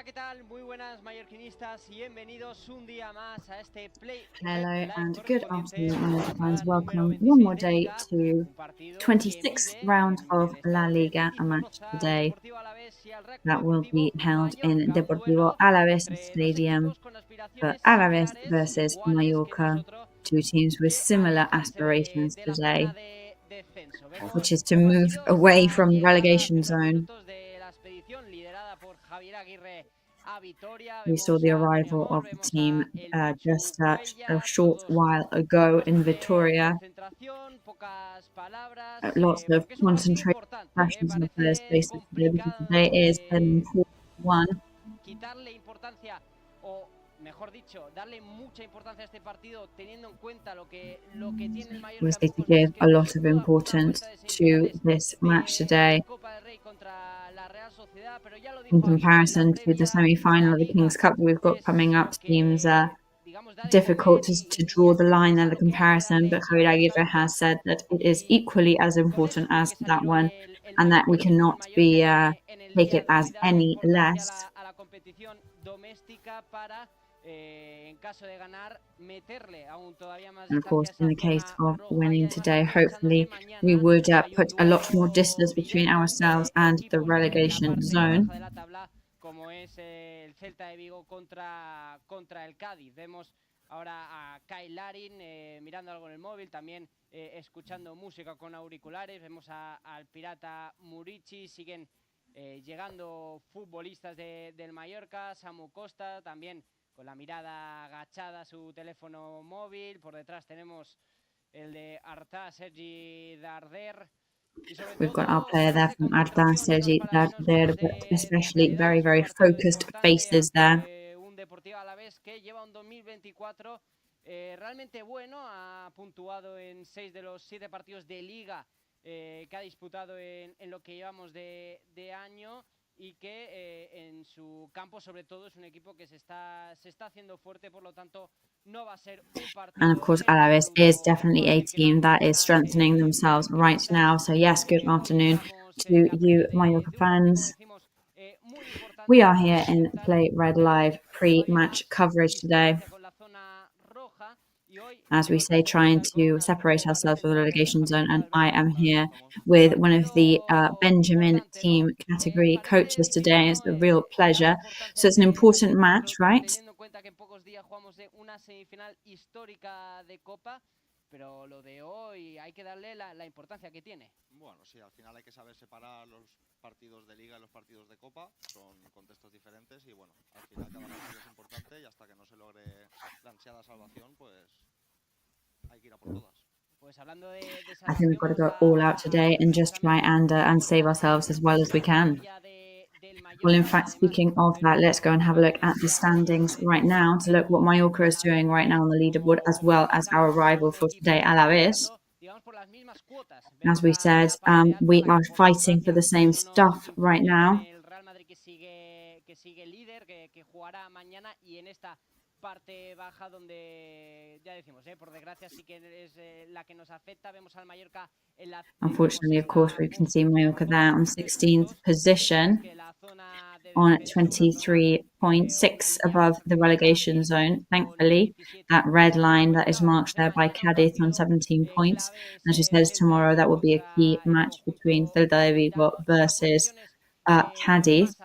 Hola, ¿qué tal? Muy buenas mallorquinistas y bienvenidos un día más a este Play. Hello and good afternoon, Mallorca fans. Welcome one more day to 26th round of La Liga, a match today that will be held in Deportivo Alavés Stadium for Alavés versus Mallorca, two teams with similar aspirations today, which is to move away from the relegation zone. We saw the arrival of the team just a short while ago in Vitoria. Lots of concentration passions on the players' faces today because today is an important one. We need to give a lot of importance to this match today. In comparison to the semi-final of the King's Cup that we've got coming up, seems difficult to draw the line and the comparison, but Javier Aguirre has said that it is equally as important as that one and that we cannot be take it as any less. And of course, in the case of winning today, hopefully we would put a lot more distance between ourselves and the relegation zone. Ahora a Kyle Larin mirando algo en el móvil, también escuchando música con auriculares. Vemos al pirata Murici, siguen llegando futbolistas del Mallorca, Samu Costa, también con la mirada agachada a su teléfono móvil. Por detrás tenemos el de Arta, Sergi Darder. We've got our player there from Arta, Sergi Darder, but especially very, very focused faces there. Deportivo Alavés que lleva un 2024 realmente bueno, ha puntuado en 6 de los 7 partidos de liga que ha disputado en lo que llevamos de año y que en su campo sobre todo es un equipo que se está haciendo fuerte, por lo tanto no va a ser un partido. And of course Alavés is definitely a team that is strengthening themselves right now, so yes, good afternoon to you Mallorca fans. We are here in Play Red Live pre-match coverage today. As we say, trying to separate ourselves from the relegation zone, and I am here with one of the Benjamin team category coaches today. It's a real pleasure. So it's an important match, right? Pero lo de hoy hay que darle la importancia que tiene. Bueno, sí, al final hay que saber separar los partidos de Liga y los partidos de Copa, son contextos diferentes y bueno, al final cada partido es importante y hasta que no se logre la ansiada salvación, pues hay que ir a por todas. I think we've got to go all out today and just try and save ourselves as well as we can. Well, in fact, speaking of that, let's go and have a look at the standings right now to look what Mallorca is doing right now on the leaderboard, as well as our rival for today, Alavés. As we said, we are fighting for the same stuff right now. Parte baja donde ya decimos, por desgracia sí que es la que nos afecta. Vemos al Mallorca en la. Unfortunately, of course, we can see Mallorca there on 16th position on 23.6 above the relegation zone. Thankfully, that red line that is marked there by Cádiz on 17 points. As she says, tomorrow that will be a key match between Celta de Vigo versus Cádiz.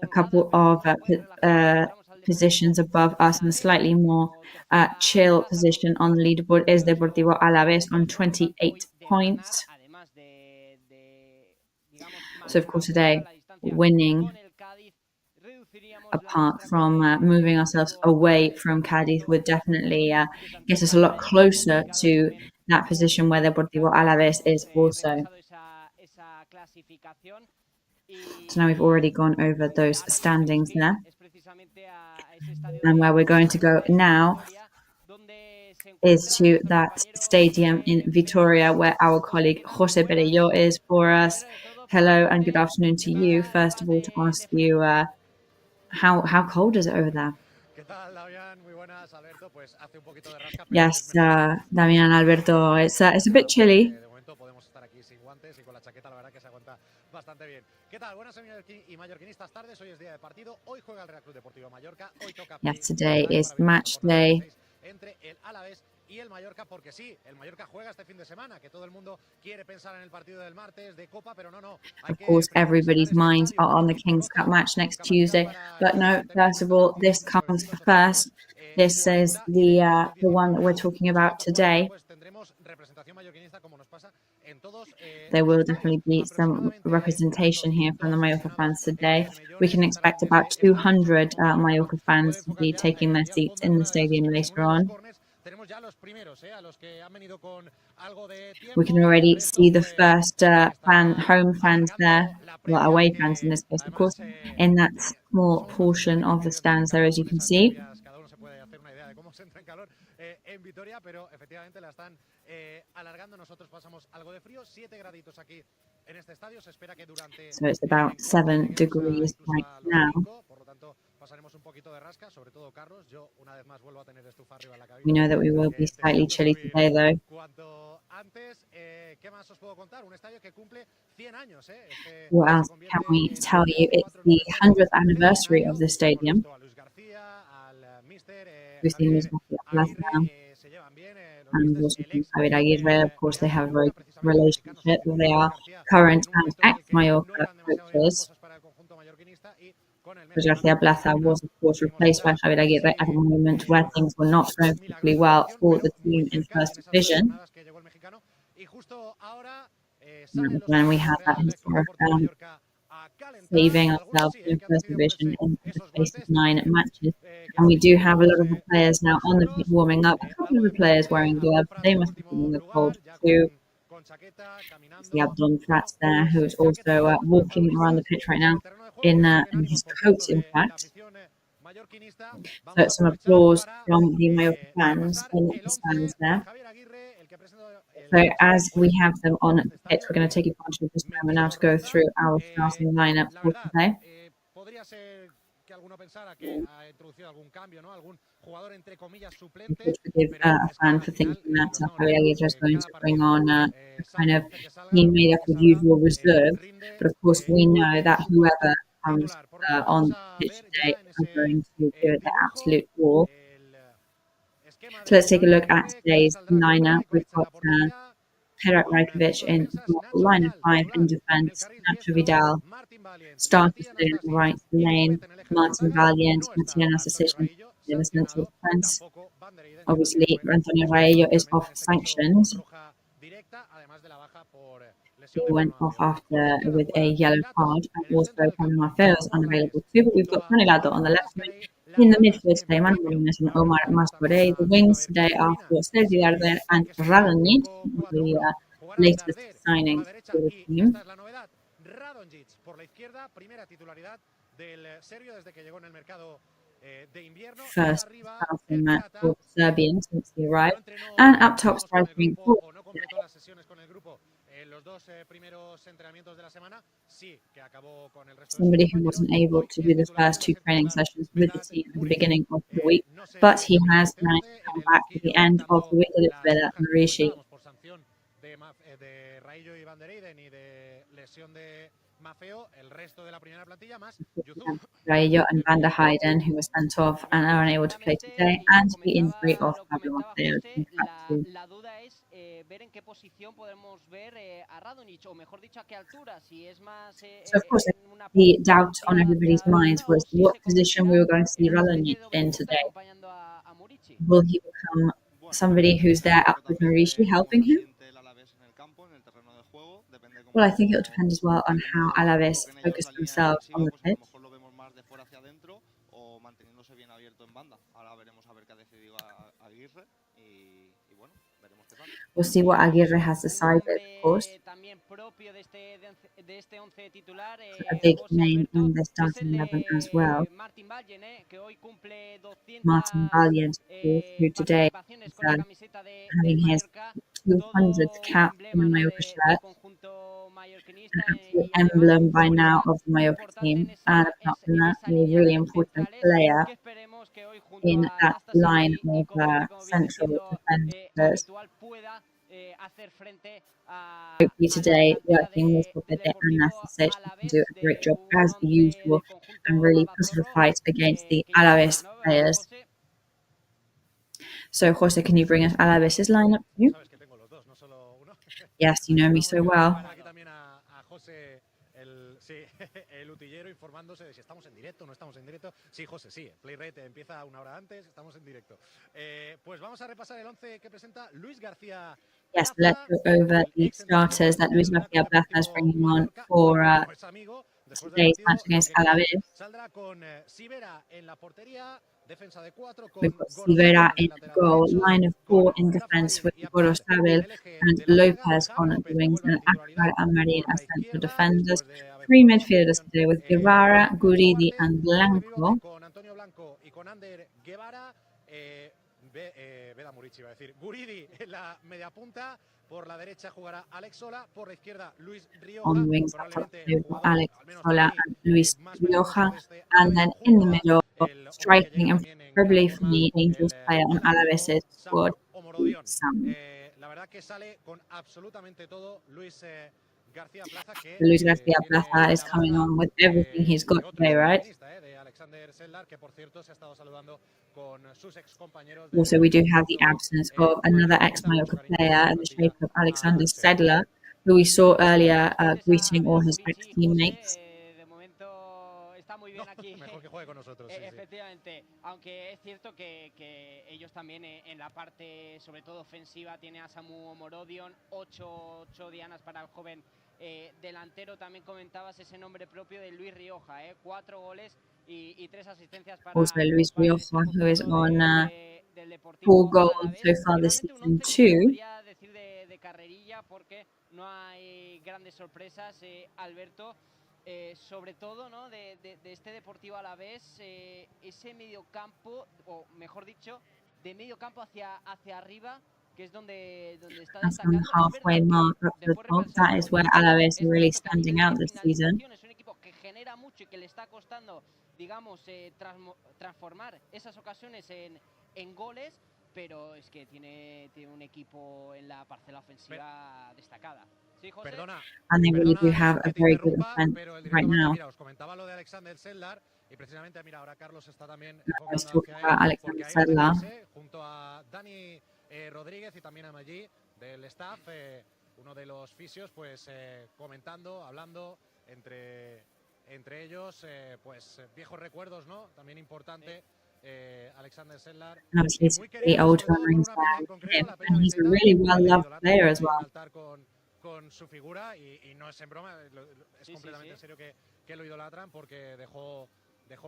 A couple of positions above us and a slightly more chill position on the leaderboard is Deportivo Alavés on 28 points. So, of course, today, winning, apart from moving ourselves away from Cádiz, would definitely get us a lot closer to that position where Deportivo Alavés is also. So now we've already gone over those standings there. And where we're going to go now is to that stadium in Vitoria where our colleague Jose Perello is for us. Hello and good afternoon to you. First of all, to ask you, how cold is it over there? Yes, Damian, Alberto, it's a bit chilly. Bastante bien. ¿Qué tal? Buenas y mallorquinistas tardes. Hoy es día de partido. Hoy juega el Real Club Deportivo Mallorca. Hoy toca Yesterday is match day. Entre el Alavés y el Mallorca, porque sí, el Mallorca juega este fin de semana, que todo el mundo quiere pensar en el partido del martes de Copa, pero no. Of course, everybody's minds are on the King's Cup match next Tuesday. But no, first of all, this comes first. This is the one that we're talking about today. There will definitely be some representation here from the Mallorca fans today. We can expect about 200 Mallorca fans to be taking their seats in the stadium later on. We can already see the first home fans there, well, away fans in this case, of course, in that small portion of the stands there, as you can see. En Vitoria, pero efectivamente la están alargando. Nosotros pasamos algo de frío, 7 graditos aquí en este estadio. Se espera que durante So it's about 7 degrees right now. Por lo tanto, pasaremos un poquito de rasca, sobre todo Carlos. Yo una vez más vuelvo a tener estufa arriba en la cabina. We know that we will be slightly chilly today, though. Cuanto antes, ¿qué más os puedo contar? Un estadio que cumple 100 años, What else can we tell you? It's the 100th anniversary of the stadium. We've seen Luis García and also Javier Aguirre. Of course, they have a very good relationship. They are current and ex-Mallorca coaches. Luis García Plaza was, of course, replaced by Javier Aguirre at a moment where things were not going particularly well for the team in First Division. When we had that historic saving ourselves in First Division in the space of 9 matches. And we do have a lot of the players now on the pitch warming up. A couple of the players wearing gloves. They must be feeling the cold too. We have Don Prats there, who is also walking around the pitch right now in his coat, in fact. So some applause from the Mallorca fans in the stands there. So as we have them on the pitch, we're going to take advantage of this moment now to go through our starting lineup for today. Forgive a fan for thinking that Javier Aguirre is going to bring on a kind of team made up of usual reserves, but of course we know that whoever comes on the pitch today is going to do it the absolute war. So let's take a look at today's lineup. We've got Perak Rajkovic in line of 5 in defence, Nacho Vidal, starters in the right lane, Martin Valiant, Matiana Sasic in the central defence. Obviously, Antonio Raello is off sanctions. He went off after with a yellow card, and also Pablo Maffeo is unavailable too. But we've got Tony Lado on the left wing. In the midfield today, Manuel Munoz and Omar Mascorey. The wings today are for Sergio Darder and Radonjic, the latest signings for the team. First starting match for Serbian since he arrived. And up top striking for somebody who wasn't able to do the first 2 training sessions with the team at the beginning of the week, but he has managed to come back at the end of the week. It's Vela Marici. Raello and Van der Heijden, who were sent off and are unable to play today, and the injury of Pablo Maffeo. So of course, the doubt on everybody's minds was what position we were going to see Radonjic in today. Will he become somebody who's there up with Marici helping him? Well, I think it'll depend as well on how Alavés focus themselves on the pitch. We'll see what Aguirre has decided, of course. A big name in the starting 11 as well. Martin Valiant, of course, who today is having his 200th cap in the Mallorca shirt. An absolute emblem by now of the Mallorca team. And apart from that, a really important player in that line of central defenders. hacer frente a Hopefully la today, delantera working with del Scopete and Deportivo Nasa said she can do Alavés, a great de job as un usual del and conjunto really put her albazorro, fight against the que ya sabes, Alavés ¿no, players. José? So, Jose, can you bring us Alavés' lineup too? Sabes que tengo los dos, no solo uno. Yes, you know me so well. Aquí también a José, sí, el utillero, informándose de si estamos en directo o no estamos en directo. Sí, José, sí, Play Rate empieza una hora antes, estamos en directo. Pues vamos a repasar el 11 que presenta Luis García. Yes, let's go over the starters that Luis García Plaza is bringing on for today's match against Alavés. Saldrá con Sivera en la portería, defensa de 4 We've con got Sivera in goal, line of 4 in defence with Gorosabel and Lopez on the wings, and Akbar and Marin as central defenders. 3 midfielders today with Guevara, Guridi and Blanco. Con Antonio Blanco y con Ander Guevara, Veda Murici, iba a decir. Guridi en la media punta. Por la derecha jugará Alex Sola. Por la izquierda, Luis Rioja. On the wings, up top, we've got Alex Sola and Luis Rioja. And then in the middle, striking and probably for me, Angels player on Alavés' squad, Sam. La verdad que sale con absolutamente todo Luis García Plaza, que Luis García Plaza is coming on with everything he's got today, right? Also, we do have the absence of another ex-Mallorca player in the shape of Alexander Sedler, who we saw earlier greeting all his ex-teammates. De momento está muy bien aquí. Mejor que juegue con nosotros. Efectivamente, aunque es cierto que ellos también en la parte, sobre todo ofensiva, tiene a Samu Morodion, 8 dianas para el joven delantero. También comentabas ese nombre propio de Luis Rioja, 4 goles y 3 asistencias para Also, Luis Rioja, who is on del 4 Deportivo goals Alavés. so far this Realmente un season 11 que too. podría decir de carrerilla, porque no hay grandes sorpresas, Alberto. Sobre todo, ¿no? de este Deportivo Alavés, ese mediocampo, o mejor dicho, de mediocampo hacia arriba, que es donde está As from destacando. halfway mark up the top, that is where Alavés are really standing out this season. Es un equipo que genera mucho y que le está costando, digamos, transformar esas ocasiones en goles, pero es que tiene un equipo en la parcela ofensiva destacada. Sí, José. And they really do have a very good offense right now. Mira, os comentaba lo de Alexander Sedlar y precisamente, mira, ahora Carlos está también Let's talk about Alexander Sedlar. Junto a Dani Rodríguez y también a Maggi del staff, uno de los fisios, pues comentando, hablando entre ellos, pues viejos recuerdos, ¿no? También importante. Alexander Sedlar, and obviously he's really old memories him, and he's a really well-loved player as well. Con su figura y no es en broma, es completamente en serio que lo idolatran, porque dejó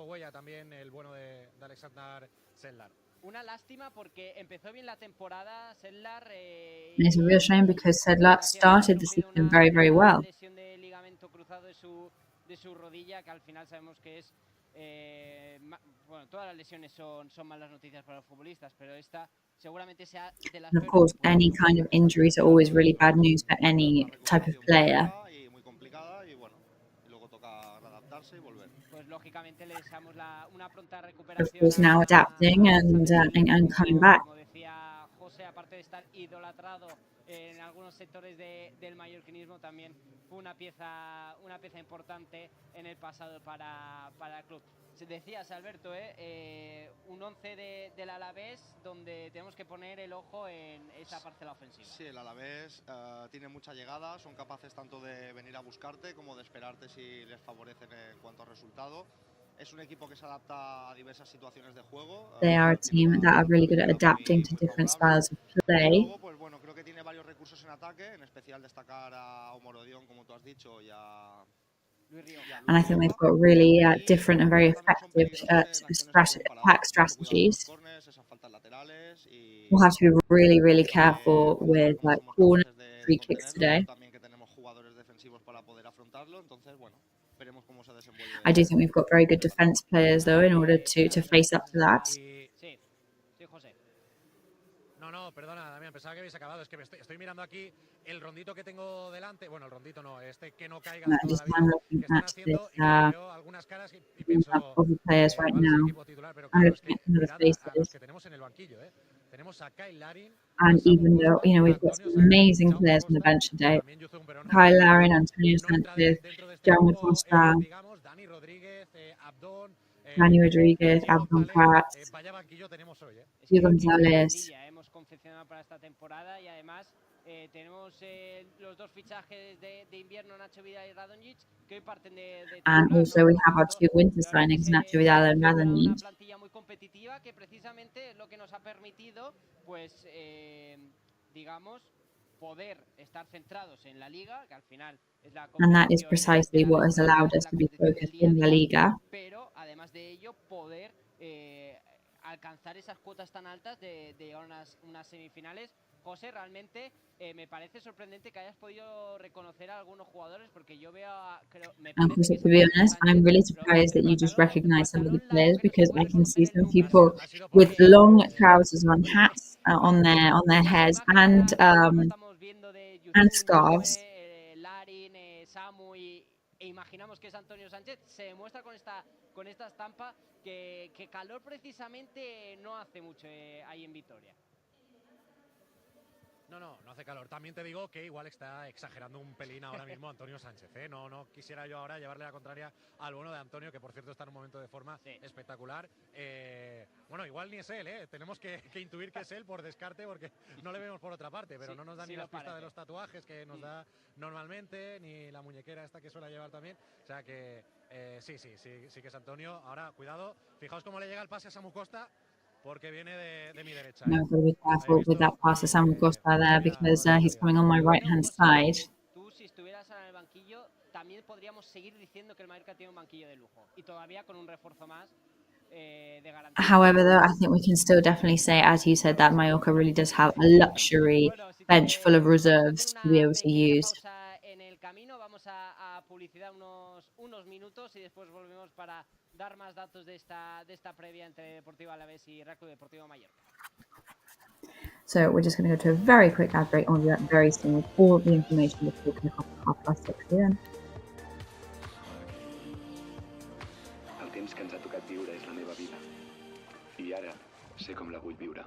huella también el bueno de Alexander Sedlar. Una lástima porque empezó bien la temporada Sedlar. And it's a real shame because Sedlar started the season very, very well. Lesión de ligamento cruzado de su rodilla, que al final sabemos que es bueno, todas las lesiones son malas noticias para los futbolistas, pero esta seguramente sea de las. And of course, any kind of injuries are always really bad news for any type of player. Muy complicada y bueno, luego toca adaptarse y volver. Pues lógicamente le deseamos una pronta Of recuperación. course, now adapting and coming back. Como decía José, aparte de estar idolatrado en algunos sectores del mallorquinismo, también fue una pieza importante en el pasado para el club. Decías, Alberto, un 11 del Alavés donde tenemos que poner el ojo en esa parcela ofensiva. Sí, el Alavés tiene mucha llegada, son capaces tanto de venir a buscarte como de esperarte si les favorecen en cuanto a resultado. Es un equipo que se adapta a diversas situaciones de juego. They are a team that are really good at adapting to different styles of play. Luego, pues bueno, creo que tiene varios recursos en ataque, en especial destacar a Omorodion, como tú has dicho, y a And I think they've got really different and very effective attack strategies. We'll have to be really, really careful with corner free kicks today. I do think we've got very good defence players, though, in order to face up to that. No, perdona, Damián, pensaba que habéis acabado. Es que estoy mirando aquí el rondito que tengo delante. Bueno, el rondito no, que no caiga de toda la vida, que están haciendo, y veo algunas caras y pienso, players right now. equipo titular, pero claro, es que mirad a los que tenemos en el banquillo, And even though, you know, we've got some amazing players on the bench today, Kyle Larin, Antonio Sanchez, Jaume Costa, Dani Rodríguez, Abdon Prats, Hugo González. Hemos confeccionado para esta temporada y además tenemos los dos fichajes de invierno, Nacho Vidal y Radonjic, que hoy parten de And also we have our two winter signings, Nacho Vidal and Radonjic. Una plantilla muy competitiva que precisamente es lo que nos ha permitido, pues, digamos, poder estar centrados en la liga, que al final es la And that is precisely what has allowed us to be focused in La Liga. Pero además de ello, poder alcanzar esas cuotas tan altas de llegar a unas semifinales. José, realmente me parece sorprendente que hayas podido reconocer a algunos jugadores, porque yo veo, And Jose, to be honest, I'm really surprised that you just recognize some of the players, because I can see some people with long trousers on, hats on their heads, and scarves. Larin, Samu e imaginamos que es Antonio Sánchez, se demuestra con esta estampa que calor precisamente no hace mucho ahí en Vitoria. No hace calor. También te digo que igual está exagerando un pelín ahora mismo Antonio Sánchez, ¿eh? No quisiera yo ahora llevarle la contraria al bueno de Antonio, que por cierto está en un momento de forma espectacular. Bueno, igual ni es él, ¿eh? Tenemos que intuir que es él por descarte, porque no le vemos por otra parte, pero no nos da ni las pistas de los tatuajes que nos da normalmente, ni la muñequera esta que suele llevar también. O sea que sí que es Antonio. Ahora, cuidado, fijaos cómo le llega el pase a Samu Costa, porque viene de mi derecha. No, I've got to be careful with that pass to Samu Costa there, because he's coming on my right-hand side. Tú, si estuvieras en el banquillo, también podríamos seguir diciendo que el Mallorca tiene un banquillo de lujo, y todavía con un refuerzo más de garantía. However, though, I think we can still definitely say, as you said, that Mallorca really does have a luxury bench full of reserves to be able to use. En el camino vamos a publicidad unos minutos y después volvemos para dar más datos de esta previa entre Deportivo Alavés y RCD Deportivo Mallorca. So we're just going to go to a very quick ad break, and we'll be back very soon with all the information before we can 6:30 p.m. El temps que ens ha tocat viure és la meva vida. I ara sé com la vull viure.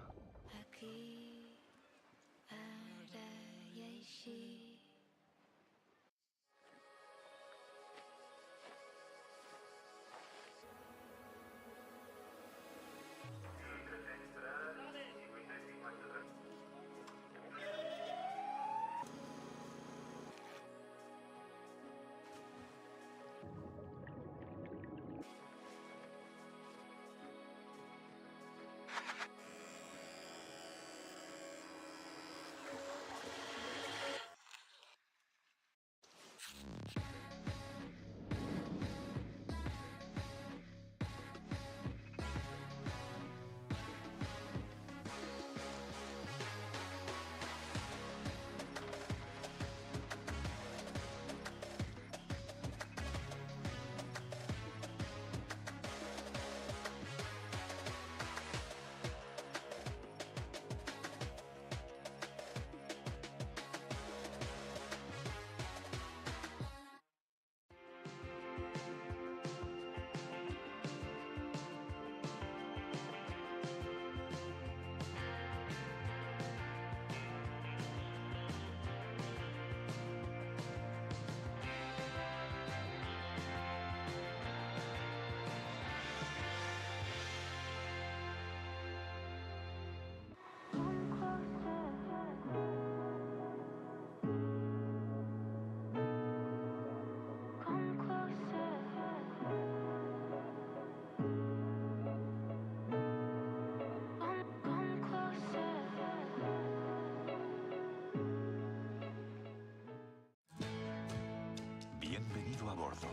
Bienvenido a bordo.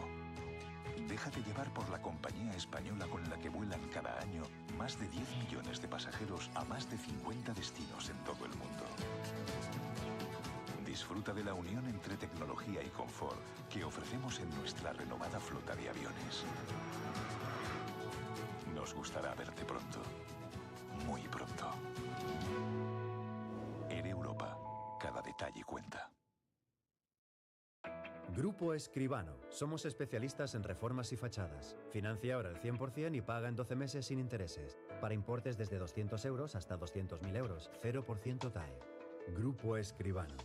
Déjate llevar por la compañía española con la que vuelan cada año más de 10 millones de pasajeros a más de 50 destinos en todo el mundo. Disfruta de la unión entre tecnología y confort que ofrecemos en nuestra renovada flota de aviones. Nos gustará verte pronto, muy pronto. Air Europa, cada detalle cuenta. Grupo Escribano. Somos especialistas en reformas y fachadas. Financia ahora al 100% y paga en 12 meses sin intereses. Para importes desde 200 euros hasta 200.000 euros. 0% TAE. Grupo Escribano.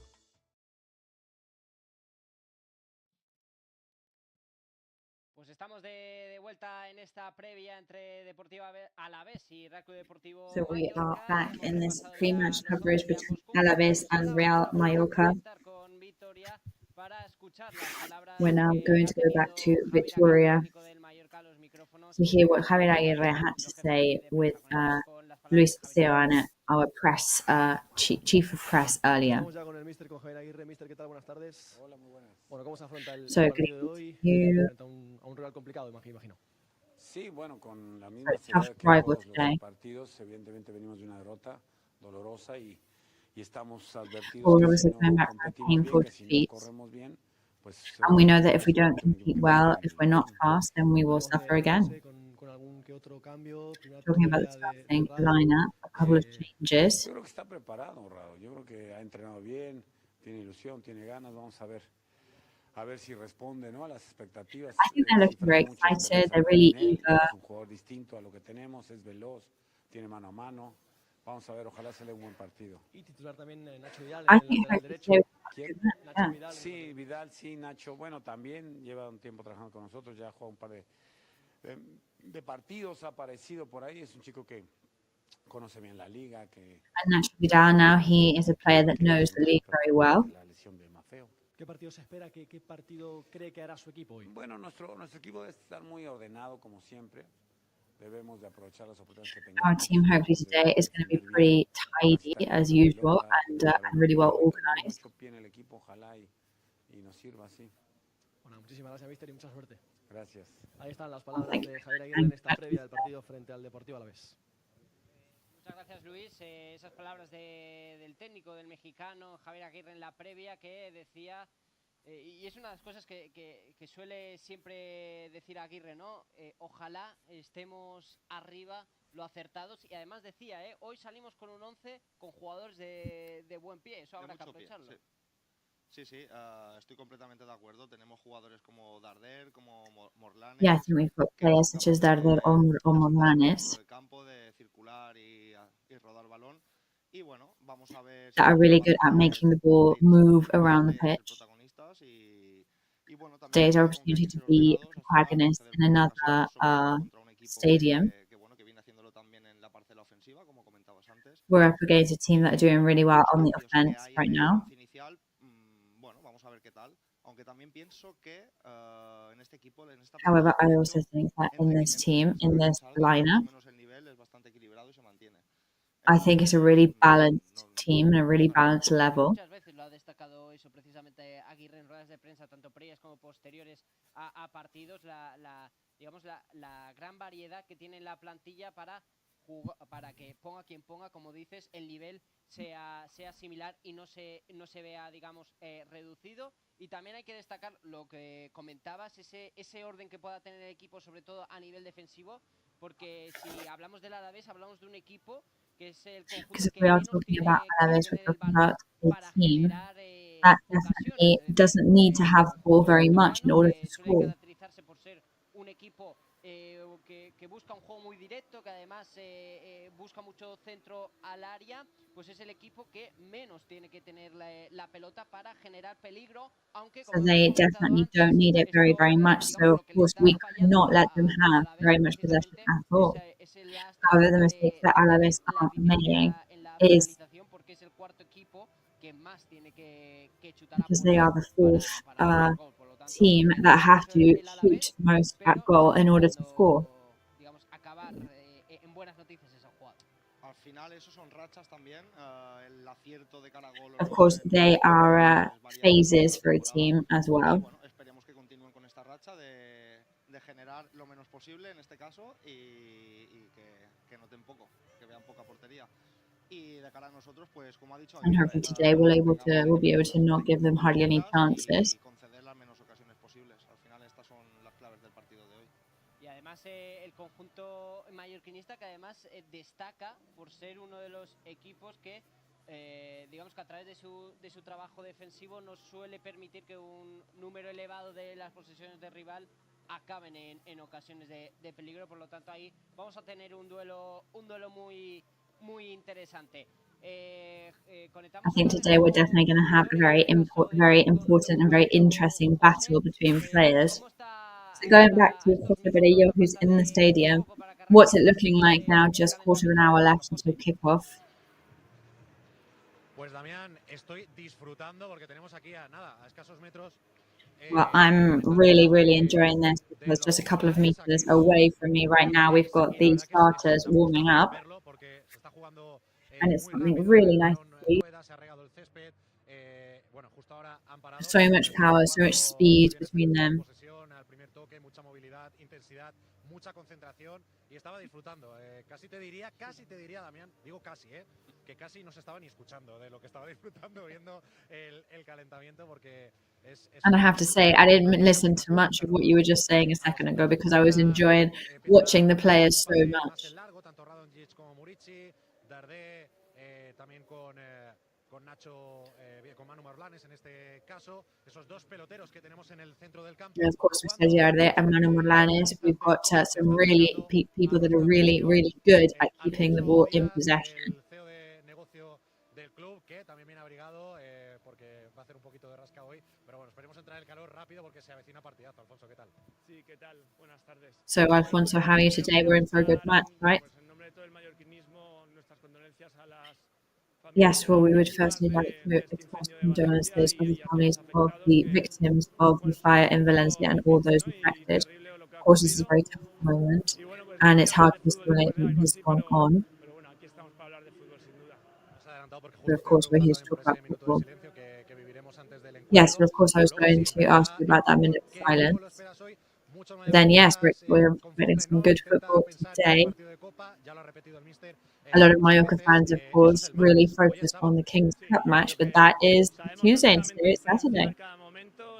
Pues estamos de vuelta en esta previa entre Deportivo Alavés y Deportivo So we are Mallorca. back Hemos in this repasado pre-match ya los coverage 11 de between ambos clubes. Alavés Ahora and vamos Real a Mallorca. conectar con Vitoria para escuchar las palabras We're now going que to ha go back tenido to Javier Aguirre, Victoria técnico del Mallorca, a los micrófonos to hear what Javier de Aguirre had to los jefes say de with prensa. Conectamos con las palabras Luis de Javier Aguirre. Seoane, our press chief of press earlier. Estamos ya con el míster, con Javier Aguirre. Míster, ¿qué tal? Buenas tardes. Hola, muy buenas. Bueno, ¿cómo se afronta el So good partido de to hoy? you. Frente a un rival complicado, imagino. Sí, bueno, con la So misma tough seriedad que rival todos today. los partidos, evidentemente venimos de una derrota dolorosa y estamos advertidos We're que obviously si coming no back from a competimos painful bien, que si no defeat. corremos bien, pues And we know that seguramente if we vamos a don't ver que un compete equipo que well, va if we're not fast, then we will Hablamos suffer del again. 11 con algún que otro cambio. Primera Talking about the tutoría de starting Rado. lineup, a couple of Yo changes. creo que está preparado, Rado. Yo creo que ha entrenado bien, tiene ilusión, tiene ganas. Vamos a ver si responde, ¿no?, a las expectativas. I think they're looking very Cifran mucho excited. They're pensando really en él. eager. Es un jugador distinto a lo que tenemos, es veloz, tiene mano a mano. Vamos a ver, ojalá se le un buen partido. Y titular también Nacho Vidal I en el think lateral like derecho. they ¿Quién? Nacho yeah. Vidal. Sí, Vidal, sí, Nacho. Bueno, también lleva un tiempo trabajando con nosotros, ya ha jugado un par de partidos, ha aparecido por ahí. Es un chico que conoce bien la liga, que And Nacho Vidal now, he is a player that knows the league very well. la lesión de Mafeo. ¿Qué partido se espera? ¿Qué partido cree que hará su equipo hoy? Bueno, nuestro equipo debe estar muy ordenado como siempre. Debemos de aprovechar las oportunidades que tengamos. Our team hopefully today is going to be pretty tidy as usual and really well organized. Mucho pie en el equipo, ojalá y nos sirva así. Bueno, muchísimas gracias, míster, y mucha suerte. Gracias. Ahí están las palabras de Javier Aguirre en esta previa del partido frente al Deportivo Alavés. Muchas gracias, Luis. Esas palabras del técnico, del mexicano Javier Aguirre, en la previa, que decía, y es una de las cosas que suele siempre decir Aguirre, ¿no? Ojalá estemos arriba, lo acertados, y además decía, hoy salimos con un 11 con jugadores de buen pie, eso habrá que aprovecharlo. Pie, sí, estoy completamente de acuerdo. Tenemos jugadores como Darder, como Morlanes. Yeah, I think we've got players such as Darder or Morlanes de campo, de circular y rodar balón. Y bueno, vamos a ver that are really good at making the ball move around the pitch. Today is our opportunity to be a protagonist in another stadium. We're up against a team that are doing really well on the offense right now. However, I also think that in this team, in this lineup, I think it's a really balanced team and a really balanced level. Muchas veces lo ha destacado eso precisamente Aguirre en ruedas de prensa, tanto previas como posteriores a partidos, digamos la gran variedad que tiene la plantilla para que ponga quien ponga, como dices, el nivel sea similar y no se vea, digamos, reducido. Y también hay que destacar lo que comentabas, ese orden que pueda tener el equipo, sobre todo a nivel defensivo, porque si hablamos del Alavés, hablamos de un equipo que es el conjunto que menos tiene que tener el balón para generar that definitely doesn't need to have the ball very much in order to suele score. caracterizarse por ser un equipo que busca un juego muy directo, que además busca mucho centro al área, pues es el equipo que menos tiene que tener la pelota para generar peligro, aunque So they definitely don't need it very, very much. So of course we cannot let them have very much possession at all. However, the mistakes that Alavés are making is because they are the fourth team that have to shoot most at goal in order to score. Of course, they are phases for a team as well. De generar lo menos posible en este caso y que noten poco, que vean poca portería. Y de cara a nosotros, pues como ha dicho, and hopefully today we'll be able to not give them hardly any chances. Y conceder las menos ocasiones posibles. Al final estas son las claves del partido de hoy. Y además el conjunto mallorquinista, que además destaca por ser uno de los equipos que digamos que a través de su trabajo defensivo no suele permitir que un número elevado de las posesiones de rival acaben en ocasiones de peligro. Por lo tanto, ahí vamos a tener un duelo muy interesante. I think today we're definitely going to have a very important and very interesting battle between players. So going back to Futbol, who's in the stadium, what's it looking like now? Just quarter of an hour left until kickoff. Pues Damián, estoy disfrutando porque tenemos aquí a escasos metros. Well, I'm really enjoying this because just a couple of meters away from me right now, we've got the starters warming up. And it's something really nice to see. So much power, so much speed between them. Mucha concentración y estaba disfrutando. Casi te diría, Damián, digo casi, que casi no se estaba ni escuchando de lo que estaba disfrutando viendo el calentamiento porque And I have to say, I didn't listen to much of what you were just saying a second ago because I was enjoying watching the players so much. También con Nacho, con Manu Morlanes en este caso, esos dos peloteros que tenemos en el centro del campo. And of course, with Sergio Arde and Manu Morlanes, we've got some really people that are really good at keeping the ball in possession. El CEO de negocio del club, que también viene abrigado porque va a hacer un poquito de rasca hoy, pero bueno, esperemos entrar en el calor rápido porque se avecina partidazo. Alfonso, ¿qué tal? Sí, ¿qué tal? Buenas tardes. So, Alfonso, how are you today? We're in for a good match, right? En nombre de todo el mallorquinismo, nuestras condolencias a las Yes, well, we would firstly like to express condolences of the families of the victims of the fire in Valencia and all those affected. Of course, this is a very tough moment, and it's hard to assimilate what has gone on. But of course, we're here to talk about football. Yes, but of course, I was going to ask you about that minute of silence. Then, yes, we're getting some good football today. A lot of Mallorca fans, of course, really focus on the King's Cup match, but that is Tuesday instead, it's Saturday.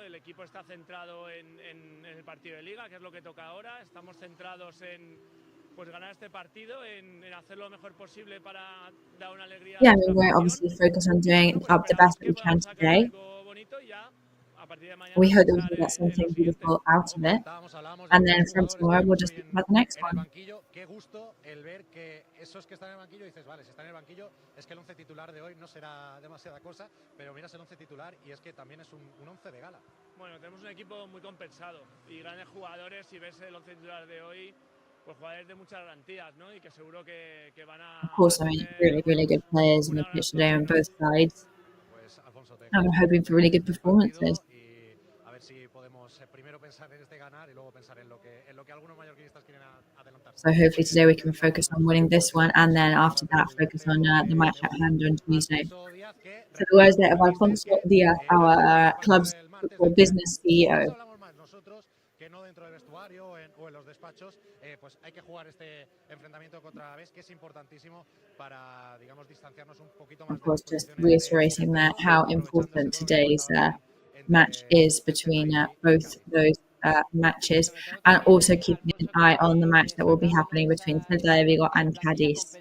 El equipo está centrado en el partido de liga, que es lo que toca ahora. Estamos centrados en ganar este partido, en hacer lo mejor posible para dar una alegría. Yeah, I mean, we're obviously focused on doing up the best that we can today. We hope that we can get something beautiful out of it. And then from tomorrow, we'll just think about the next one. Qué gusto el ver que esos que están en el banquillo dices, vale, si están en el banquillo es que el once titular de hoy no será demasiada cosa, pero miras el once titular y es que también es un once de gala. Bueno, tenemos un equipo muy compensado y grandes jugadores. Si ves el once titular de hoy, pues jugadores de muchas garantías, ¿no? Y que seguro que van a... Of course, I mean, really good players in the pitch today on both sides. And we're hoping for really good performances. So hopefully today we can focus on winning this one, and then after that focus on the match at hand on Tuesday. So the words there of Alfonso Diaz, our club's football business CEO. Que no dentro del vestuario o en los despachos, pues hay que jugar este enfrentamiento contra Alavés, que es importantísimo para, digamos, distanciarnos un poquito más. Of course, just reiterating that how important today's match is between both those matches, and also keeping an eye on the match that will be happening between Celta de Vigo and Cádiz.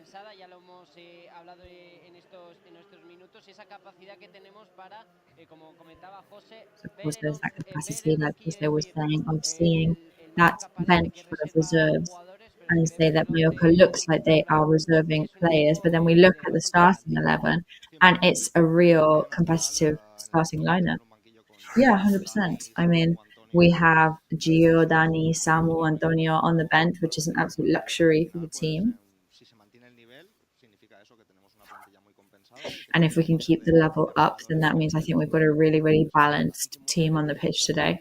Of course, there's that capacity, like Jose was saying, of seeing that bench full of reserves and say that Mallorca looks like they are reserving players, but then we look at the starting 11 and it's a real competitive starting lineup. Yeah, 100%. I mean, we have Gio, Dani, Samu, Antonio on the bench, which is an absolute luxury for the team. And if we can keep the level up, then that means I think we've got a really balanced team on the pitch today.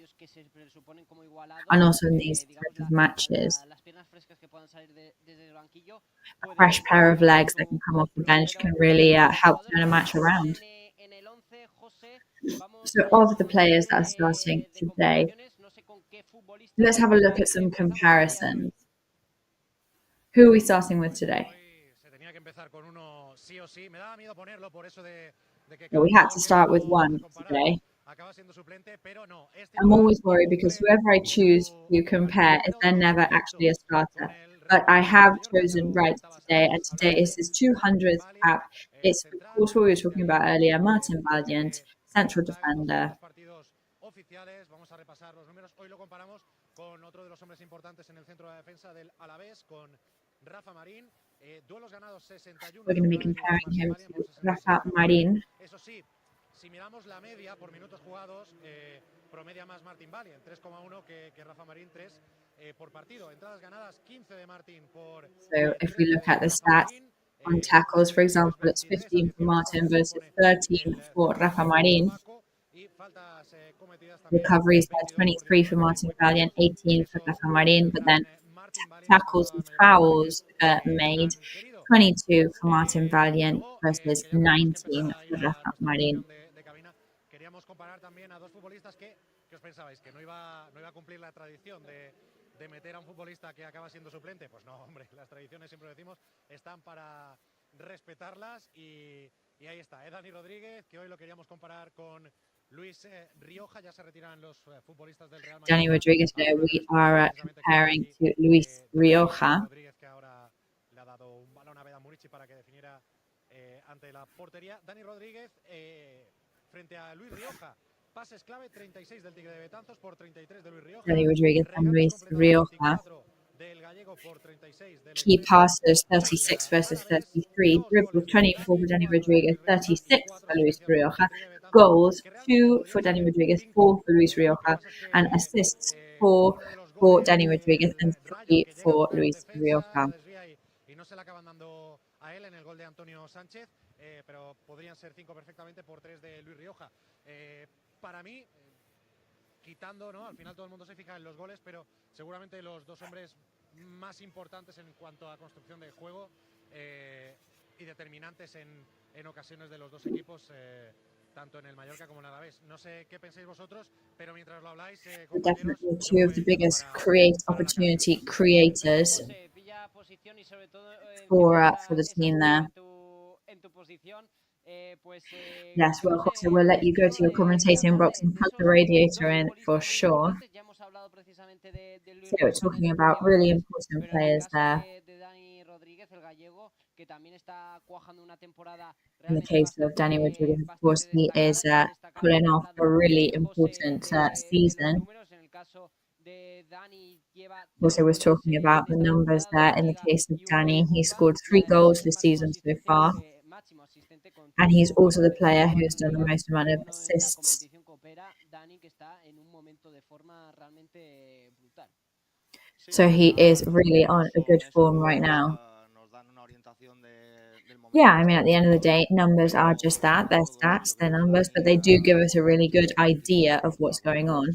And also in these type of matches, a fresh pair of legs that can come off the bench can really help turn a match around. So of the players that are starting today, let's have a look at some comparisons. Who are we starting with today? Well, we had to start with one today. I'm always worried because whoever I choose to compare is then never actually a starter. But I have chosen right today, and today is his 200th cap. It's, of course, what we were talking about earlier, Martin Valiant, central defender. con otro de los hombres importantes en el centro de la defensa del Alavés, con Rafa Marín. Duelos ganados 61. We're going to be comparing him to Rafa Marín. Eso sí, si miramos la media por minutos jugados, promedia más Martín Valien, 3,1 que Rafa Marín, 3 por partido. Entradas ganadas 15 de Martín por... So if we look at the stats on tackles, for example, it's 15 for Martin versus 13 for Rafa Marín. Recoveries are 23 for Martin Valien, 18 for Rafa Marín, but then tackles and fouls made 22 for Martin Valien versus 19 for Rafa Marín. Queríamos comparar también a dos futbolistas que os pensabais que no iba a cumplir la tradición de meter a un futbolista que acaba siendo suplente. Pues no, hombre, las tradiciones, siempre decimos, están para respetarlas y ahí está, Dani Rodríguez, que hoy lo queríamos comparar con Luis Rioja. Ya se retiran los futbolistas del Real Madrid. Dani Rodríguez, we are comparing to Luis Rioja. Rodríguez, que ahora le ha dado un balón a Beda Murici para que definiera ante la portería. Dani Rodríguez frente a Luis Rioja. Pases clave, 36 del Tigre de Betanzos por 33 de Luis Rioja. Dani Rodríguez and Luis Rioja. Key passes 36 versus 33. Dribbles 24 for Dani Rodríguez, 36 for Luis Rioja. Goals 2 for Dani Rodríguez, 4 for Luis Rioja, and assists 4 for Dani Rodríguez and 3 for Luis Rioja. Y no se la acaban dando a él en el gol de Antonio Sánchez, pero podrían ser 5 perfectamente por 3 de Luis Rioja. Para mí, quitando, ¿no? Al final todo el mundo se fija en los goles, pero seguramente los dos hombres más importantes en cuanto a construcción de juego y determinantes en ocasiones de los dos equipos, tanto en el Mallorca como en el Alavés. No sé qué pensáis vosotros, pero mientras lo habláis, definitely two of the biggest opportunity creators for the team there. Yes, well, Jose, we'll let you go to your commentating box and plug the radiator in for sure. So we're talking about really important players there. In the case of Dani Rodríguez, of course, he is pulling off a really important season. Also was talking about the numbers there. In the case of Dani, he scored 3 goals this season so far. And he's also the player who's done the most amount of assists. So he is really on a good form right now. Yeah, I mean, at the end of the day, numbers are just that. They're stats, they're numbers, but they do give us a really good idea of what's going on.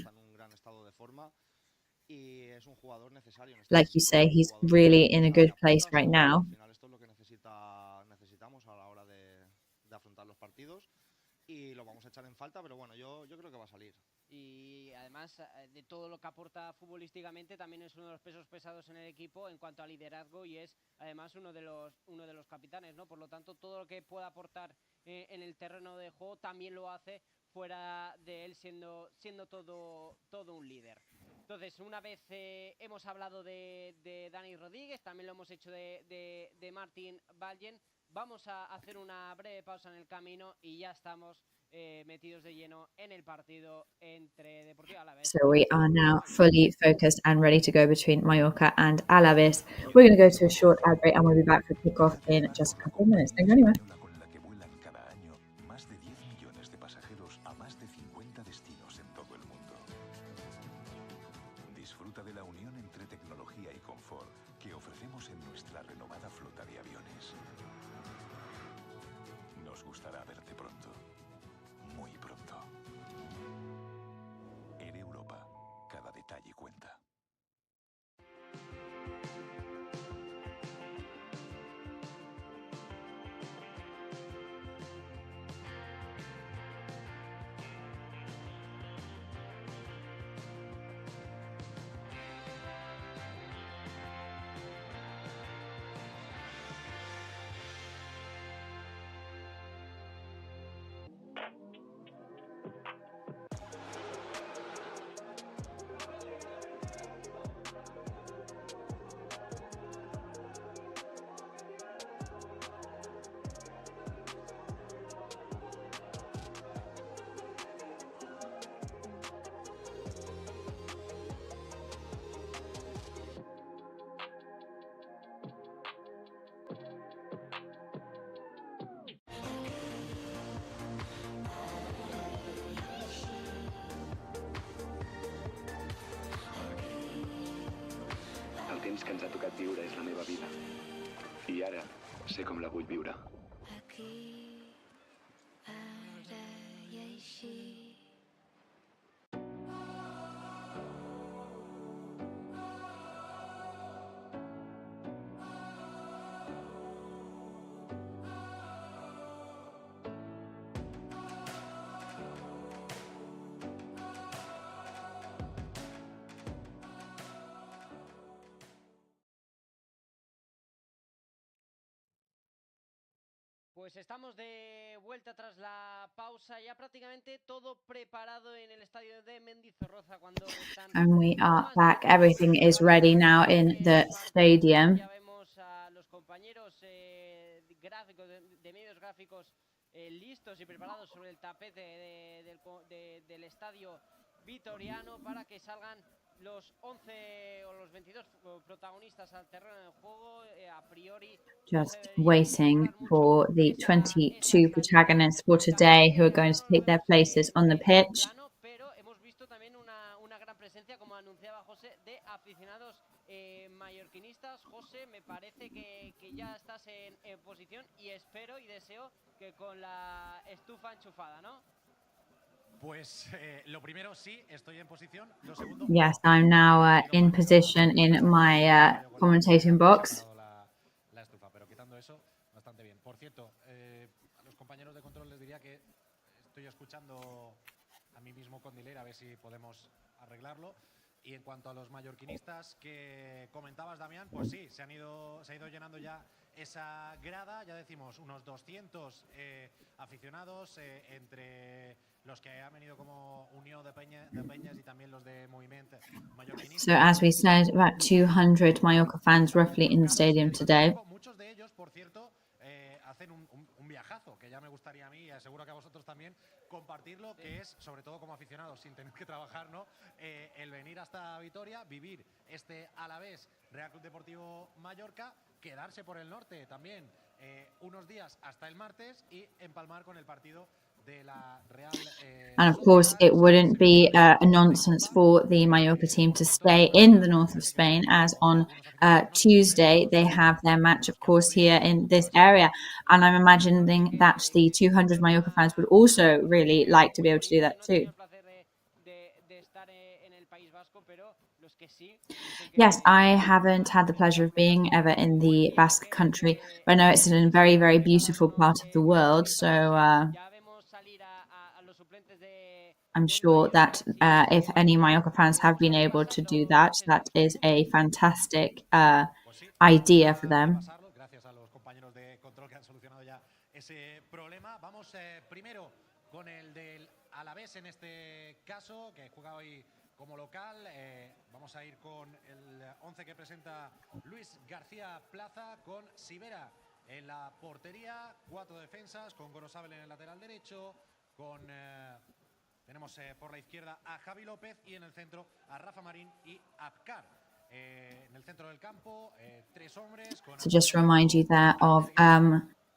Like you say, he's really in a good place right now. Y lo vamos a echar en falta, pero bueno, yo creo que va a salir. Y además de todo lo que aporta futbolísticamente, también es uno de los pesos pesados en el equipo en cuanto a liderazgo y es además uno de los capitanes, ¿no? Por lo tanto, todo lo que pueda aportar en el terreno de juego también lo hace fuera de él, siendo todo un líder. Entonces, una vez hemos hablado de Dani Rodríguez, también lo hemos hecho de Martin Valien. Vamos a hacer una breve pausa en el camino y ya estamos metidos de lleno en el partido entre Deportivo Alavés. So we are now fully focused and ready to go between Mallorca and Alavés. We're going to go to a short ad break and we'll be back for kickoff in just a couple of minutes. Thank you anyway. Con la que vuelan cada año más de 10 millones de pasajeros a más de 50 destinos en todo el mundo. Disfruta de la unión entre tecnología y confort que ofrecemos en nuestra renovada flota de aviones. Nos gustará verte pronto, muy pronto. En Europa, cada detalle cuenta. que ens ha tocat viure és la meva vida. I ara sé com la vull viure. Pues estamos de vuelta tras la pausa, ya prácticamente todo preparado en el estadio de Mendizorroza cuando están... And we are back. Everything is ready now in the stadium. Ya vemos a los compañeros gráficos de medios gráficos listos y preparados sobre el tapete del estadio vitoriano para que salgan los 11 o los 22 protagonistas al terreno del juego. A priori Just waiting for the 22 protagonists for today who are going to take their places on the pitch. Pero hemos visto también una gran presencia, como anunciaba José, de aficionados mallorquinistas. José, me parece que ya estás en posición y espero y deseo que con la estufa enchufada, ¿no? Pues lo primero, sí, estoy en posición. Lo segundo, Yes, I'm now in position in my commentating box. La estufa, pero quitando eso, bastante bien. Por cierto, a los compañeros de control les diría que estoy escuchando a mí mismo con delay, a ver si podemos arreglarlo. Y en cuanto a los mallorquinistas que comentabas, Damián, pues sí, se ha ido llenando ya esa grada, ya decimos, unos 200 aficionados entre los que han venido como Unión de Peñas y también los de Movimiento Mallorquinista. So as we said, about 200 Mallorca fans roughly in the stadium today. Muchos de ellos, por cierto, hacen un viajazo que ya me gustaría a mí y aseguro que a vosotros también compartirlo, que es, sobre todo como aficionados, sin tener que trabajar, ¿no? El venir hasta Vitoria, vivir este Alavés Real Club Deportivo Mallorca, quedarse por el norte también unos días hasta el martes y empalmar con el partido de la Real. And of course, it wouldn't be a nonsense for the Mallorca team to stay in the north of Spain, as on Tuesday they have their match, of course, here in this area. And I'm imagining that the 200 Mallorca fans would also really like to be able to do that too. Yes, I haven't had the pleasure of being ever in the Basque country, but I know it's in a very, very beautiful part of the world. So I'm sure that if any Mallorca fans have been able to do that, that is a fantastic idea for them. Gracias a los compañeros de control que han solucionado ya ese problema. Vamos primero con el del Alavés en este caso, que juega hoy como local. Vamos a ir con el 11 que presenta Luis García Plaza, con Sibera en la portería, 4 defensas, con Gorosabel en el lateral derecho, con tenemos por la izquierda a Javi López y en el centro a Rafa Marín y Abkar. En el centro del campo, 3 hombres. So just to remind you there of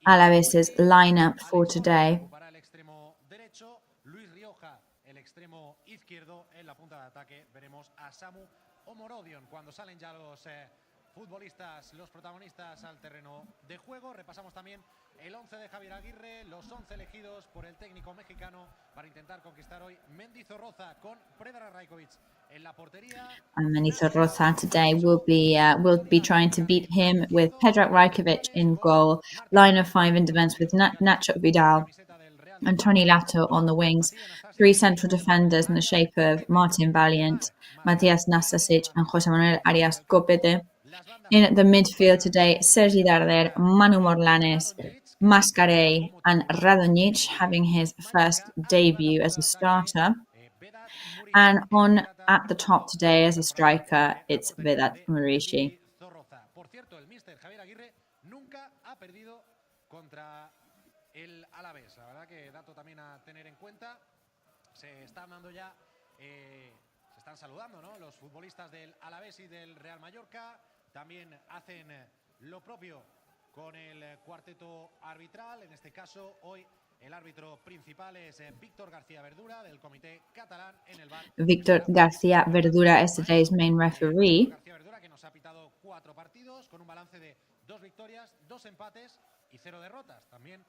Alavés' lineup for today. Para el extremo derecho, Luis Rioja, el extremo izquierdo. En la punta de ataque veremos a Samu Omorodion. Cuando salen ya los futbolistas, los protagonistas al terreno de juego, repasamos también el 11 de Javier Aguirre, los 11 elegidos por el técnico mexicano para intentar conquistar hoy Mendizorroza, con Predrag Rajkovic en la portería. And Mendizorroza today will be trying to beat him with Predrag Rajkovic in goal. Line of 5 in defense with Nacho Vidal and Tony Lato on the wings. 3 central defenders in the shape of Martin Valiant, Matías Nastasic and José Manuel Arias Copete. In the midfield today, Sergi Darder, Manu Morlanes, Mascarell and Radonjic having his first debut as a starter. And on at the top today as a striker, it's Vedat Murici. Por cierto, el míster Javier Aguirre nunca ha perdido contra el Alavés. La verdad que dato también a tener en cuenta. Se están dando ya, se están saludando, ¿no?, los futbolistas del Alavés y del Real Mallorca. También hacen lo propio con el cuarteto arbitral. En este caso, hoy el árbitro principal es Víctor García Verdura, del comité catalán. En el bar, Víctor García Verdura is today's main referee. García Verdura, que nos ha pitado 4 4 partidos con un balance de 2 victorias, 2 empates y 0 derrotas. También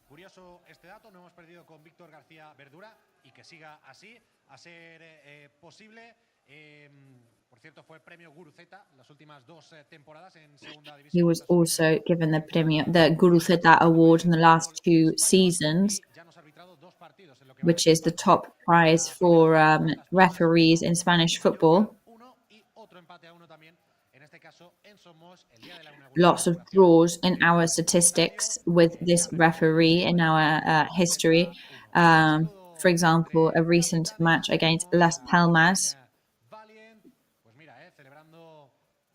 curioso este dato, no hemos perdido con Víctor García Verdura y que siga así, a ser posible. Por cierto, fue premio Guruceta las últimas 2 temporadas en segunda división. He was also given the Guruceta Award in the last 2 seasons, which is the top prize for referees in Spanish football. Lots of draws in our statistics with this referee in our history. For example, a recent match against Las Palmas. Pues mira, celebrando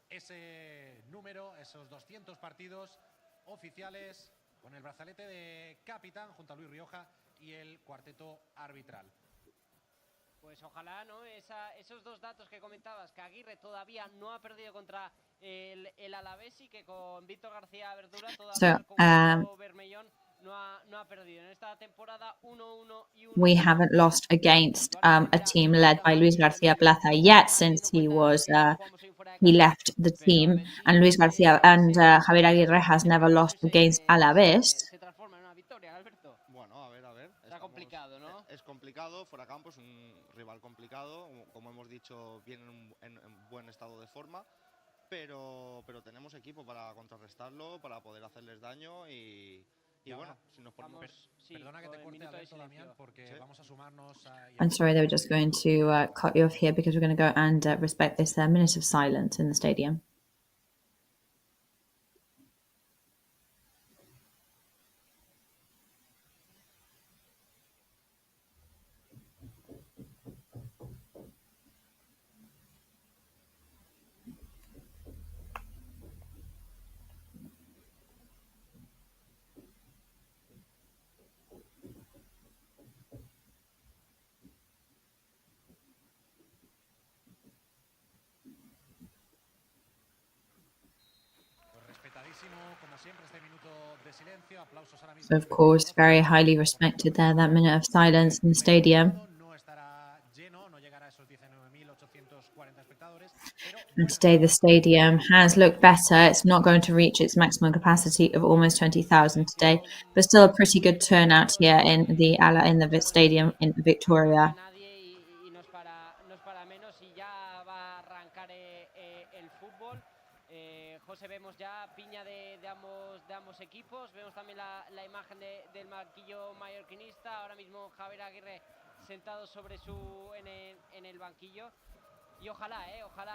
ese número, esos 200 partidos oficiales con el brazalete de capitán junto a Luis Rioja y el cuarteto arbitral. Pues ojalá, ¿no? Esos 2 datos que comentabas, que Aguirre todavía no ha perdido contra el Alavés y que con Víctor García Verdura todavía el conjunto Bermellón no ha perdido. En esta temporada 1-1 y 1. We haven't lost against a team led by Luis García Plaza yet since he left the team, and Luis García and Javier Aguirre has never lost against Alavés. Se transforma en una victoria, Alberto. Bueno, a ver. Está complicado, ¿no? Es complicado, fuera campo es un rival complicado, como hemos dicho, viene en buen estado de forma, pero tenemos equipo para contrarrestarlo, para poder hacerles daño y bueno, si nos ponemos... Perdona que te corte, Alberto, Damián, porque vamos a sumarnos a... I'm sorry, they were just going to cut you off here because we're going to go and respect this minute of silence in the stadium. So, of course, very highly respected there, that minute of silence in the stadium. And today the stadium has looked better. It's not going to reach its maximum capacity of almost 20,000 today, but still a pretty good turnout here in the stadium in Victoria. José, vemos ya piña de ambos equipos, vemos también la imagen del banquillo mallorquinista, ahora mismo Javier Aguirre sentado en el banquillo, y ojalá,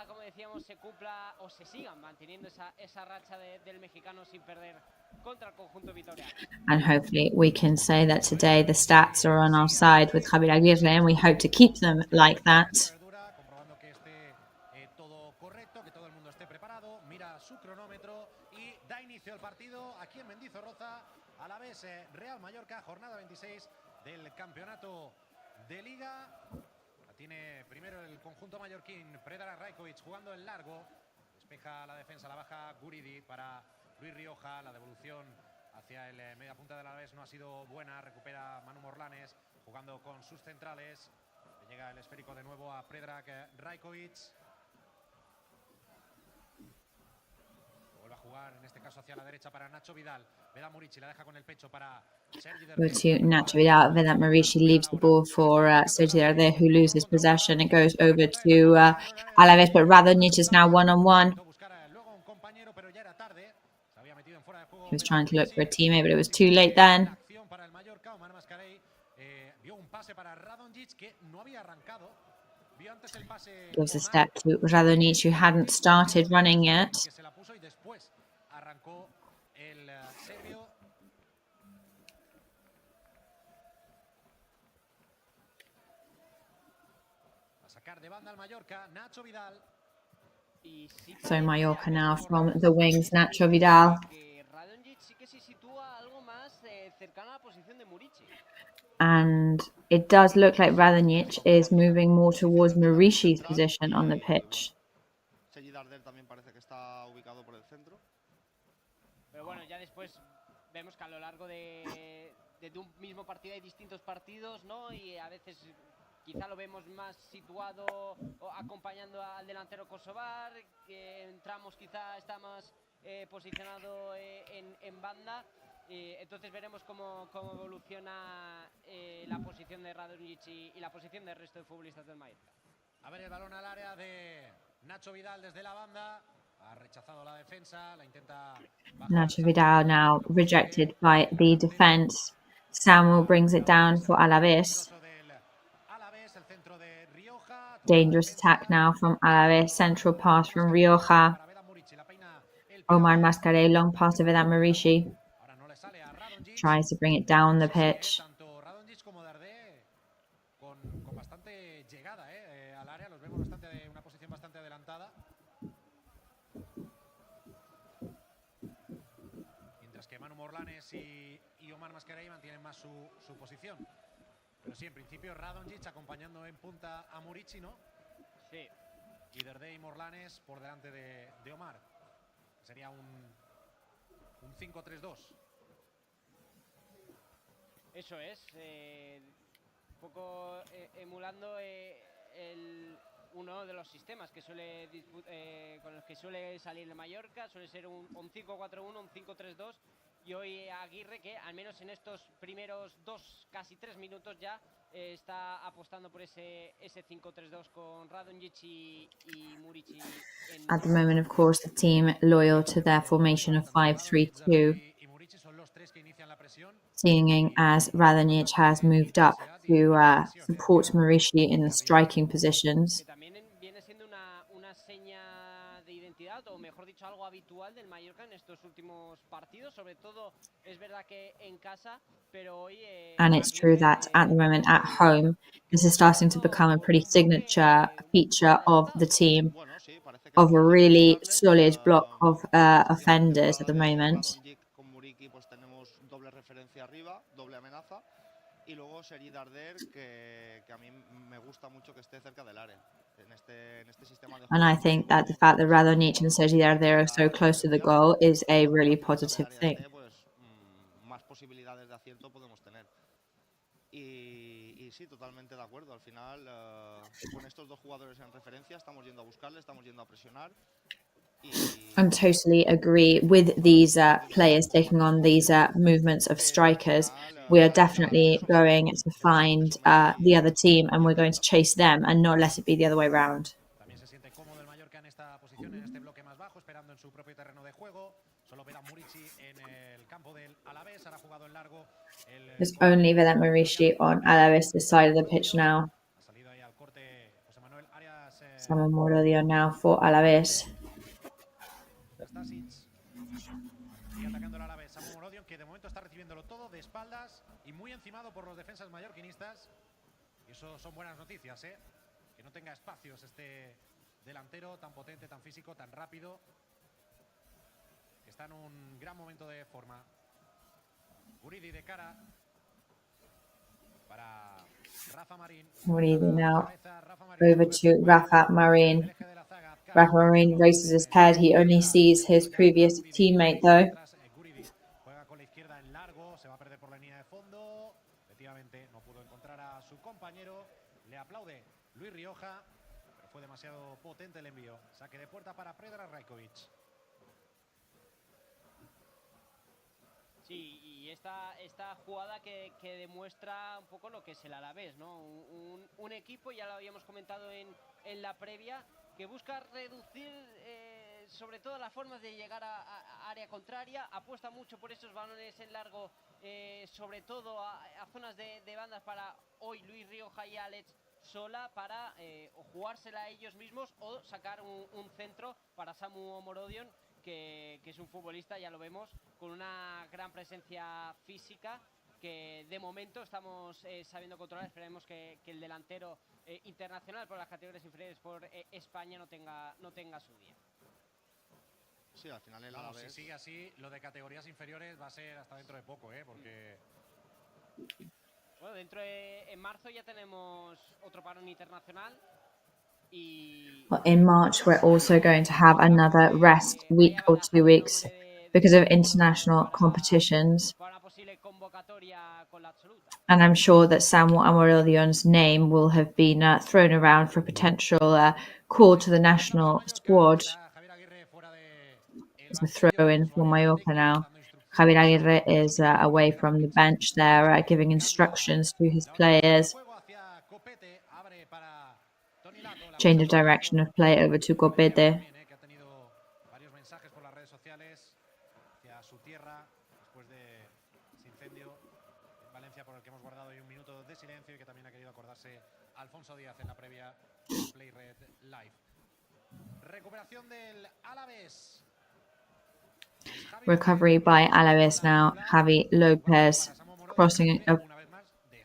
como decíamos, se cumpla o se sigan manteniendo esa racha del mexicano sin perder contra el conjunto vitoriano. And hopefully we can say that today the stats are on our side with Javier Aguirre, and we hope to keep them like that. El partido aquí en Mendizorroza, Alavés Real Mallorca, jornada 26 del campeonato de Liga. La tiene primero el conjunto mallorquín, Predrag Rajkovic jugando en largo, despeja la defensa, la baja Guridi para Luis Rioja, la devolución hacia el media punta del Alavés no ha sido buena, recupera Manu Morlanes jugando con sus centrales, le llega el esférico de nuevo a Predrag Rajkovic. Jugar en este caso hacia la derecha para Nacho Vidal. Vedat Murici la deja con el pecho para Sergi Go to Nacho Vidal. Vedat Murici leaves the ball for Sergi there, who loses possession. It goes over to Alavés, but Radonjic is now one-on-one. He was trying to look for a teammate, but it was too late then. Gives a step to Radonjic, who hadn't started running yet. So Mallorca now from the wings, Nacho Vidal. And it does look like Radonjic is moving more towards Murici's position on the pitch. Pero bueno, ya después vemos que a lo largo de un mismo partido hay distintos partidos, ¿no? Y a veces quizá lo vemos más situado acompañando al delantero kosovar, que entramos quizá está más posicionado en banda. Entonces veremos cómo evoluciona la posición de Radonjic y la posición del resto de futbolistas del Mallorca. A ver el balón al área de Nacho Vidal desde la banda. Ha rechazado la defensa, la intenta Nacho Vidal now rejected by the defense. Samuel brings it down for Alavés. Dangerous attack now from Alavés. Central pass from Rioja. Omar Mascaré, long pass to Vedat Marici. Tries to bring it down the pitch. Con bastante llegada al área, los vemos una posición bastante adelantada. Mientras que Manu Morlanes y Omar Mascaré mantienen más su posición. Pero sí, en principio Radonjic acompañando en punta a Murici, ¿no? Sí. Y Derdé y Morlanes por delante de Omar. Sería un 5-3-2. Eso es. Un poco emulando uno de los sistemas que con los que suele salir el Mallorca. Suele ser un 5-4-1, un 5-3-2. Y hoy Aguirre, que al menos en estos primeros casi 3 minutos ya está apostando por ese 5-3-2 con Radonjic y Murici. At the moment, of course, the team loyal to their formation of 5-3-2, seeing as Radonjic has moved up to support Marici in the striking positions. O mejor dicho, algo habitual del Mallorca en estos últimos partidos, sobre todo es verdad que en casa, pero hoy and it's true that at the moment at home this is starting to become a pretty signature feature of the team, of a really solid block of offenders at the moment. Y luego Sergi Darder, que a mí me gusta mucho que esté cerca del área. En este sistema de And I think that the fact that Radonjic and Sergi Darder are so close to the goal is a really positive thing. Más posibilidades de acierto podemos tener. Y sí, totalmente de acuerdo. Al final, con estos dos jugadores en referencia, estamos yendo a buscarle, estamos yendo a presionar. I totally agree with these players taking on these movements of strikers. We are definitely going to find the other team and we're going to chase them and not let it be the other way around. También se siente cómodo el Mallorca en esta posición, en este bloque más bajo, esperando en su propio terreno de juego. Solo ver a Murici en el campo del Alavés. Ahora jugado en largo. There's only Vedat Marici on Alavés' side of the pitch now. Samuel Morodion now for Alavés. Y atacando el Alavés, Samuel Morodion, que de momento está recibiéndolo todo de espaldas y muy encimado por los defensas mallorquinistas. Y eso son buenas noticias, que no tenga espacios este delantero tan potente, tan físico, tan rápido, que está en un gran momento de forma. Guridi de cara para Rafa Marín. Guridi now over to Rafa Marín. Rafa Marín raises his head. He only sees his previous teammate though. Juega con la izquierda en largo, se va a perder por la línea de fondo. Efectivamente, no pudo encontrar a su compañero. Le aplaude Luis Rioja, pero fue demasiado potente el envío. Saque de puerta para Predrag Rajkovic. Sí, y esta jugada que demuestra un poco lo que es el Alavés, ¿no? Un equipo, ya lo habíamos comentado en la previa, que busca reducir sobre todo las formas de llegar a área contraria, apuesta mucho por esos balones en largo, sobre todo a zonas de bandas para hoy Luis Rioja y Alex Sola, para o jugársela a ellos mismos o sacar un centro para Samu Morodion, que es un futbolista, ya lo vemos, con una gran presencia física que de momento estamos sabiendo controlar. Esperemos que el delantero internacional por las categorías inferiores por España no tenga su día. Sí, al final el Alavés, si sigue así, lo de categorías inferiores va a ser hasta dentro de poco, porque... Bueno, en marzo ya tenemos otro parón internacional. Well, in March, we're also going to have another rest week or 2 weeks because of international competitions. posible convocatoria con la absoluta. And I'm sure that Samuel Amorodion's name will have been thrown around for a potential call to the national squad. It's a throw in for Mallorca now. Javier Aguirre is away from the bench there, giving instructions to his players. Change of direction of play over to Copete. Recovery by Alavés now. Javi Lopez crossing it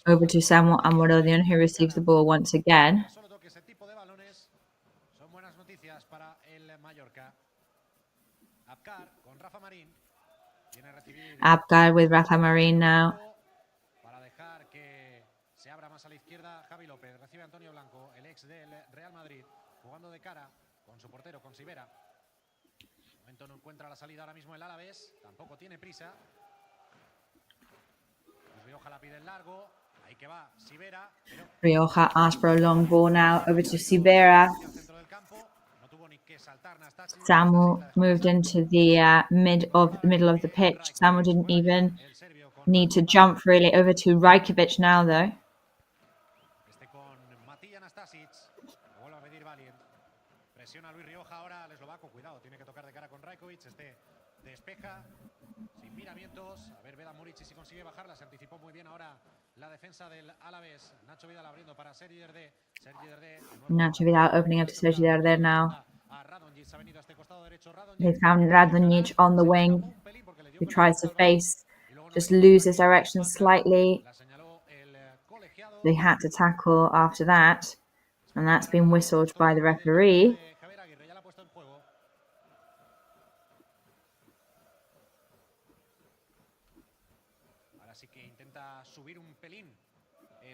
over to Samuel Amorodion, who receives the ball once again. Abgar with Rafa Marin now. No encuentra la salida ahora mismo el Alavés, tampoco tiene prisa. Rioja la pide en largo, ahí que va Sibera. Rioja asked for a long ball now over to Sibera. Samuel moved into the middle of the pitch. Samuel didn't even need to jump really. Over to Rajkovic now though. Presiona Luis Rioja ahora al eslovaco, cuidado, tiene que tocar de cara con Rajkovic, despeja sin miramientos, a ver Veda Murici si consigue bajarla, se anticipó muy bien ahora la defensa del Alavés. Nacho Vidal abriendo para Sergi Derdé. Nacho Vidal opening up to Sergi Derdé now. They found Radonjic on the wing, who tries to face, just loses direction slightly. They had to tackle after that, and that's been whistled by the referee.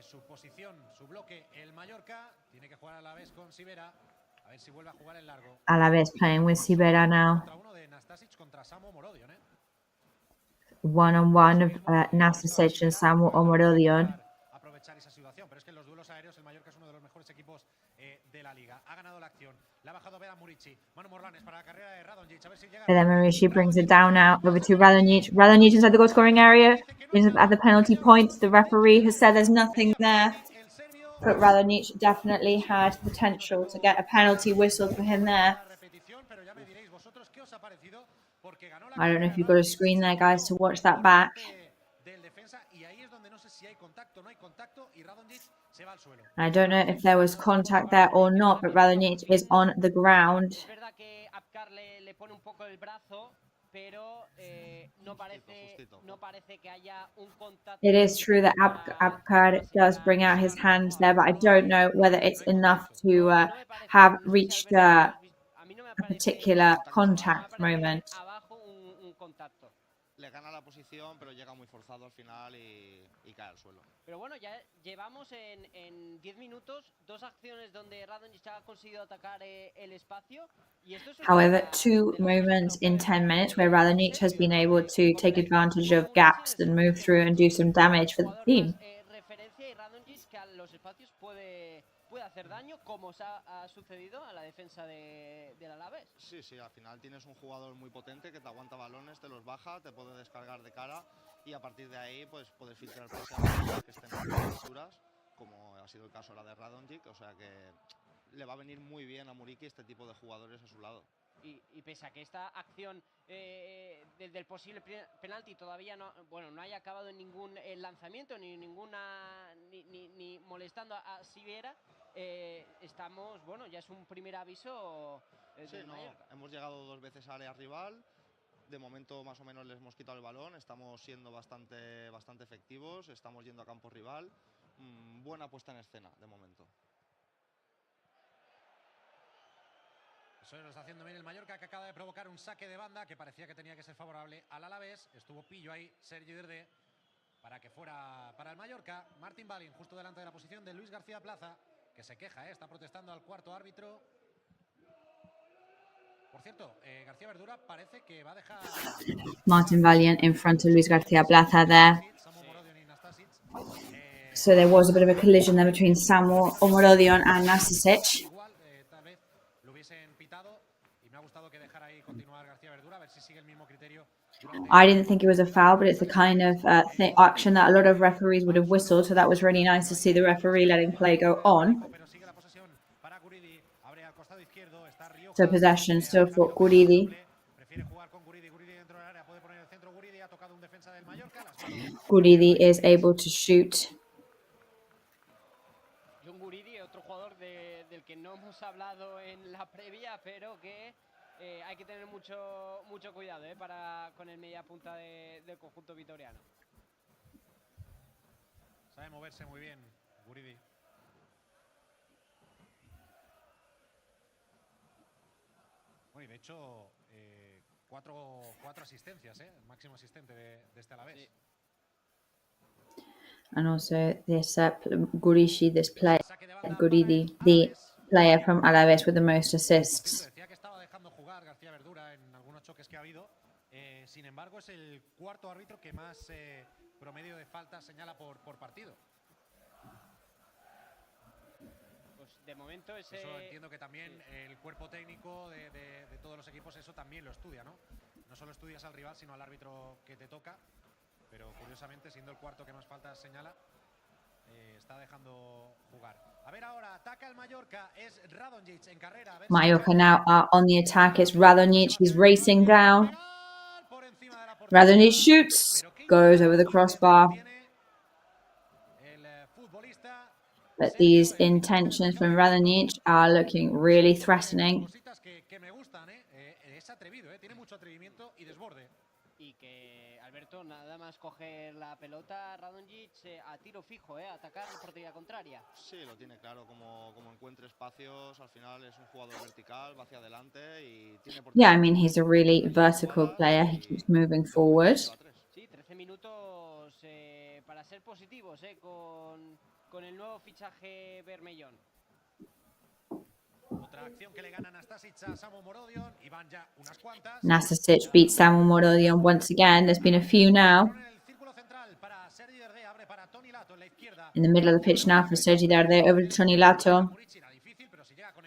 Su posición, su bloque, el Mallorca tiene que jugar a la vez con Sibera, a ver si vuelve a jugar en largo. Alavés playing with Sibera now. One-on-one of Nastasic and Samuel Omorodion. Aprovechar esa situación, pero es que en los duelos aéreos el Mallorca es uno de los mejores equipos de la liga. Ha ganado la acción. La ha bajado Veda Murici. Manu Morlanes para la carrera de Radonjic. A ver si llega. Veda Murici brings it down now over to Radonjic. Radonjic inside the goal scoring area. At the penalty point, the referee has said there's nothing there. But Radonjic definitely had potential to get a penalty whistled for him there. I don't know if you've got a screen there, guys, to watch that back. I don't know if there was contact there or not, but Radonjic is on the ground. It is true that Abkar does bring out his hands there, but I don't know whether it's enough to have reached a particular contact moment. Le gana la posición, pero llega muy forzado al final y cae al suelo. Pero bueno, ya llevamos en 10 minutos 2 acciones donde Radonjic ha conseguido atacar el espacio. Y esto es However, 2 moments in 10 minutes where Radonjic has been able to take advantage of gaps and move through and do some damage for the team. Referencia y Radonjic que a los espacios puede hacer daño, como ha sucedido a la defensa del Alavés. Sí, al final tienes un jugador muy potente que te aguanta balones, te los baja, te puede descargar de cara y a partir de ahí pues puedes filtrar pases que estén en las alturas, como ha sido el caso ahora de Radonjic, o sea que le va a venir muy bien a Muriqui este tipo de jugadores a su lado. Y pese a que esta acción del posible penalti todavía no haya acabado en ningún lanzamiento ni molestando a Sibera, estamos, ya es un primer aviso. Hemos llegado 2 veces a área rival. De momento más o menos les hemos quitado el balón, estamos siendo bastante efectivos, estamos yendo a campo rival. Buena puesta en escena de momento. Eso lo está haciendo bien el Mallorca, que acaba de provocar un saque de banda que parecía que tenía que ser favorable al Alavés. Estuvo pillo ahí Sergi Derdé para que fuera para el Mallorca. Martín Balin justo delante de la posición de Luis García Plaza, que se queja, está protestando al cuarto árbitro. Por cierto, García Verdura parece que va a dejar Martin Valiant in front of Luis García Plaza there. So there was a bit of a collision there between Samu Omorodion and Nastasic. igual, tal vez lo hubiesen pitado y me ha gustado que dejara ahí continuar García Verdura a ver si sigue el mismo criterio. I didn't think it was a foul, but it's the kind of action that a lot of referees would have whistled. So that was really nice to see the referee letting play go on. So possession still for Guridi. Guridi is able to shoot. John Guridi, otro jugador del que no hemos hablado en la previa, pero que hay que tener mucho cuidado con el media punta del conjunto vitoriano. Sabe moverse muy bien Guridi. Bueno, y de hecho, cuatro asistencias, máximo asistente de este Alavés. Sí. And also this Guridi, this player, Guridi, the player from Alavés with the most assists. Decía que estaba dejando jugar García Verdura en algunos choques que ha habido. Sin embargo, es el cuarto árbitro que más promedio de faltas señala por partido. De momento eso entiendo que también el cuerpo técnico de todos los equipos eso también lo estudia, ¿no? No solo estudias al rival, sino al árbitro que te toca. Pero curiosamente, siendo el cuarto que más faltas señala, está dejando jugar. A ver ahora, ataca el Mallorca, es Radonjic en carrera. Mallorca now are on the attack. It's Radonjic, he's racing down. Radonjic shoots, goes over the crossbar. But these intentions from Radonjic are looking really threatening. Nada más coger la pelota, Radonjic a tiro fijo, atacar la portería contraria. Sí, lo tiene claro, como encuentre espacios, al final es un jugador vertical, va hacia adelante y tiene Yeah, I mean, he's a really vertical player, he keeps moving forward. Sí, 13 minutos para ser positivos con el nuevo fichaje Bermellón. Otra acción que le gana Nastasic a Samu Omorodion y van ya unas cuantas. Nastasic beats Samu Omorodion once again. There's been a few now. In the middle of the pitch now for Sergi Darde over to Tony Lato,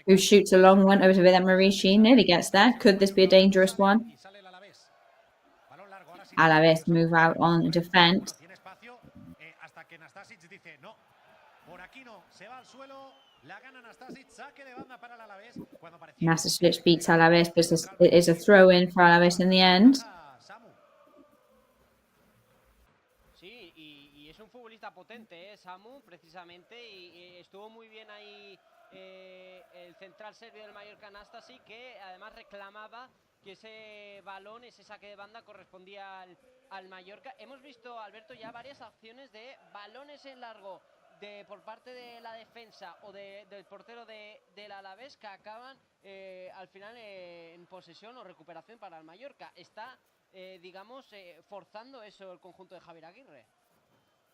who shoots a long one over to Vidal Marici. Nearly gets there. Could this be a dangerous one? Alavés move out on defense. Nastasic beats Alavés, but it is a throw-in for Alavés in the end. Sí, y es un futbolista potente, Samu, precisamente, y estuvo muy bien ahí el central serbio del Mallorca, Nastasic, que además reclamaba que ese balón, ese saque de banda correspondía al Mallorca. Hemos visto, Alberto, ya varias acciones de balones en largo por parte de la defensa o del portero del Alavés que acaban al final en posesión o recuperación para el Mallorca. Está, digamos, forzando eso el conjunto de Javier Aguirre.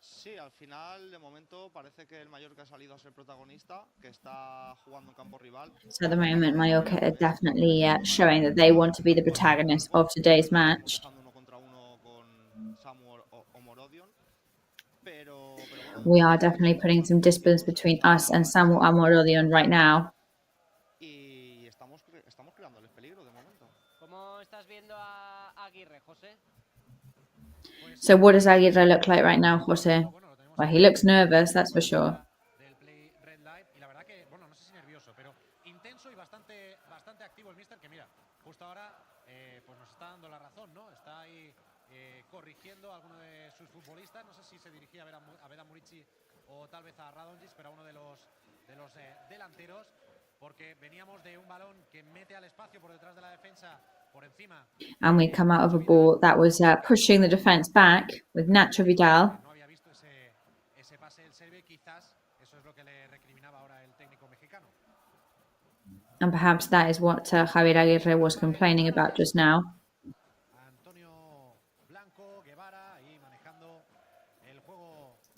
Sí, al final, de momento, parece que el Mallorca ha salido a ser protagonista, que está jugando en campo rival. So at the moment, Mallorca are definitely showing that they want to be the protagonist of today's match. We are definitely putting some distance between us and Samu Omorodion right now. Y estamos creándoles peligro de momento. ¿Cómo estás viendo a Aguirre, José? So what does Aguirre look like right now, Jose? Well, he looks nervous, that's for sure. Y la verdad que, bueno, no sé si nervioso, pero intenso y bastante activo el míster, que mira, justo ahora pues nos está dando la razón, ¿no? Está ahí corrigiendo a alguno de sus futbolistas. No sé si se dirigía a Vedran Murici o tal vez a Radonjic, pero a uno de los delanteros, porque veníamos de un balón que mete al espacio por detrás de la defensa, por encima. And we come out of a ball that was pushing the defense back with Nacho Vidal. No había visto ese pase del serbio y quizás eso es lo que le recriminaba ahora el técnico mexicano. And perhaps that is what Javier Aguirre was complaining about just now.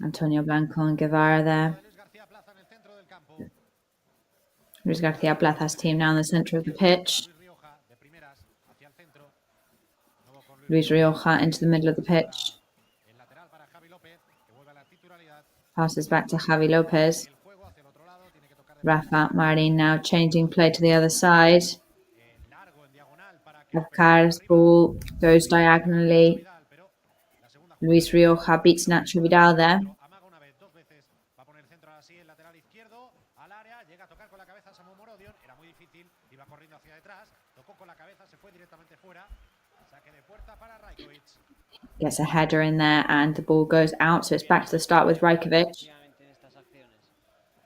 Antonio Blanco and Guevara there. Luis García Plaza's team now in the centre of the pitch. Luis Rioja into the middle of the pitch. Passes back to Javi Lopez. Rafa Marin now changing play to the other side. Afkar's ball goes diagonally. Luis Rioja beats Nacho Vidal there. Gets a header in there and the ball goes out, so it's back to the start with Rajkovic.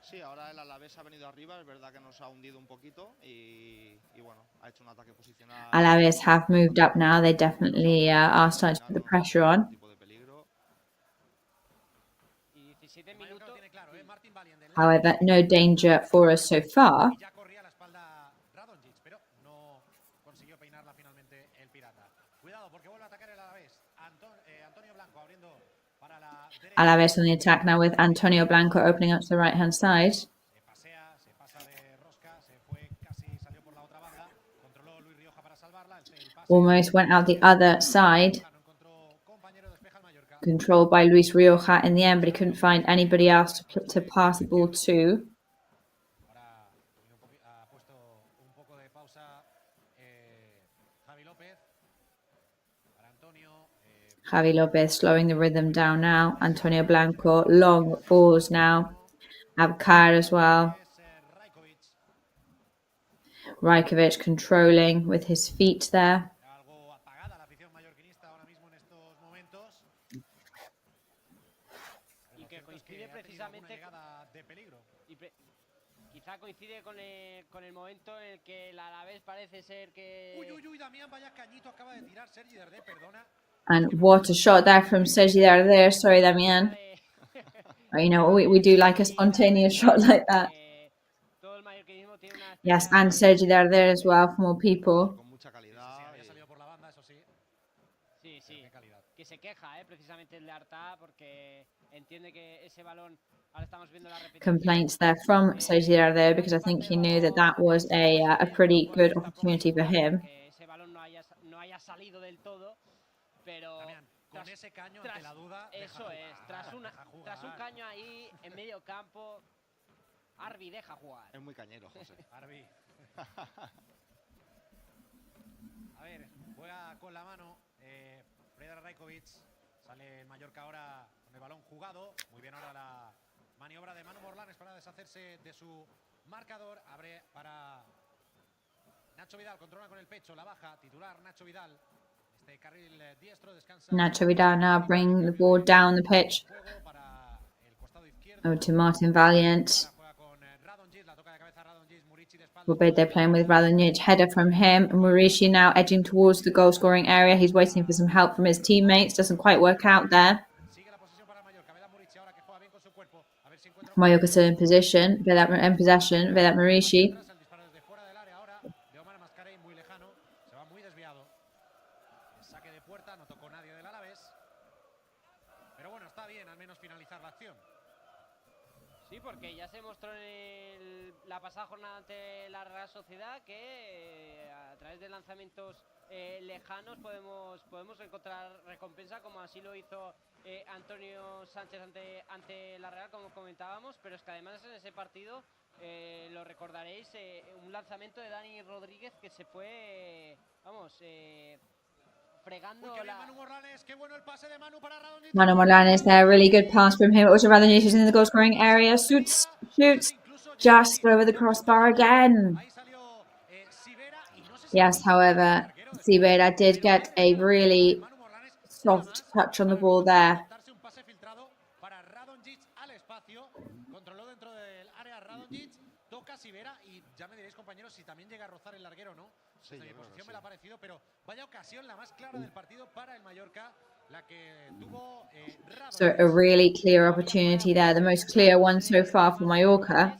Sí, ahora el Alavés ha venido arriba, es verdad que nos ha hundido un poquito y bueno, ha hecho un ataque posicional. Alavés have moved up now, they definitely are starting to put the pressure on. However, no danger for us so far. Alavés on the attack now with Antonio Blanco opening up to the right-hand side. Almost went out the other side. Controlled by Luis Rioja in the end, but he couldn't find anybody else to pass the ball to. Javi Lopez slowing the rhythm down now. Antonio Blanco, long balls now. Abkar as well. Rajkovic controlling with his feet there. Coincide con el momento en el que el Alavés parece ser que... Damián, vaya cañito acaba de tirar Sergi Darder, perdona. And what a shot there from Sergi Darder. Sorry, Damián. You know, we do like a spontaneous shot like that. Yes, and Sergi Darder as well for more people. Sí, sí, que se queja, precisamente el de Arta, porque entiende que ese balón... Complaints there from Sergi Darder because I think he knew that that was a pretty good opportunity for him. Tras un caño ahí en medio campo, Arbi deja jugar. Es muy cañero, José. Arbi. A ver, juega con la mano Predrag Rajkovic. Sale el Mallorca ahora con el balón jugado. Muy bien ahora la maniobra de Manu Morlanes para deshacerse de su marcador. Abre para Nacho Vidal. Controla con el pecho. La baja. Titular Nacho Vidal. Este carril diestro descansa. Nacho Vidal now bring the ball down the pitch. Over to Martin Valiant. They're playing with Radonjic. Header from him. Murici now edging towards the goal scoring area. He's waiting for some help from his teammates. Doesn't quite work out there. Mallorca still in possession. Vedat Murici. Sí, porque ya se mostró en la pasada jornada ante la Real Sociedad que a través de lanzamientos lejanos podemos encontrar recompensa, como así lo hizo Antonio Sánchez ante la Real, como comentábamos, pero es que además en ese partido, lo recordaréis, un lanzamiento de Dani Rodríguez que se fue, fregando Manu Morlanes there, really good pass from him. Also Radonjic is in the goal scoring area. Shoots just over the crossbar again. Yes, however, Sibera did get a really soft touch on the ball there. So a really clear opportunity there, the most clear one so far for Mallorca.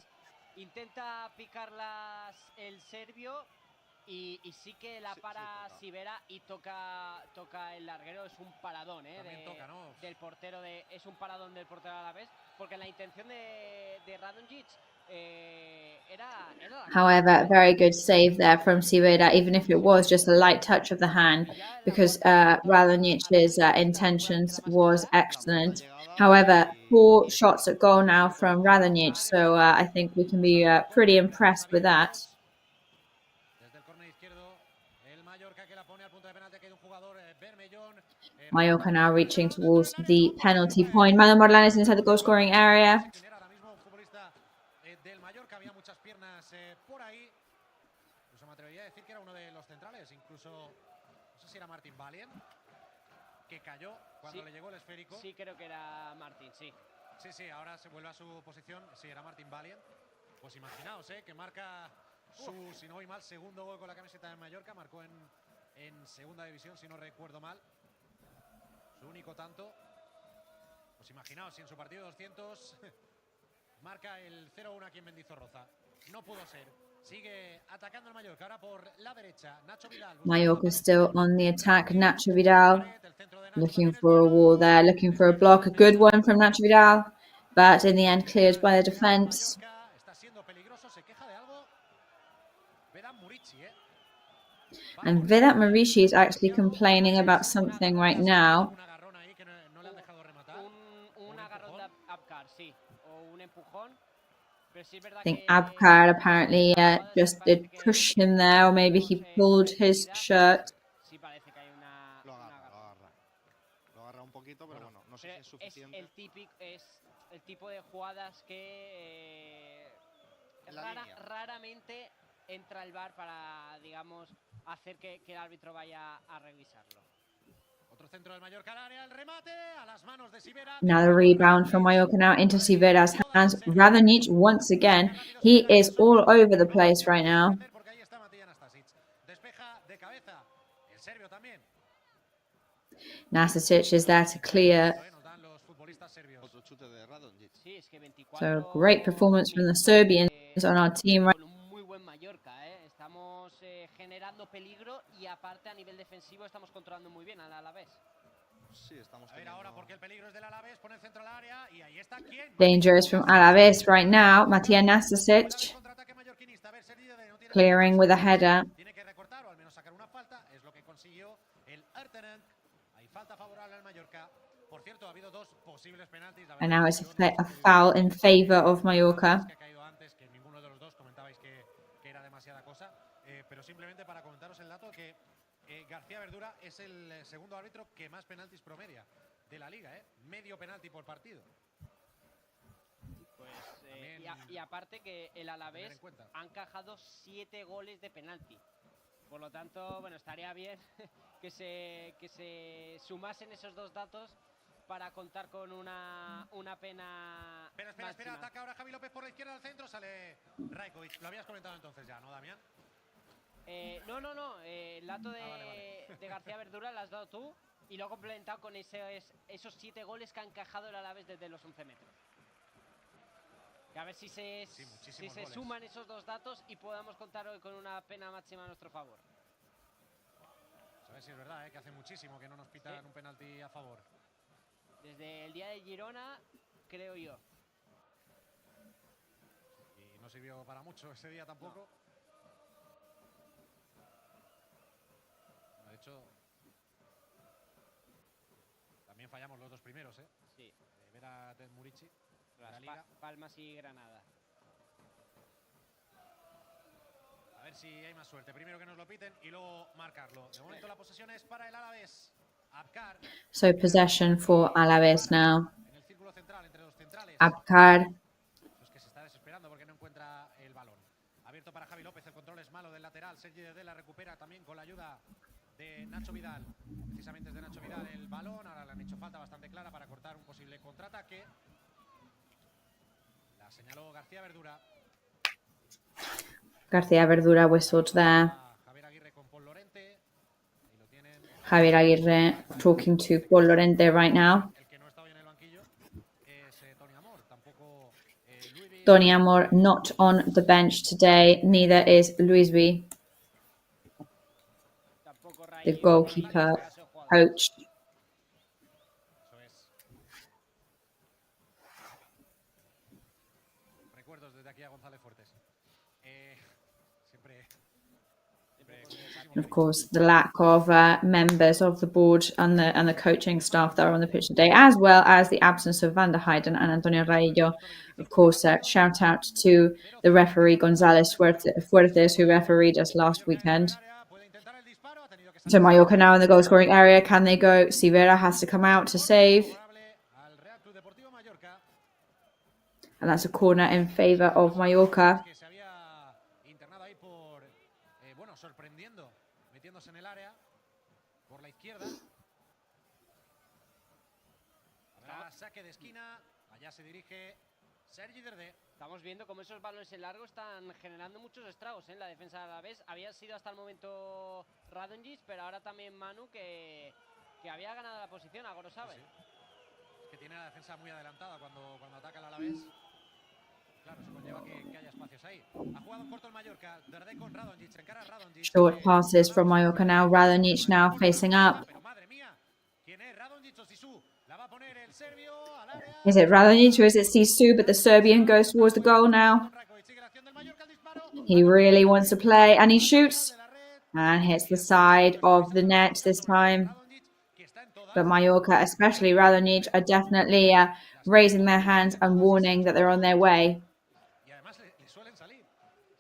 Intenta picarlas el serbio y sí que la para Sibera y toca el larguero. Es un paradón del portero es un paradón del portero Alavés, porque la intención de Radonjic era However, very good save there from Sivera, even if it was just a light touch of the hand, because Radonic's intentions was excellent. However, 4 shots at goal now from Radonic, so I think we can be pretty impressed with that. Mallorca now reaching towards the penalty point. Manu Morlanes inside the goal-scoring area. Que cayó cuando le llegó el esférico. Sí, creo que era Martín, sí. Sí, ahora se vuelve a su posición. Sí, era Martín Valiant. Pues imaginaos, que marca su, si no voy mal, segundo gol con la camiseta de Mallorca. Marcó en segunda división, si no recuerdo mal. Su único tanto. Pues imaginaos, si en su partido 200 marca el 0-1 aquí en Mendizorroza. No pudo ser. Sigue atacando el Mallorca, ahora por la derecha. Nacho Vidal. Mallorca still on the attack. Nacho Vidal looking for a wall there, looking for a block. A good one from Nacho Vidal, but in the end cleared by the defense. And Vedat Marici is actually complaining about something right now. I think Abkar apparently just did push him there, or maybe he pulled his shirt. Lo agarra un poquito, pero bueno, no sé si es suficiente. Es el tipo de jugadas que raramente entra el VAR para, digamos, hacer que el árbitro vaya a revisarlo. Now the rebound from Mallorca now into Sivera's hands. Radonic once again. He is all over the place right now. Nastasic is there to clear. So great performance from the Serbians on our team right Estamos generando peligro y aparte a nivel defensivo estamos controlando muy bien al Alavés. Dangerous from Alavés right now. Matija Nastasic clearing with a header. And now it's a foul in favor of Mallorca. Pero simplemente para comentaros el dato que García Verdura es el segundo árbitro que más penaltis promedia de la liga, medio penalti por partido. Pues, y aparte que el Alavés ha encajado 7 goles de penalti. Por lo tanto, bueno, estaría bien que se sumasen esos 2 datos para contar con una pena. Espera, ataca ahora Javi López por la izquierda al centro, sale Rajkovic. Lo habías comentado entonces ya, ¿no, Damián? No. El dato de García Verdura lo has dado tú y lo he complementado con esos 7 goles que ha encajado el Alavés desde los 11 metros. Que a ver si se suman esos 2 datos y podamos contar hoy con una pena máxima a nuestro favor. A ver si es verdad, que hace muchísimo que no nos pitan un penalti a favor. Desde el día de Girona, creo yo. Y no sirvió para mucho ese día tampoco. De hecho, también fallamos los 2 primeros, Sí. Ver a Ted Murici, la Liga. Palmas y Granada. A ver si hay más suerte. Primero que nos lo piten y luego marcarlo. De momento la posesión es para el Alavés. Abkar. So possession for Alavés now. Abkar. Es que se está desesperando porque no encuentra el balón. Abierto para Javi López, el control es malo del lateral. Sergi de la recupera también con la ayuda de Nacho Vidal. Precisamente es de Nacho Vidal el balón. Ahora le han hecho falta bastante clara para cortar un posible contraataque. La señaló García Verdura. García Verdura whistled there. Javier Aguirre talking to Paul Lorente right now. Tony Amor not on the bench today. Neither is Luisby, the goalkeeper coach. Recuerdos desde aquí a González Fuertes. And of course, the lack of members of the board and the coaching staff that are on the pitch today, as well as the absence of Van der Heijden and Antonio Raillo. Of course, shout out to the referee González Fuertes, who refereed us last weekend. So Mallorca now in the goal scoring area. Can they go? Sivera has to come out to save. And that's a corner in favour of Mallorca. Estamos viendo cómo esos balones en largo están generando muchos estragos en la defensa de Alavés. Había sido hasta el momento Radonjic, pero ahora también Manu, que había ganado la posición a Gorosabel. Sí. Es que tiene la defensa muy adelantada cuando ataca el Alavés. Claro, eso conlleva que haya espacios ahí. Ha jugado en corto el Mallorca. Derde con Radonjic. Encara Radonjic. Short passes from Mallorca now. Radonjic now facing up. Is it Radonjic or is it Sisu? But the Serbian goes towards the goal now. He really wants to play and he shoots and hits the side of the net this time. But Mallorca, especially Radonjic, are definitely raising their hands and warning that they're on their way.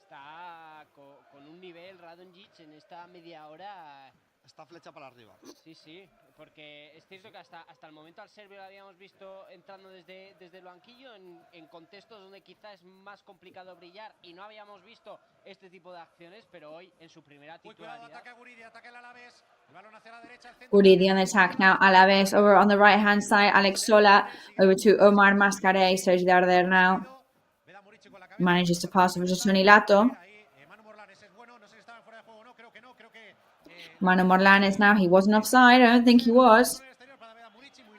Está con un nivel Radonjic en esta media hora. Está flecha para arriba. Sí, porque es cierto que hasta el momento al serbio lo habíamos visto entrando desde el banquillo en contextos donde quizá es más complicado brillar y no habíamos visto este tipo de acciones, pero hoy en su primera titularidad. Guridi on the attack now. Alavés over on the right hand side. Alex Sola over to Omar Mascaré. Sergi Darder now manages to pass over to Tony Lato. Manu Morlanes now. He wasn't offside. I don't think he was.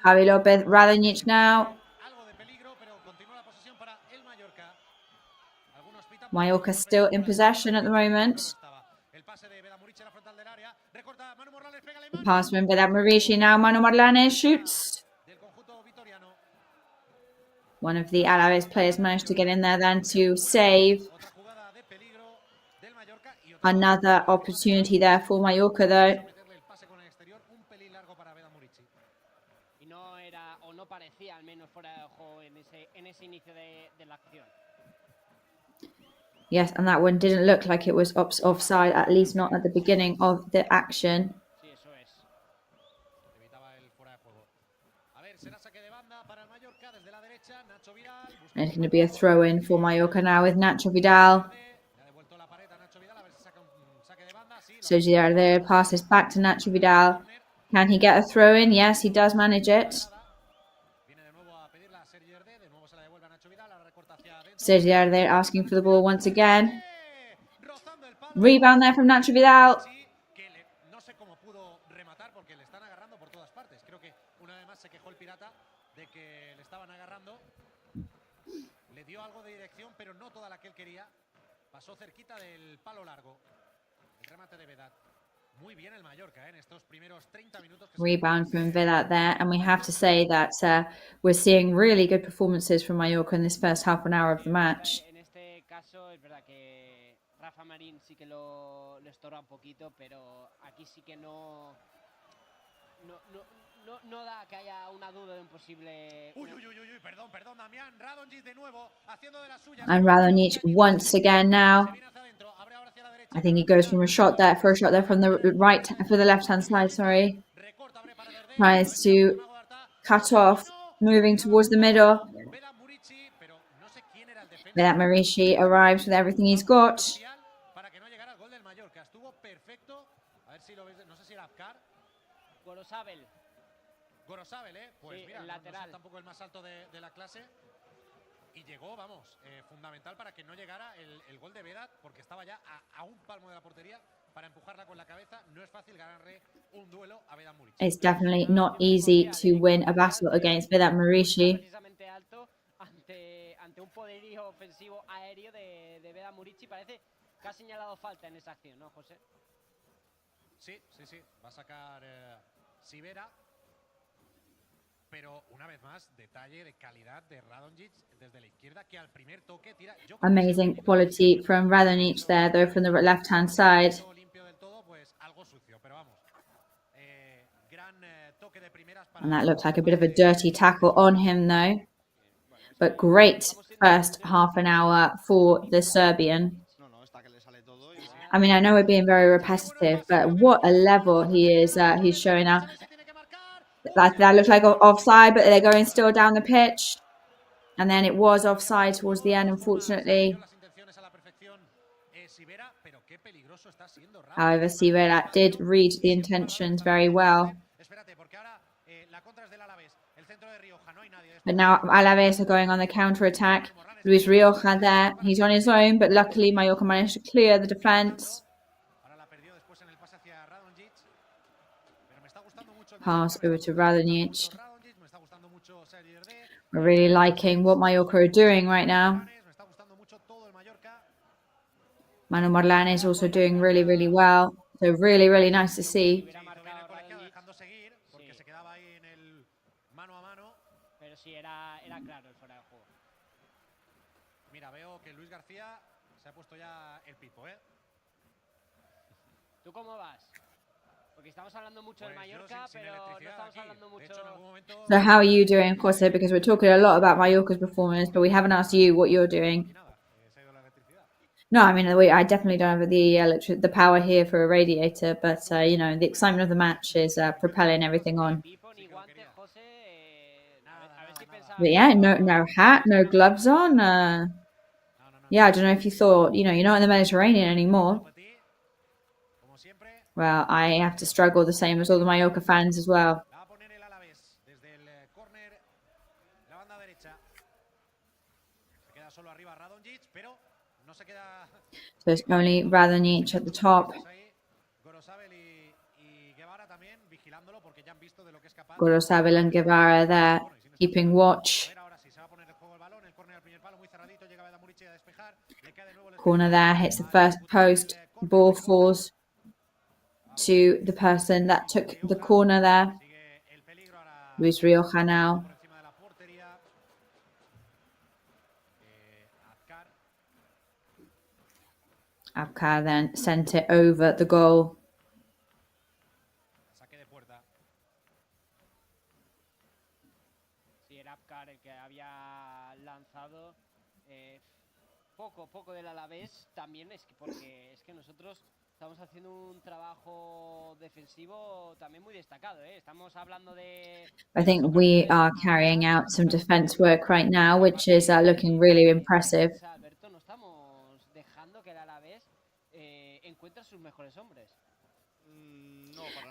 Javi Lopez, Radonjic now. Mallorca still in possession at the moment. The pass from Vedat Marici now. Manu Morlanes shoots. One of the Alavés players managed to get in there then to save. Another opportunity there for Mallorca though. Yes, and that one didn't look like it was offside, at least not at the beginning of the action. And it's going to be a throw-in for Mallorca now with Nacho Vidal. So Girarder passes back to Nacho Vidal. Can he get a throw-in? Yes, he does manage it. Sergi Darder asking for the ball once again. Rebound there from Nacho Vidal. Rebound from Vedat there, and we have to say that we're seeing really good performances from Mallorca in this first half an hour of the match. En este caso es verdad que Rafa Marín sí que lo estorba un poquito, pero aquí sí que no da que haya una duda de un posible. Perdón, Damián. Radonjic de nuevo haciendo de la suya. And Radonjic once again now. I think he goes from a shot there from the left hand side, sorry. Tries to cut off, moving towards the middle. Vedat Marici arrives with everything he's got. Gorosabel, pues mira, no es tampoco el más alto de la clase. Y llegó, fundamental para que no llegara el gol de Vedat, porque estaba ya a un palmo de la portería para empujarla con la cabeza. No es fácil ganarle un duelo a Vedat Marici. It's definitely not easy to win a battle against Vedat Marici. Precisamente alto ante un poderío ofensivo aéreo de Vedat Marici. Parece que ha señalado falta en esa acción, ¿no, José? Sí. Va a sacar Sivera. Pero una vez más, detalle de calidad de Radonjic desde la izquierda, que al primer toque tira. Amazing quality from Radonjic there, though, from the left-hand side. And that looked like a bit of a dirty tackle on him, though. But great first half an hour for the Serbian. I mean, I know we're being very repetitive, but what a level he's showing now. That looks like offside, but they're going still down the pitch. And then it was offside towards the end, unfortunately. However, SIGUE did read the intentions very well. But now Alavés are going on the counter-attack. Luis Rioja there. He's on his own, but luckily Mallorca managed to clear the defence. Pass over to Radonjic. We're really liking what Mallorca are doing right now. Manu Marlan is also doing really, really well. So really, really nice to see. ¿Tú cómo vas? Porque estamos hablando mucho del Mallorca, pero no estamos hablando mucho. So how are you doing, Jose? Because we're talking a lot about Mallorca's performance, but we haven't asked you what you're doing. No, I mean, I definitely don't have the power here for a radiator, but you know, the excitement of the match is propelling everything on. But yeah, no hat, no gloves on. Yeah, I don't know if you thought, you know, you're not in the Mediterranean anymore. Well, I have to struggle the same as all the Mallorca fans as well. So it's only Radonjic at the top. Gorosabel and Guevara there, keeping watch. Corner there, hits the first post. Ball falls to the person that took the corner there. Luis Rioja now. Abkar then sent it over the goal. Poco del Alavés también es que porque es que nosotros estamos haciendo un trabajo defensivo también muy destacado, Estamos hablando de I think we are carrying out some defense work right now, which is looking really impressive. Alberto, no estamos dejando que el Alavés encuentre sus mejores hombres.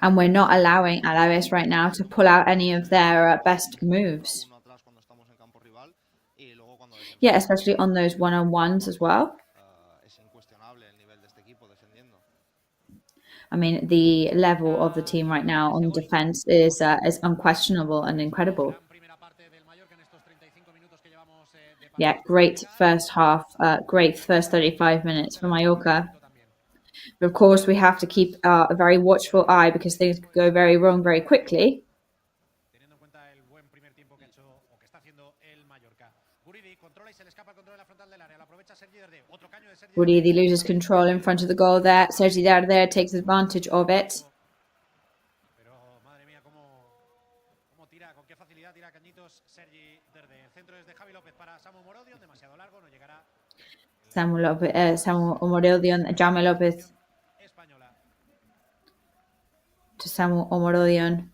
And we're not allowing Alavés right now to pull out any of their best moves. Yeah, especially on those one-on-ones as well. I mean, the level of the team right now on defense is unquestionable and incredible. Yeah, great first half, great first 35 minutes for Mallorca. But of course, we have to keep a very watchful eye because things could go very wrong very quickly. Guridi loses control in front of the goal there. Sergi there takes advantage of it. Samu Omorodion, Jaume Lopez to Samu Omorodion.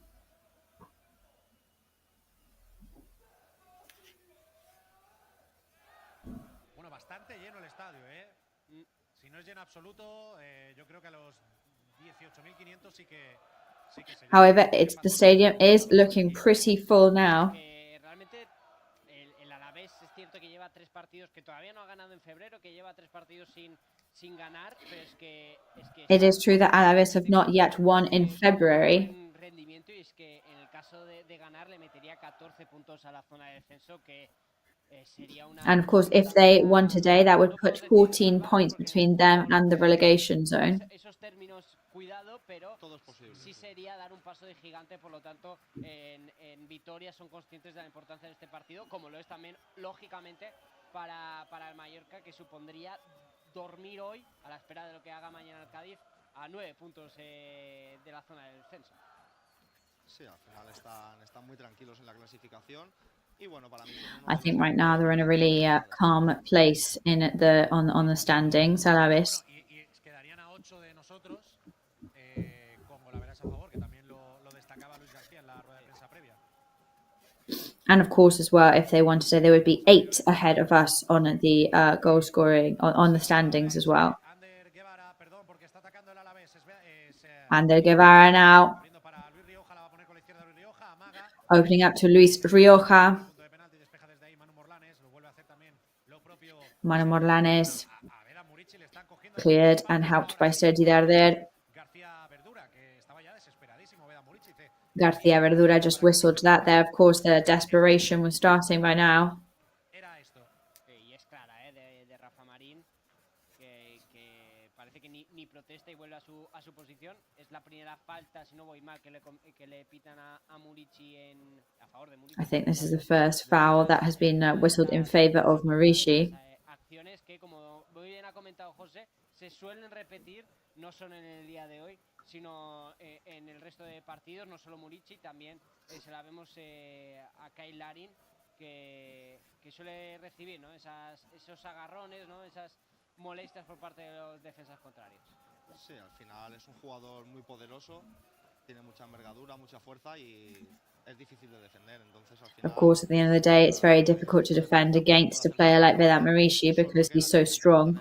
However, the stadium is looking pretty full now. It is true that Alavés have not yet won in February. And of course, if they won today, that would put 14 points between them and the relegation zone. Sí sería dar un paso de gigante, por lo tanto, en Vitoria son conscientes de la importancia de este partido, como lo es también, lógicamente, para el Mallorca, que supondría dormir hoy, a la espera de lo que haga mañana el Cádiz, a 9 puntos de la zona del descenso. Sí, al final están muy tranquilos en la clasificación. Y bueno, para mí I think right now they're in a really calm place in on the standings, Alavés. Y quedarían a 8 de nosotros con golaveraje a favor, que también lo destacaba Luis García en la rueda de prensa previa. And of course, as well, if they wanted to, they would be 8 ahead of us on the goal scoring on the standings as well. Ander Guevara now opening up to Luis Rioja. Manu Morlanes cleared and helped by Sergi Darder. García Verdura just whistled that there. Of course, the desperation was starting by now. Y es clara, de Rafa Marín, que parece que ni protesta y vuelve a su posición. Es la primera falta, si no voy mal, que le pitan a Murici a favor de Murici. I think this is the first foul that has been whistled in favor of Murici. Acciones que, como muy bien ha comentado José, se suelen repetir, no solo en el día de hoy, sino en el resto de partidos, no solo Murici, también se la vemos a Kyle Larin, que suele recibir, ¿no? esos agarrones, ¿no? Esas molestias por parte de los defensas contrarios. Sí, al final es un jugador muy poderoso, tiene mucha envergadura, mucha fuerza y es difícil de defender. Entonces, al final, of course, at the end of the day, it's very difficult to defend against a player like Vedat Murici because he's so strong.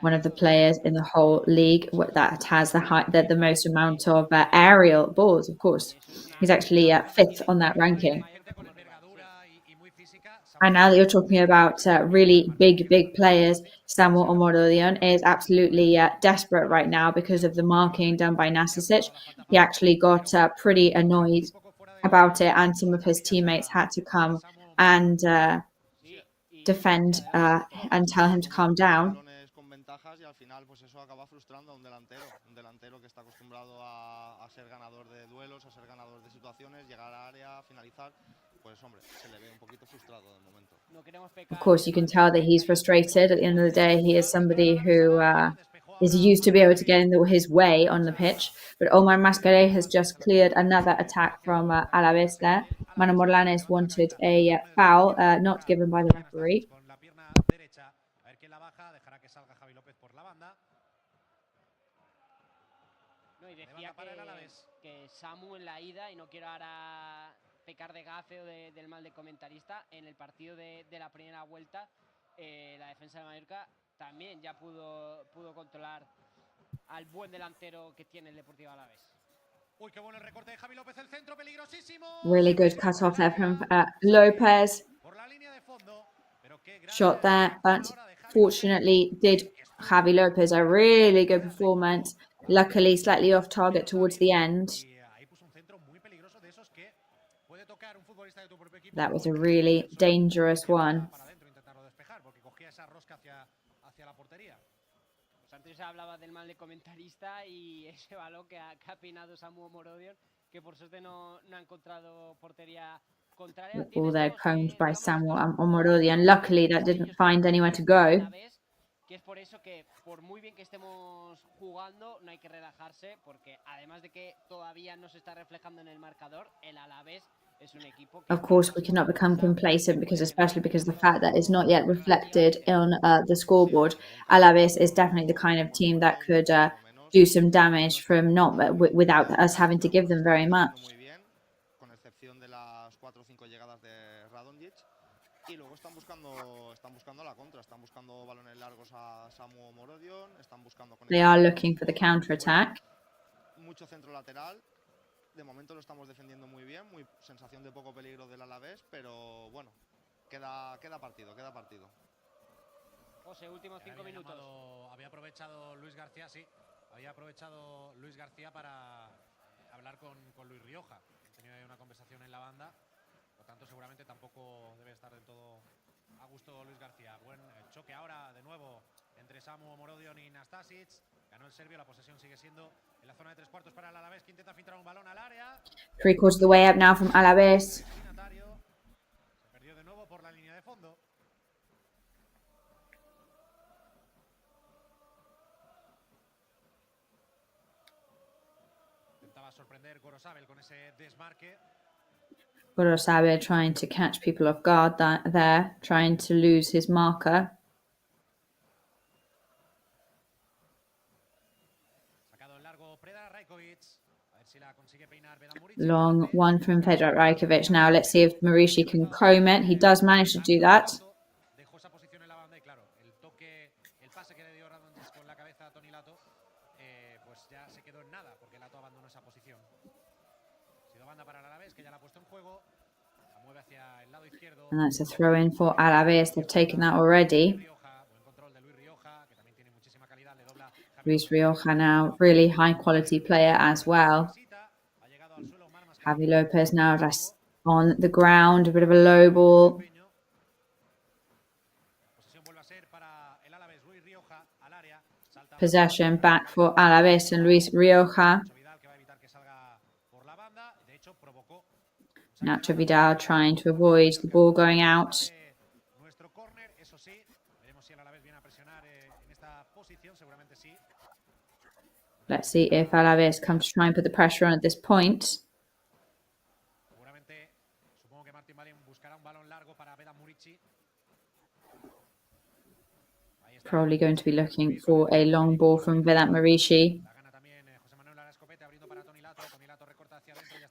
One of the players in the whole league that has the most amount of aerial balls, of course. He's actually 5th on that ranking. And now that you're talking about really big players, Samuel Omorodion is absolutely desperate right now because of the marking done by Nasic. He actually got pretty annoyed about it, and some of his teammates had to come and defend and tell him to calm down. Y al final, pues eso acaba frustrando a un delantero que está acostumbrado a ser ganador de duelos, a ser ganador de situaciones, llegar al área, finalizar. Pues hombre, se le ve un poquito frustrado de momento. Of course, you can tell that he's frustrated. At the end of the day, he is somebody who is used to be able to get in his way on the pitch. But Omar Mascaré has just cleared another attack from Alavés there. Manu Morlanes wanted a foul, not given by the referee. No, y decía que Samu en la ida, y no quiero ahora pecar de gafe o del mal de comentarista, en el partido de la primera vuelta, la defensa de Mallorca también ya pudo controlar al buen delantero que tiene el Deportivo Alavés. Uy, qué bueno el recorte de Javi López, el centro peligrosísimo. Really good cut off there from Lopez. Shot there, but fortunately did Javi Lopez a really good performance. Luckily, slightly off target towards the end. That was a really dangerous one. Antes hablaba del mal de comentarista y ese balón que ha peinado Samu Omorodion, que por suerte no ha encontrado portería contraria. All there combed by Samuel Omorodion. Luckily, that didn't find anywhere to go. Que es por eso que, por muy bien que estemos jugando, no hay que relajarse, porque además de que todavía no se está reflejando en el marcador, el Alavés es un equipo que... Of course, we cannot become complacent, especially because the fact that it's not yet reflected on the scoreboard. Alavés is definitely the kind of team that could do some damage from without us having to give them very much. Y luego están buscando la contra, están buscando balones largos a Samu Omorodion, están buscando... They are looking for the counter-attack. Mucho centro lateral, de momento lo estamos defendiendo muy bien, muy sensación de poco peligro del Alavés, pero bueno, queda partido. José, últimos 5 minutos. Había aprovechado Luis García, para hablar con Luis Rioja. Han tenido ahí una conversación en la banda. Por tanto, seguramente tampoco debe estar del todo a gusto Luis García. Buen choque ahora de nuevo entre Samu Omorodion y Nastasic. Ganó el serbio, la posesión sigue siendo en la zona de 3/4 para el Alavés, que intenta filtrar un balón al área. 3/4 of the way up now from Alavés. Se perdió de nuevo por la línea de fondo. a sorprender Gorosabel con ese desmarque. Gorosabe trying to catch people off guard there, trying to lose his marker. Long one from Vedran Rajkovic. Now let's see if Marishi can comb it. He does manage to do that. And that's a throw in for Alavés. They've taken that already. Luis Rioja now, really high quality player as well. Javi Lopez now just on the ground, a bit of a low ball. Possession back for Alavés and Luis Rioja. Nacho Vidal trying to avoid the ball going out. Let's see if Alavés comes to try and put the pressure on at this point. Probably going to be looking for a long ball from Vedat Marishi.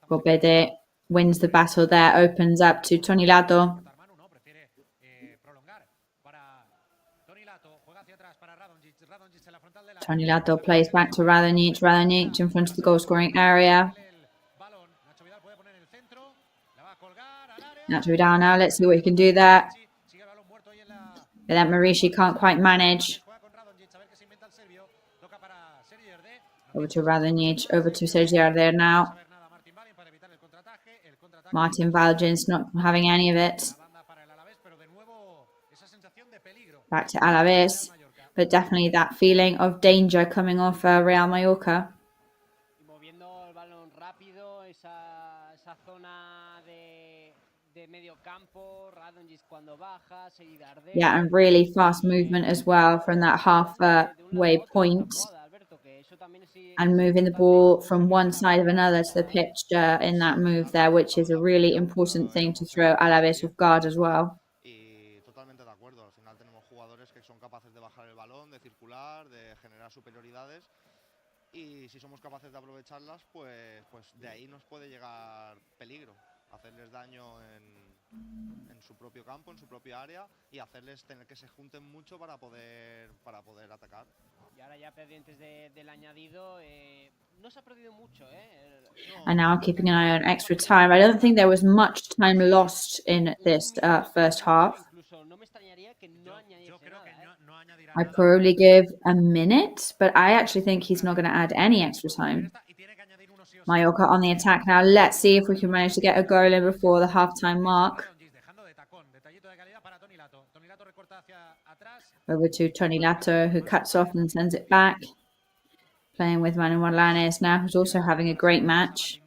Bobede wins the battle there, opens up to Toni Lato. Toni Lato plays back to Radonjic. Radonjic in front of the goal-scoring area. Nacho Vidal now. Let's see what he can do there. But that Marishi can't quite manage. Over to Radonjic. Over to Sergio there now. Martin Valgens not having any of it. Back to Alavés. But definitely that feeling of danger coming off Real Mallorca. Yeah, and really fast movement as well from that halfway point. And moving the ball from one side of another to the pitch in that move there, which is a really important thing to throw Alavés off guard as well. Y si somos capaces de aprovecharlas, pues de ahí nos puede llegar peligro, hacerles daño en su propio campo, en su propia área y hacerles tener que se junten mucho para poder atacar. Y ahora ya pendientes del añadido, no se ha perdido mucho, And now keeping an eye on extra time. I don't think there was much time lost in this first half. I'd probably give a minute, but I actually think he's not going to add any extra time. Mallorca on the attack now. Let's see if we can manage to get a goal in before the halftime mark. Over to Toni Lato, who cuts off and sends it back. Playing with Manuel Lanes now, who's also having a great match.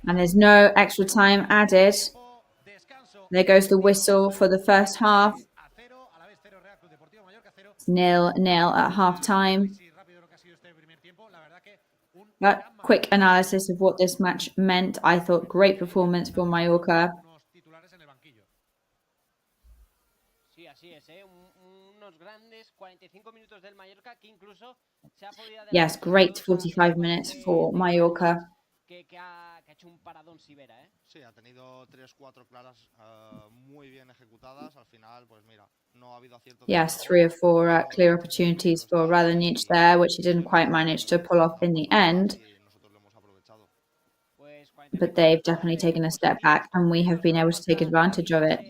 And there's no extra time added. There goes the whistle for the first half. 0-0 at half-time. But quick analysis of what this match meant. I thought great performance for Mallorca. Yes, great 45 minutes for Mallorca. Sí, ha tenido 3-4 claras muy bien ejecutadas. Al final, pues mira, no ha habido acierto. Yes, 3 or 4 clear opportunities for Radonjic there, which he didn't quite manage to pull off in the end. But they've definitely taken a step back and we have been able to take advantage of it.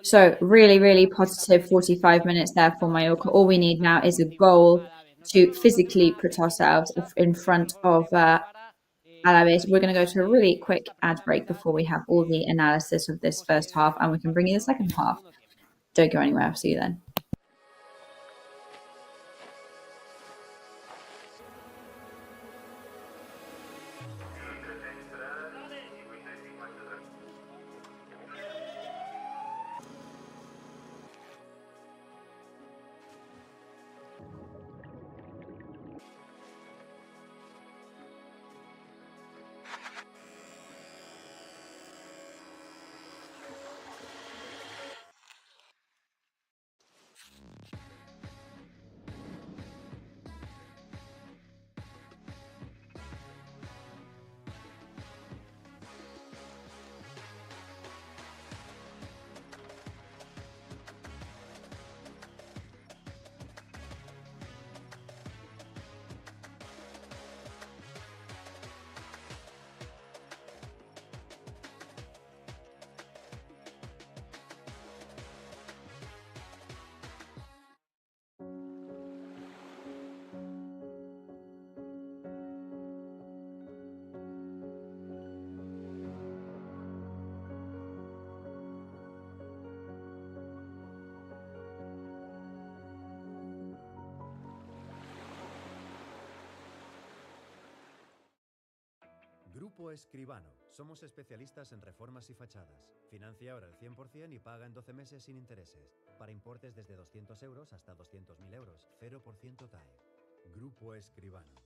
So really, really positive 45 minutes there for Mallorca. All we need now is a goal to physically put ourselves in front of Alavés. We're going to go to a really quick ad break before we have all the analysis of this first half and we can bring you the second half. Don't go anywhere. I'll see you then. Grupo Escribano. Somos especialistas en reformas y fachadas. Financia ahora el 100% y paga en 12 meses sin intereses. Para importes desde 200 euros hasta 200.000 euros. 0% TAE. Grupo Escribano.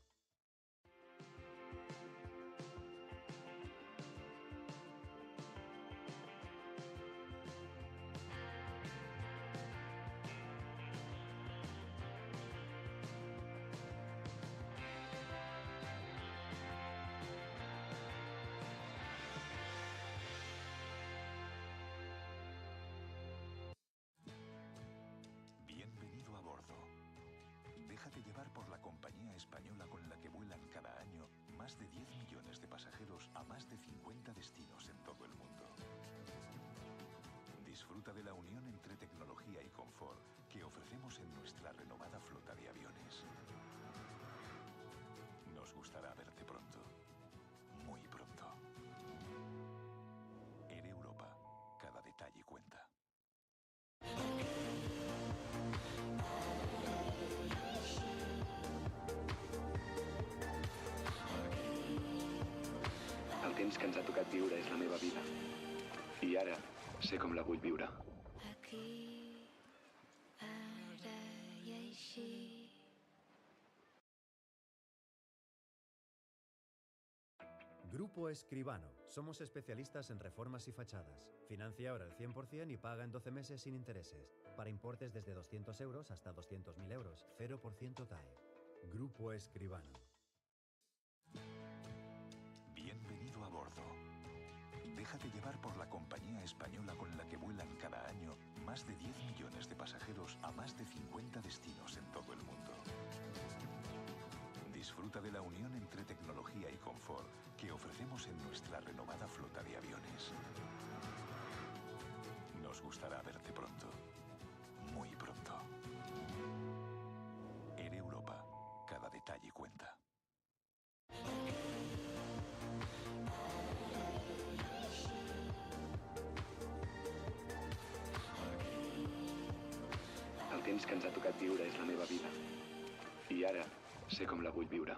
Bienvenido a bordo. Déjate llevar por la compañía española con la que vuelan cada año más de 10 millones de pasajeros a más de 50 destinos en todo el mundo. Disfruta de la unión entre tecnología y confort que ofrecemos en nuestra renovada flota de aviones. Nos gustará verte pronto, muy pronto. En Europa, cada detalle cuenta. El temps que ens ha tocat viure és la meva vida. I ara sé com la vull viure. Grupo Escribano. Somos especialistas en reformas y fachadas. Financia ahora el 100% y paga en 12 meses sin intereses. Para importes desde 200 euros hasta 200.000 euros. 0% TAE. Grupo Escribano. Bienvenido a bordo. Déjate llevar por la compañía española con la que vuelan cada año más de 10 millones de pasajeros a más de 50 destinos en todo el mundo. Disfruta de la unión entre tecnología y confort que ofrecemos en nuestra renovada flota de aviones. Nos gustará verte pronto, muy pronto. En Europa, cada detalle cuenta. El temps que ens ha tocat viure és la meva vida. I ara sé com la vull viure.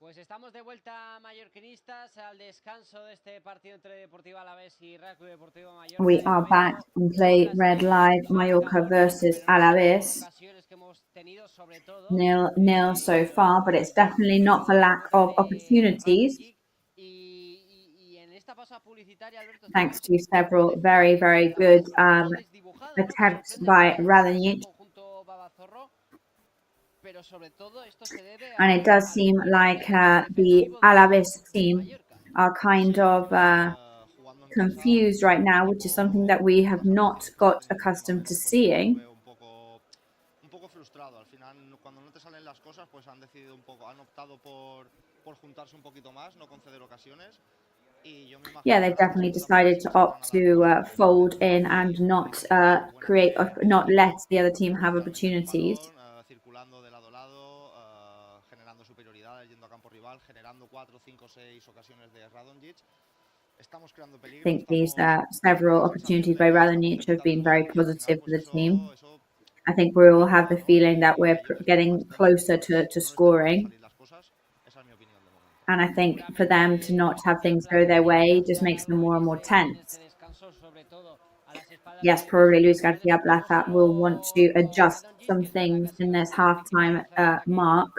Pues estamos de vuelta, mallorquinistas, al descanso de este partido entre Deportivo Alavés y Deportivo Mallorca. We are back and play Red Live Mallorca versus Alavés. 0-0 so far, but it's definitely not for lack of opportunities. Thanks to several very, very good attempts by Radonjic. And it does seem like the Alavés team are kind of confused right now, which is something that we have not got accustomed to seeing. Un poco frustrado, al final cuando no te salen las cosas, pues han decidido un poco, han optado por juntarse un poquito más, no conceder ocasiones. Yeah, they've definitely decided to opt to fold in and not create, not let the other team have opportunities. Circulando de lado a lado, generando superioridad, yendo a campo rival, generando 4, 5, 6 ocasiones de Radonjic. I think these several opportunities by Radonjic have been very positive for the team. I think we all have the feeling that we're getting closer to scoring. And I think for them to not have things go their way just makes them more and more tense. Yes, probably Luis Garcia Plaza will want to adjust some things in this halftime mark.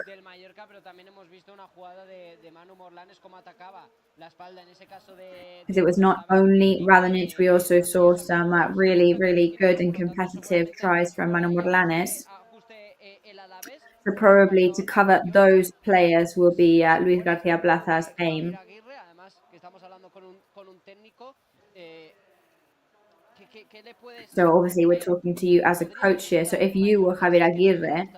Because it was not only Radonjic, we also saw some really, really good and competitive tries from Manu Morlanes. So probably to cover those players will be Luis Garcia Plaza's aim. So obviously we're talking to you as a coach here. So if you were Javier Aguirre,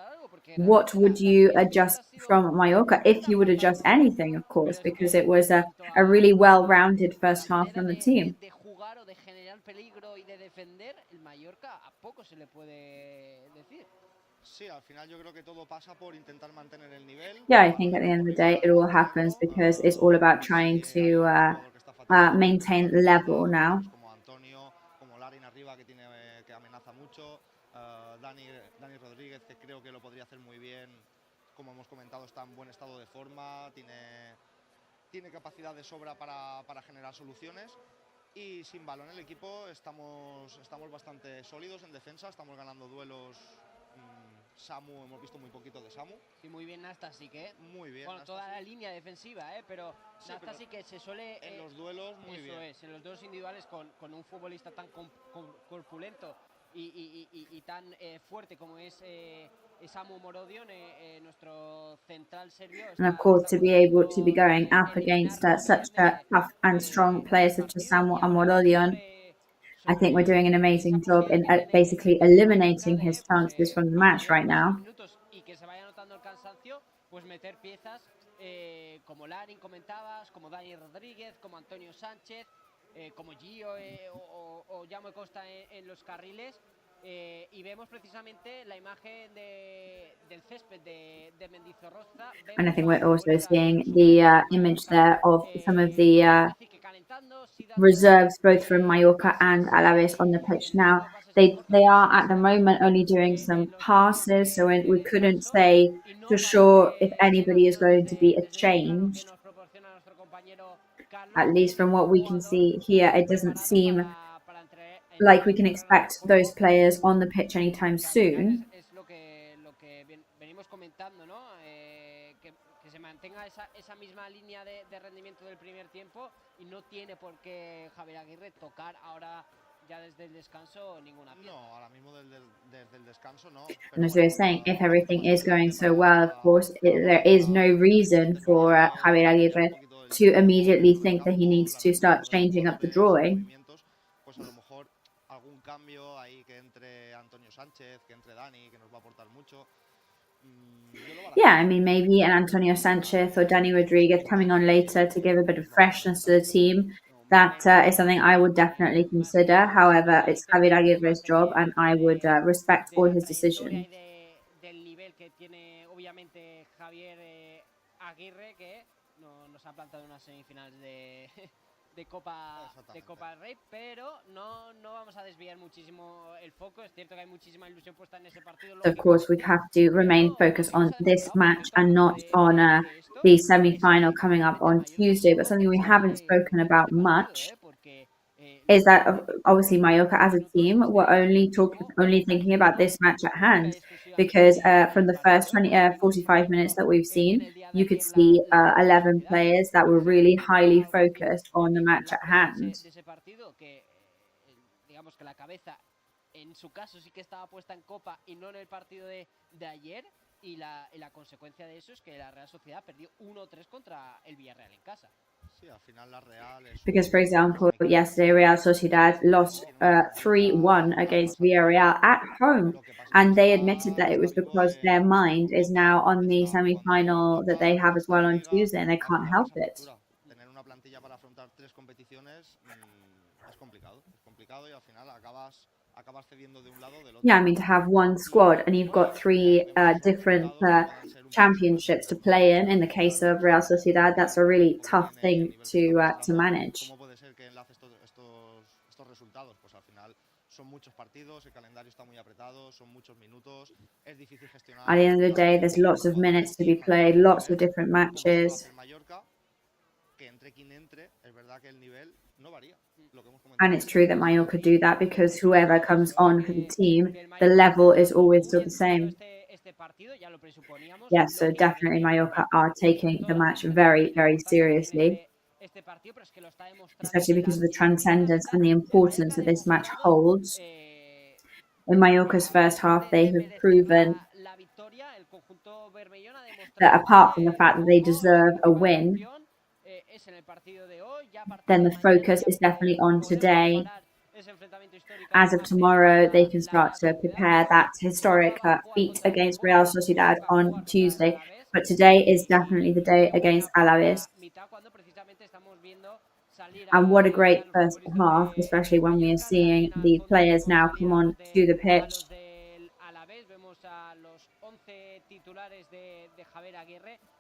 what would you adjust from Mallorca, if you would adjust anything, of course, because it was a really well-rounded first half from the team. Yeah, I think at the end of the day, it all happens because it's all about trying to maintain level now. Dani Rodríguez, que creo que lo podría hacer muy bien, como hemos comentado, está en buen estado de forma, tiene capacidad de sobra para generar soluciones, y sin balón el equipo estamos bastante sólidos en defensa, estamos ganando duelos. Samu, hemos visto muy poquito de Samu. Sí, muy bien Nastasic, Muy bien. Bueno, toda la línea defensiva, pero sí, Nastasic que se suele... En los duelos, muy bien. Eso es, en los duelos individuales con un futbolista tan corpulento y tan fuerte como es Samu Morodion, nuestro central serbio. And of course, to be able to be going up against such a tough and strong player such as Samu Morodion, I think we're doing an amazing job in basically eliminating his chances from the match right now. Como Larin comentabas, como Dani Rodríguez, como Antonio Sánchez, como Gio o Jaume Costa en los carriles, y vemos precisamente la imagen del césped de Mendizorroza. And I think we're also seeing the image there of some of the reserves, both from Mallorca and Alavés on the pitch now. They are at the moment only doing some passes, so we couldn't say for sure if anybody is going to be changed. At least from what we can see here, it doesn't seem like we can expect those players on the pitch anytime soon. Mantenga esa misma línea de rendimiento del primer tiempo y no tiene por qué Javier Aguirre tocar ahora ya desde el descanso ninguna pieza. No, ahora mismo desde el descanso no. And as we were saying, if everything is going so well, of course, there is no reason for Javier Aguirre to immediately think that he needs to start changing up the drawing. Pues a lo mejor algún cambio ahí que entre Antonio Sánchez, que entre Dani, que nos va a aportar mucho. Yeah, I mean, maybe an Antonio Sanchez or Dani Rodriguez coming on later to give a bit of freshness to the team. That is something I would definitely consider. However, it's Javier Aguirre's job, and I would respect all his decisions. Del nivel que tiene, obviamente, Javier Aguirre, que nos ha plantado unas semifinales de Copa del Rey, pero no vamos a desviar muchísimo el foco. Es cierto que hay muchísima ilusión puesta en ese partido. Of course, we have to remain focused on this match and not on the semi-final coming up on Tuesday. But something we haven't spoken about much is that obviously Mallorca as a team were only thinking about this match at hand, because from the first 45 minutes that we've seen, you could see 11 players that were really highly focused on the match at hand. Digamos que la cabeza en su caso sí que estaba puesta en Copa y no en el partido de ayer, y la consecuencia de eso es que la Real Sociedad perdió 1-3 contra el Villarreal en casa. Because, for example, yesterday Real Sociedad lost 3-1 against Villarreal at home, and they admitted that it was because their mind is now on the semi-final that they have as well on Tuesday, and they can't help it. Tener una plantilla para afrontar 3 competiciones es complicado y al final acabas cediendo de un lado del otro. Yeah, I mean, to have one squad and you've got 3 different championships to play in the case of Real Sociedad, that's a really tough thing to manage. ¿Cómo puede ser que enlace estos resultados? Pues al final son muchos partidos, el calendario está muy apretado, son muchos minutos, es difícil gestionar. At the end of the day, there's lots of minutes to be played, lots of different matches. Que entre quien entre, es verdad que el nivel no varía. And it's true that Mallorca do that because whoever comes on for the team, the level is always still the same. Yes, so definitely Mallorca are taking the match very, very seriously, especially because of the transcendence and the importance that this match holds. In Mallorca's first half, they have proven that apart from the fact that they deserve a win, then the focus is definitely on today. As of tomorrow, they can start to prepare that historic feat against Real Sociedad on Tuesday. But today is definitely the day against Alavés. And what a great first half, especially when we are seeing the players now come on to the pitch.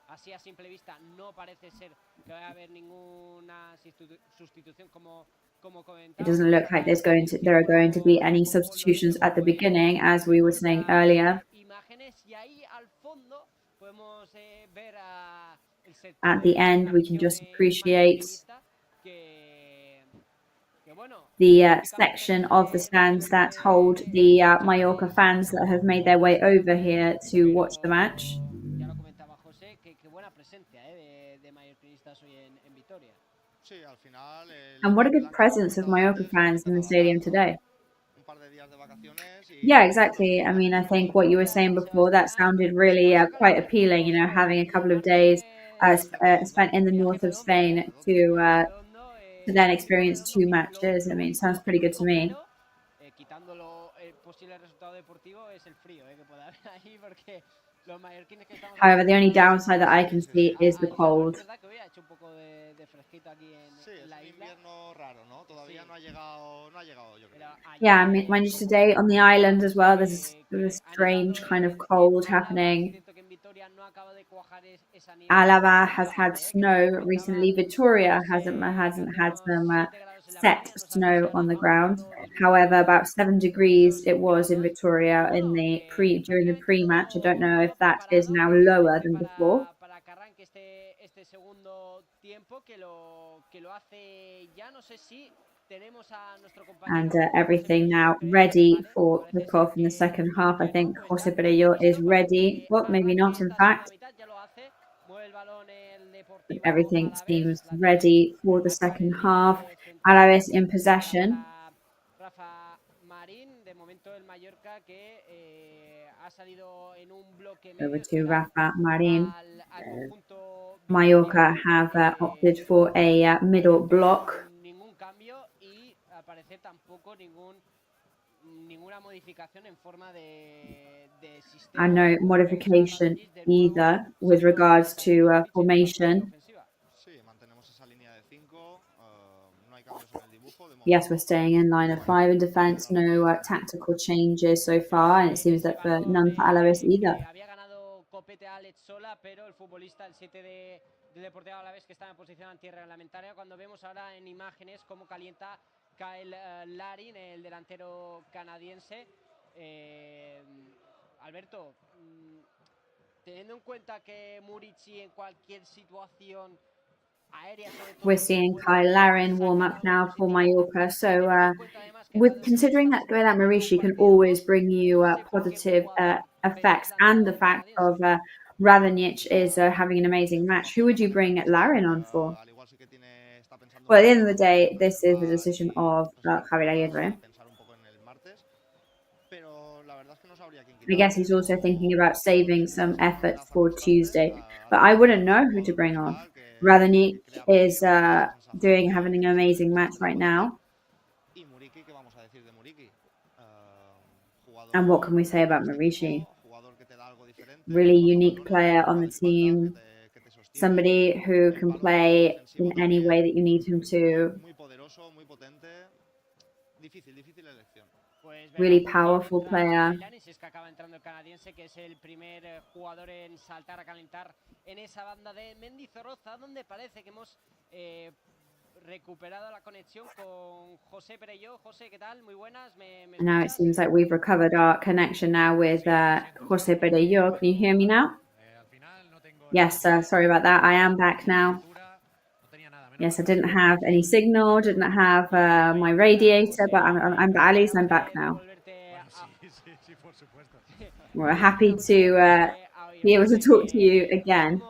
Así a simple vista no parece ser que vaya a haber ninguna sustitución como It doesn't look like there are going to be any substitutions at the beginning, as we were saying earlier. At the end, we can just appreciate the section of the stands that hold the Mallorca fans that have made their way over here to watch the match. And what a good presence of Mallorca fans in the stadium today. Yeah, exactly. I mean, I think what you were saying before, that sounded really quite appealing, you know, having a couple of days spent in the north of Spain to then experience 2 matches. I mean, it sounds pretty good to me. However, the only downside that I can see is the cold. Yeah, I mean, mind you, today on the island as well, there's a strange kind of cold happening. Alava has had snow recently. Victoria hasn't had some set snow on the ground. However, about 7 degrees it was in Victoria during the pre-match. I don't know if that is now lower than before. And everything now ready for kickoff in the second half. I think José Perello is ready. Well, maybe not, in fact. But everything seems ready for the second half. Alavés in possession. Over to Rafa Marin. Mallorca have opted for a middle block. And no modification either with regards to formation. Yes, we're staying in line of 5 in defence. No tactical changes so far, and it seems that for none for Alavés either. Pero el futbolista, el 7 de Deportivo Alavés, que está en posición antirreglamentaria, cuando vemos ahora en imágenes cómo calienta Kyle Larin, el delantero canadiense. Alberto, teniendo en cuenta que Murici en cualquier situación aérea... We're seeing Kyle Larin warm up now for Mallorca, so with considering that Murici can always bring you positive effects, and the fact of Radonjic is having an amazing match, who would you bring Larin on for? Well, at the end of the day, this is the decision of Javier Aguirre. I guess he's also thinking about saving some effort for Tuesday, but I wouldn't know who to bring on. Radonjic is having an amazing match right now. And what can we say about Murici? Really unique player on the team. Somebody who can play in any way that you need him to. Really powerful player. recuperado la conexión con José Perelló. José, ¿qué tal? Muy buenas. And now it seems like we've recovered our connection now with José Perelló. Can you hear me now? Yes, sorry about that. I am back now. Yes, I didn't have any signal, didn't have my radiator, but at least I'm back now. We're happy to be able to talk to you again.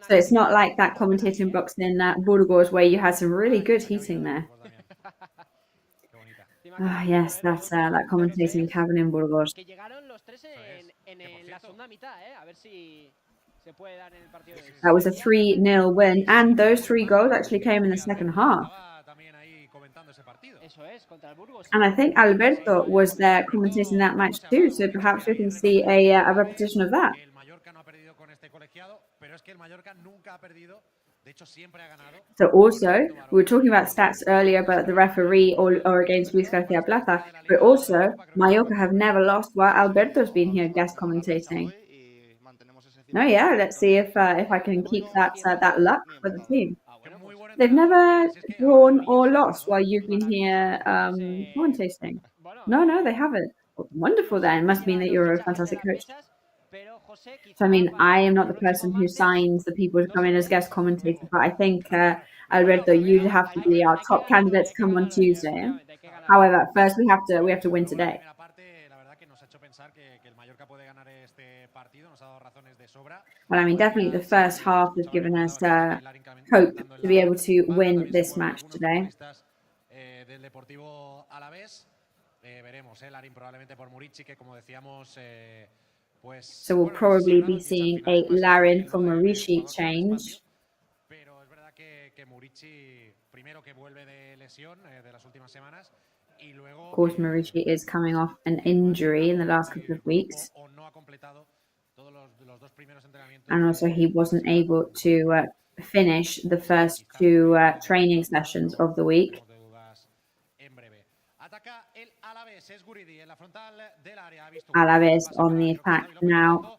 So it's not like that commentating box in Burgos where you had some really good heating there. Oh, yes, that's that commentating cabin in Burgos. That was a 3-0 win, and those 3 goals actually came in the second half. And I think Alberto was there commentating that match too, so perhaps we can see a repetition of that. So also, we were talking about stats earlier about the referee or against Luis Garcia Plata, but also Mallorca have never lost while Alberto's been here guest commentating. Oh yeah, let's see if I can keep that luck for the team. They've never drawn or lost while you've been here commentating. No, they haven't. Wonderful then. It must mean that you're a fantastic coach. So I mean, I am not the person who signs the people to come in as guest commentators, but I think Alberto, you have to be our top candidate to come on Tuesday. However, first we have to win today. Well, I mean, definitely the first half has given us hope to be able to win this match today. So we'll probably be seeing a Larin for Maurici change. Of course, Maurici is coming off an injury in the last couple of weeks. And also he wasn't able to finish the first 2 training sessions of the week. Alavés on the attack now.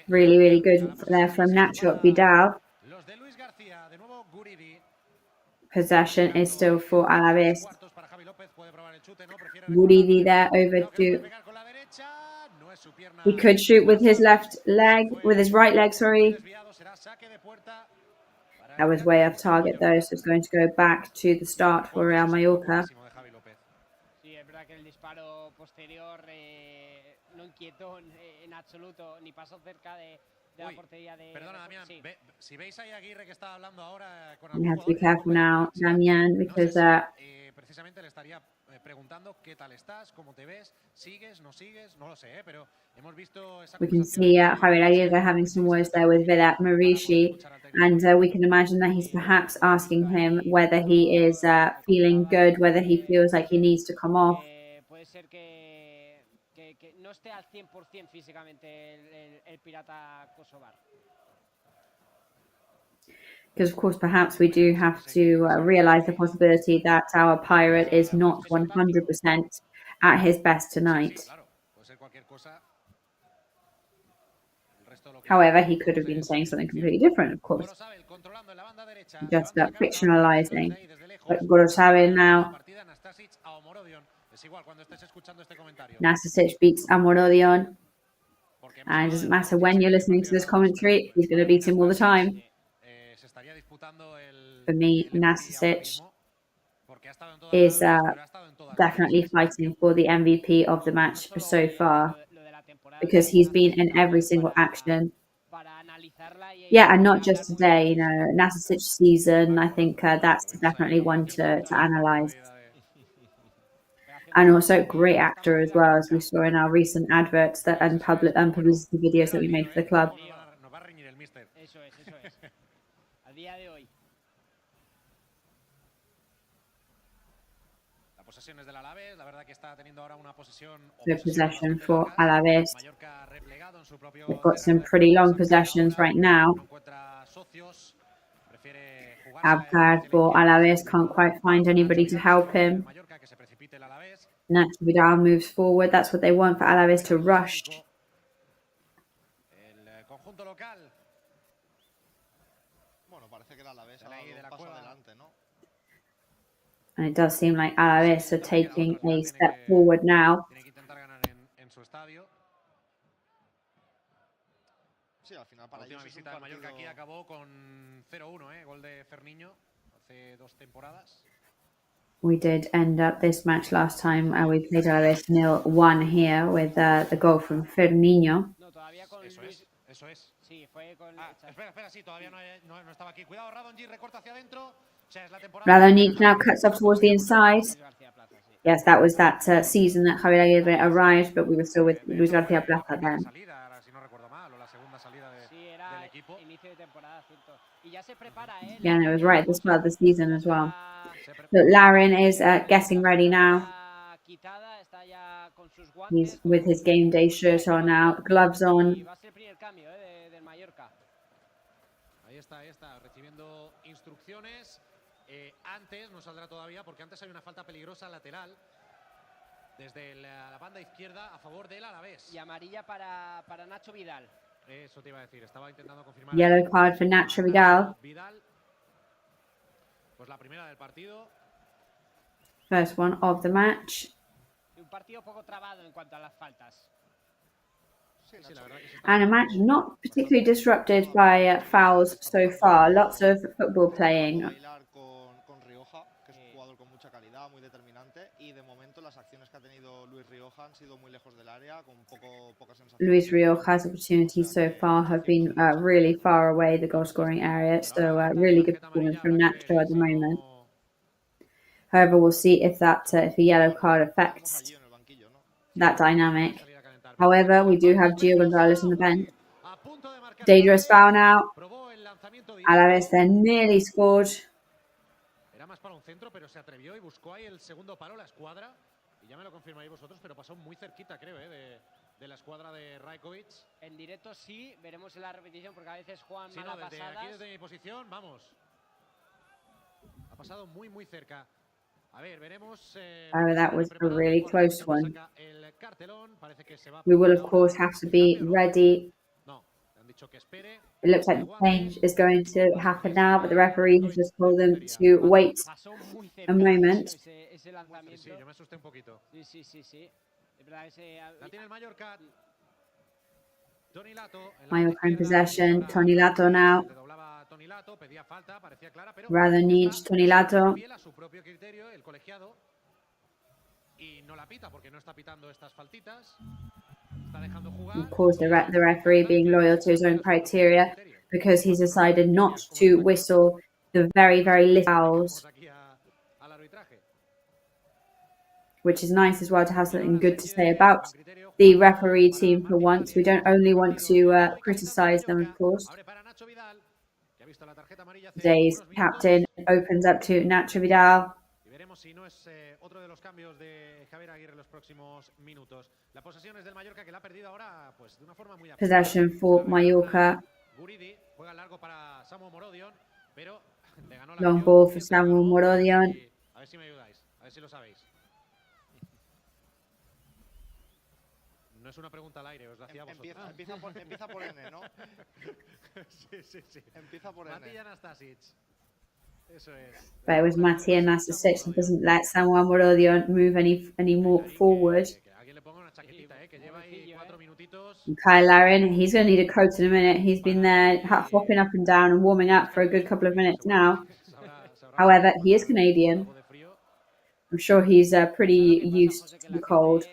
Really, really good there from Nacho Vidal. Possession is still for Alavés. Guridi there over to. He could shoot with his right leg, sorry. That was way off target though, so it's going to go back to the start for Real Mallorca. You have to be careful now, Damian, because we can see Javier Aguirre having some words there with Vedat Maurici, and we can imagine that he's perhaps asking him whether he is feeling good, whether he feels like he needs to come off. Because, of course, perhaps we do have to realise the possibility that our pirate is not 100% at his best tonight. However, he could have been saying something completely different, of course. Just fictionalising. But Gorosabin now. Nastasic beats Amorodion. And it doesn't matter when you're listening to this commentary, he's going to beat him all the time. For me, Nastasic is definitely fighting for the MVP of the match so far, because he's been in every single action. Yeah, and not just today, Nastasic season, I think that's definitely one to analyse. And also great actor as well, as we saw in our recent adverts and publicity videos that we made for the club. So possession for Alavés. They've got some pretty long possessions right now. Abkar for Alavés can't quite find anybody to help him. Nacho Vidal moves forward. That's what they want for Alavés to rush. El conjunto local. Bueno, parece que el Alavés ha dado un paso adelante, ¿no? And it does seem like Alavés are taking a step forward now. Tiene que intentar ganar en su estadio. Sí, al final para la última ellos visita del Mallorca aquí acabó con 0-1, gol de Ferniño hace 2 temporadas. We did end up this match last time. We played Alavés 0-1 here with the goal from Ferniño. No, todavía con Luis. Eso es. Sí, fue con. Espera, sí, todavía no estaba aquí. Cuidado, Radonjic recorta hacia adentro. O sea, es la temporada. Radonjic now cuts up towards the inside. Yes, that was that season that Javier Aguirre arrived, but we were still with Luis García Plaza then. Yeah, and it was right at the start of the season as well. Look, Larin is getting ready now. He's with his game day shirt on now, gloves on. Ahí está, recibiendo instrucciones. Antes, no saldrá todavía, porque antes hay una falta peligrosa lateral desde la banda izquierda a favor del Alavés. Y amarilla para Nacho Vidal. Eso te iba a decir, estaba intentando confirmar. Yellow card for Nacho Vidal. Pues la primera del partido. First one of the match. Un partido poco trabado en cuanto a las faltas. And a match not particularly disrupted by fouls so far. Lots of football playing. Con Rioja, que es un jugador con mucha calidad, muy determinante, y de momento las acciones que ha tenido Luis Rioja han sido muy lejos del área, con pocas sensaciones. Luis Rioja's opportunities so far have been really far away the goal-scoring area, so really good performance from Nacho at the moment. However, we'll see if that if a yellow card affects that dynamic. However, we do have Gio Gonzalez on the bench. Dangerous foul now. Alavés then nearly scored. Era más para un centro, pero se atrevió y buscó ahí el segundo palo, la escuadra. Y ya me lo confirmáis vosotros, pero pasó muy cerquita, creo, de la escuadra de Rajkovic. En directo sí, veremos en la repetición, porque a veces Juan sí, mala no, desde pasadas. Aquí desde mi posición, vamos. Ha pasado muy cerca. A ver, veremos. That was a really close one. We will, of course, have to be ready. It looks like the change is going to happen now, but the referee has just told them to wait a moment. Mallorca in possession. Tony Lato now. Radonjic, Tony Lato. Of course, the referee being loyal to his own criteria because he's decided not to whistle the very little fouls, which is nice as well to have something good to say about the referee team for once. We don't only want to criticise them, of course. Today's captain opens up to Nacho Vidal. Si no es otro de los cambios de Javier Aguirre en los próximos minutos. La posesión es del Mallorca, que la ha perdido ahora pues de una forma muy Possession for Mallorca. Guridi juega largo para Samu Morodion, pero le ganó la long ball for Samu Morodion. A ver si me ayudáis, a ver si lo sabéis. No es una pregunta al aire, os la hacía vosotros. Empieza por N, ¿no? sí. Empieza por N. Matilla Nastasic. Eso es. But it was Matija Nastasic who doesn't let Samu Morodion move any more forward. And Kyle Larin, he's going to need a coat in a minute. He's been there hopping up and down and warming up for a good couple of minutes now. However, he is Canadian. I'm sure he's pretty used to the cold.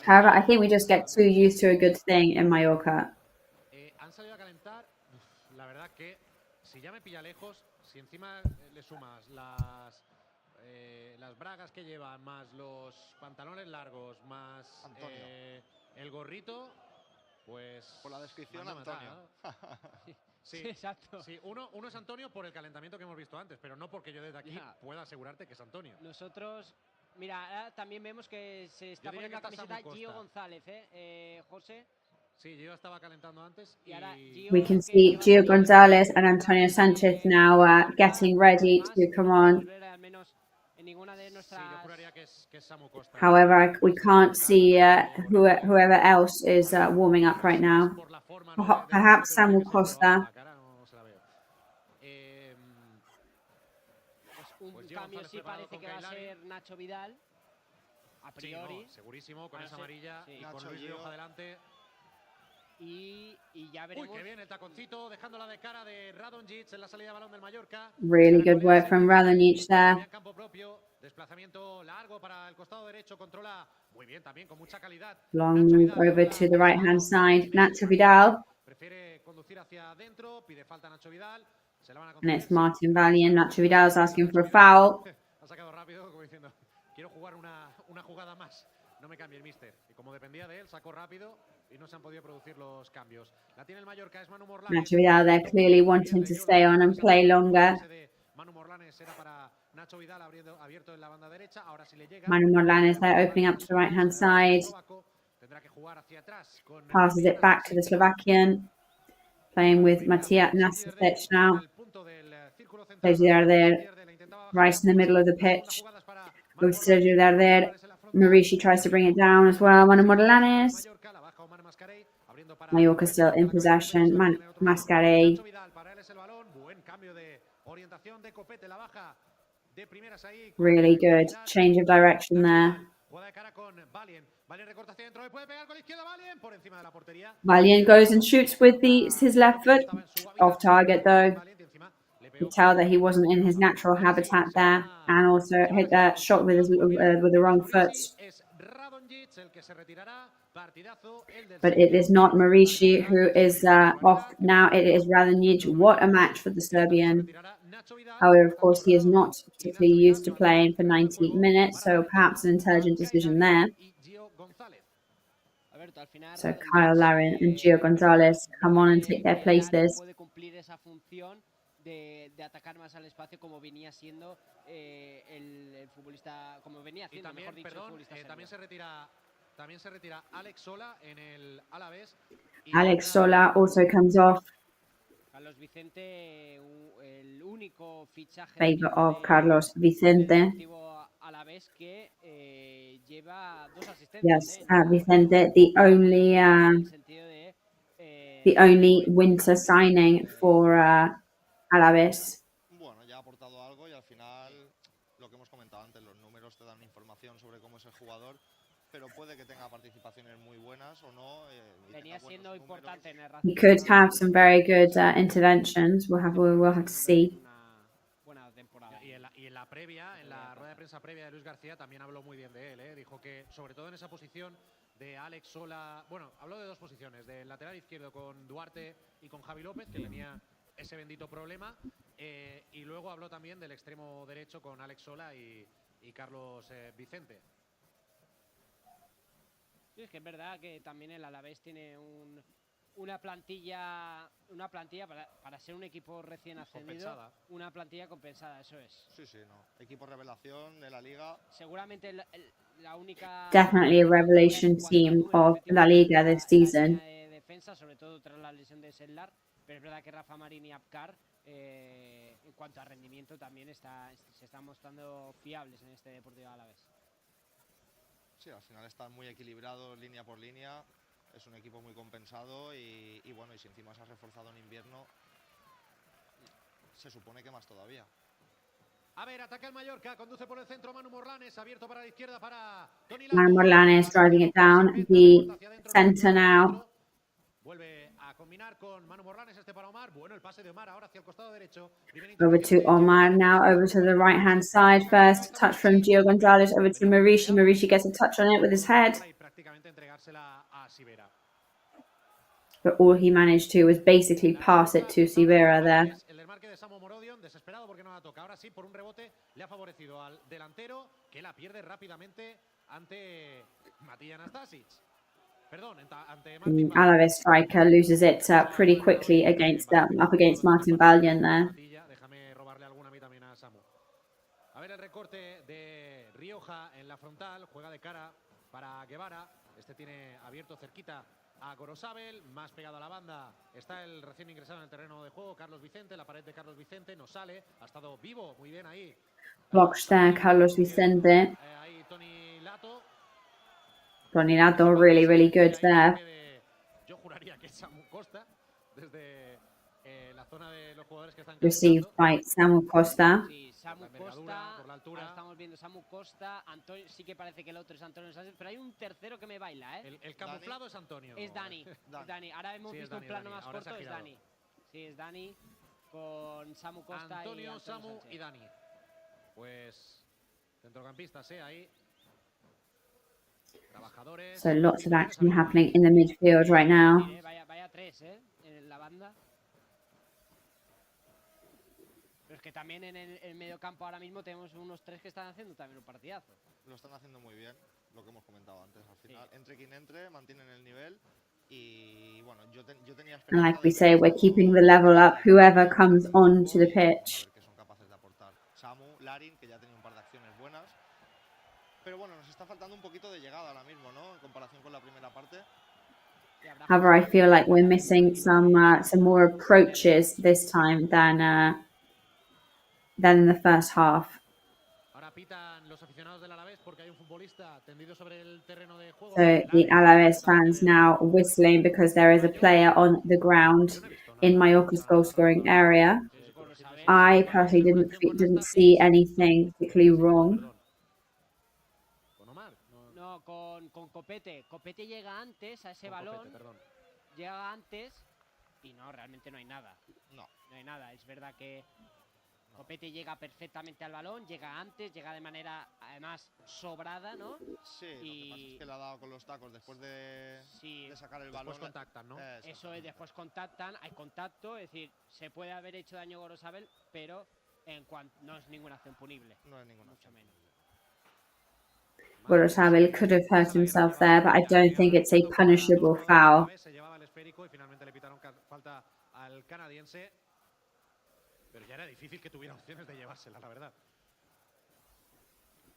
However, I think we just get too used to a good thing in Mallorca. La verdad que si ya me pilla lejos, si encima le sumas las bragas que llevan, más los pantalones largos, más el gorrito, pues... Por la descripción, Antonio. Sí, exacto. Sí, uno es Antonio por el calentamiento que hemos visto antes, pero no porque yo desde aquí pueda asegurarte que es Antonio. Nosotros... Mira, también vemos que se está poniendo la camiseta Gio González, José. Sí, Gio estaba calentando antes. We can see Gio Gonzalez and Antonio Sanchez now getting ready to come on. However, we can't see whoever else is warming up right now. Perhaps Samu Costa. Un cambio sí parece que va a ser Nacho Vidal. A priori. Sí, no, segurísimo, con esa amarilla y con Nacho Luis Rioja delante. Y ya veremos. Uy, qué bien el taconcito, dejándola de cara de Radonjic en la salida de balón del Mallorca. Really good work from Radonjic there. Campo propio, desplazamiento largo para el costado derecho, controla muy bien también, con mucha calidad. Long move over to the right-hand side. Nacho Vidal. Prefiere conducir hacia adentro, pide falta Nacho Vidal. Se la van a And it's Martin Valiant. Nacho Vidal's asking for a foul. Ha sacado rápido, como diciendo, quiero jugar una jugada más. No me cambie el míster. Y como dependía de él, sacó rápido y no se han podido producir los cambios. La tiene el Mallorca, es Manu Morlanes. Nacho Vidal there clearly wanting to stay on and play longer. Manu Morlanes era para Nacho Vidal abierto en la banda derecha. Ahora si le llega. Manu Morlanes there opening up to the right-hand side. Tendrá que jugar hacia atrás con Passes it back to the Slovakian. Playing with Matija Nasic now. Plays there, right in the middle of the pitch. Goes to Sergio there. Marishi tries to bring it down as well. Manu Morlanes. Mallorca still in possession. Mascarell. Really good change of direction there. Valiant goes and shoots with his left foot. Off target though. You tell that he wasn't in his natural habitat there, and also hit that shot with the wrong foot. But it is not Marishi who is off now. It is Radonjic. What a match for the Serbian. However, of course, he is not particularly used to playing for 90 minutes, so perhaps an intelligent decision there. So Kyle Larin and Gio Gonzalez come on and take their places. De atacar más al espacio como venía siendo el futbolista, como venía haciendo, mejor dicho, el futbolista serbio. También se retira Alex Sola en el Alavés. Alex Sola also comes off. Carlos Vicente, el único fichaje favor of Carlos Vicente. Deportivo Alavés que lleva 2 asistencias. Yes, Vicente, the only winter signing for Alavés. Bueno, ya ha aportado algo y al final, lo que hemos comentado antes, los números te dan información sobre cómo es el jugador, pero puede que tenga participaciones muy buenas o no. Venía siendo importante en el He could have some very good interventions. We'll have to see. Y en la previa, en la rueda de prensa previa de Luis García también habló muy bien de él. Dijo que sobre todo en esa posición de Alex Sola, bueno, habló de 2 posiciones, del lateral izquierdo con Duarte y con Javi López, que tenía ese bendito problema, y luego habló también del extremo derecho con Alex Sola y Carlos Vicente. Sí, es que es verdad que también el Alavés tiene una plantilla para ser un equipo recién ascendido, compensada. Una plantilla compensada, eso es. Sí, no. Equipo revelación de la liga. Seguramente la única. Definitely a revelation team of La Liga this season. Defensa, sobre todo tras la lesión de Sedlar. Pero es verdad que Rafa Marín y Apcar, en cuanto a rendimiento, también se están mostrando fiables en este Deportivo Alavés. Sí, al final están muy equilibrados línea por línea. Es un equipo muy compensado y bueno, y si encima se ha reforzado en invierno, se supone que más todavía. A ver, ataca el Mallorca, conduce por el centro Manu Morlanes, abierto para la izquierda para Toni Manu Morlanes driving it down the center now. Vuelve a combinar con Manu Morlanes, para Omar. Bueno, el pase de Omar ahora hacia el costado derecho. Over to Omar now, over to the right-hand side. First touch from Gio Gonzalez, over to Marishi. Marishi gets a touch on it with his head. But all he managed to was basically pass it to Sivera there. El desmarque de Samu Morodion, desesperado porque no la toca. Ahora sí, por un rebote, le ha favorecido al delantero, que la pierde rápidamente ante Matija Nastasic. Alavés striker loses it pretty quickly up against Martin Valiant there. Déjame robarle alguna a mí también a Samu. A ver el recorte de Rioja en la frontal, juega de cara para Guevara. Tiene abierto cerquita a Gorosabel, más pegado a la banda. Está el recién ingresado en el terreno de juego, Carlos Vicente, la pared de Carlos Vicente, no sale, ha estado vivo, muy bien ahí. Blocked there, Carlos Vicente. Ahí Toni Toninato, really good there. Yo juraría que Samu Costa, desde la zona de los jugadores que están Received by Samu Costa. Sí, Samu Costa, ahora estamos viendo Samu Costa, Antonio, sí que parece que el otro es Antonio Sánchez, pero hay un tercero que me baila, ¿eh? El camuflado es Antonio. Es Dani, es Dani. Ahora hemos visto un plano más corto, es Dani. Sí, es Dani con Samu Costa Antonio, y Antonio Samu Sánchez. y Dani. Pues centrocampistas, ahí. Trabajadores. So lots of action happening in the midfield right now. Vaya tres, en la banda. Pero es que también en el mediocampo ahora mismo tenemos unos tres que están haciendo también un partidazo. Lo están haciendo muy bien, lo que hemos comentado antes. Al final, entre quien entre, mantienen el nivel. Y bueno, yo tenía esperanza. And like we say, we're keeping the level up, whoever comes onto the pitch. Que son capaces de aportar. Samu, Larin, que ya tenía un par de acciones buenas. Pero bueno, nos está faltando un poquito de llegada ahora mismo, ¿no? En comparación con la primera parte. However, I feel like we're missing some more approaches this time than in the first half. Ahora pitan los aficionados del Alavés porque hay un futbolista tendido sobre el terreno de juego. So the Alavés fans now whistling because there is a player on the ground in Mallorca's goal-scoring area. I personally didn't see anything particularly wrong. No, con Copete. Copete llega antes a ese balón. Llega antes y no, realmente no hay nada. No hay nada. Es verdad que Copete llega perfectamente al balón, llega antes, llega de manera además sobrada, ¿no? Sí, lo que pasa es que le ha dado con los tacos después de sacar el balón. Después contactan, ¿no? Eso es, después contactan, hay contacto, es decir, se puede haber hecho daño a Gorosabel, pero no es ninguna acción punible. No es ninguna mucho menos. Gorosabel could have hurt himself there, but I don't think it's a punishable foul. Se llevaba el esférico y finalmente le pitaron falta al canadiense. Pero ya era difícil que tuviera opciones de llevársela, la verdad.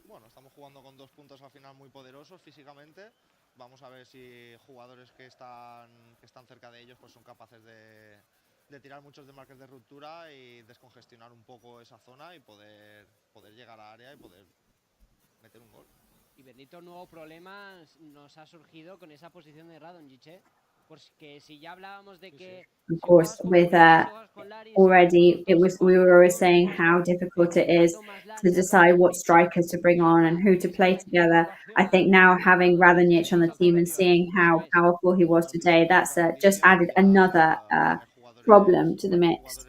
Bueno, estamos jugando con 2 puntos al final muy poderosos físicamente. Vamos a ver si jugadores que están cerca de ellos pues son capaces de tirar muchos desmarques de ruptura y descongestionar un poco esa zona y poder llegar a área y poder meter un gol. Y bendito nuevo problema nos ha surgido con esa posición de Radonjic, porque si ya hablábamos de que of course with already we were always saying how difficult it is to decide what strikers to bring on and who to play together. I think now having Radonjic on the team and seeing how powerful he was today, that's just added another problem to the mix.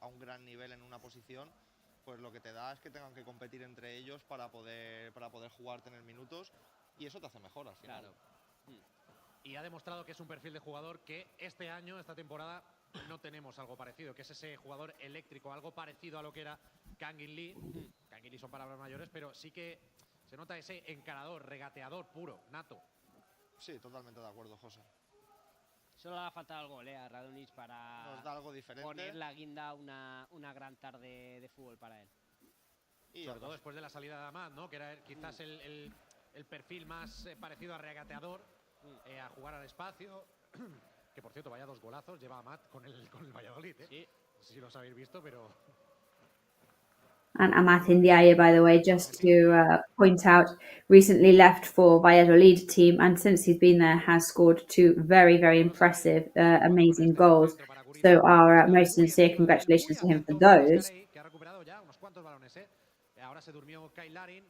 A un gran nivel en una posición, pues lo que te da es que tengan que competir entre ellos para poder jugar, tener minutos, y eso te hace mejor al final. Claro. Y ha demostrado que es un perfil de jugador que este año, esta temporada, no tenemos algo parecido, que es ese jugador eléctrico, algo parecido a lo que era Kangin Lee. Kangin Lee son palabras mayores, pero sí que se nota ese encarador, regateador puro, nato. Sí, totalmente de acuerdo, José. Solo le ha faltado el gol a Radonjic para nos da algo diferente, poner la guinda una gran tarde de fútbol para él. Y sobre todo después de la salida de Amat, ¿no? Que era quizás el perfil más parecido a regateador, a jugar al espacio. Que por cierto, vaya 2 golazos lleva Amat con el Valladolid, ¿eh? Sí. No sé si los habéis visto, pero... And Amat Ndiaye, by the way, just to point out, recently left for Valladolid team, and since he's been there, has scored 2 very, very impressive, amazing goals. So our most sincere congratulations to him for those. Que ha recuperado ya unos cuantos balones, ¿eh? Ahora se durmió Kyle Larin.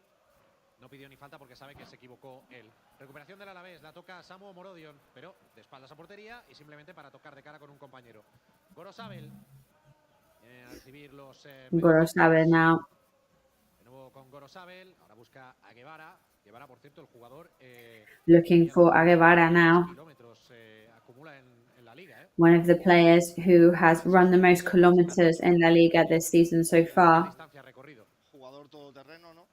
No pidió ni falta porque sabe que se equivocó él. Recuperación del Alavés, la toca Samu Morodion, pero de espaldas a portería y simplemente para tocar de cara con un compañero. Gorosabel. A recibir los... Gorosabel now. De nuevo con Gorosabel. Ahora busca a Guevara. Guevara, por cierto, el jugador... Looking for a Guevara now. Acumula en la liga, ¿eh? One of the players who has run the most kilometers in La Liga this season so far. Jugador todoterreno, ¿no?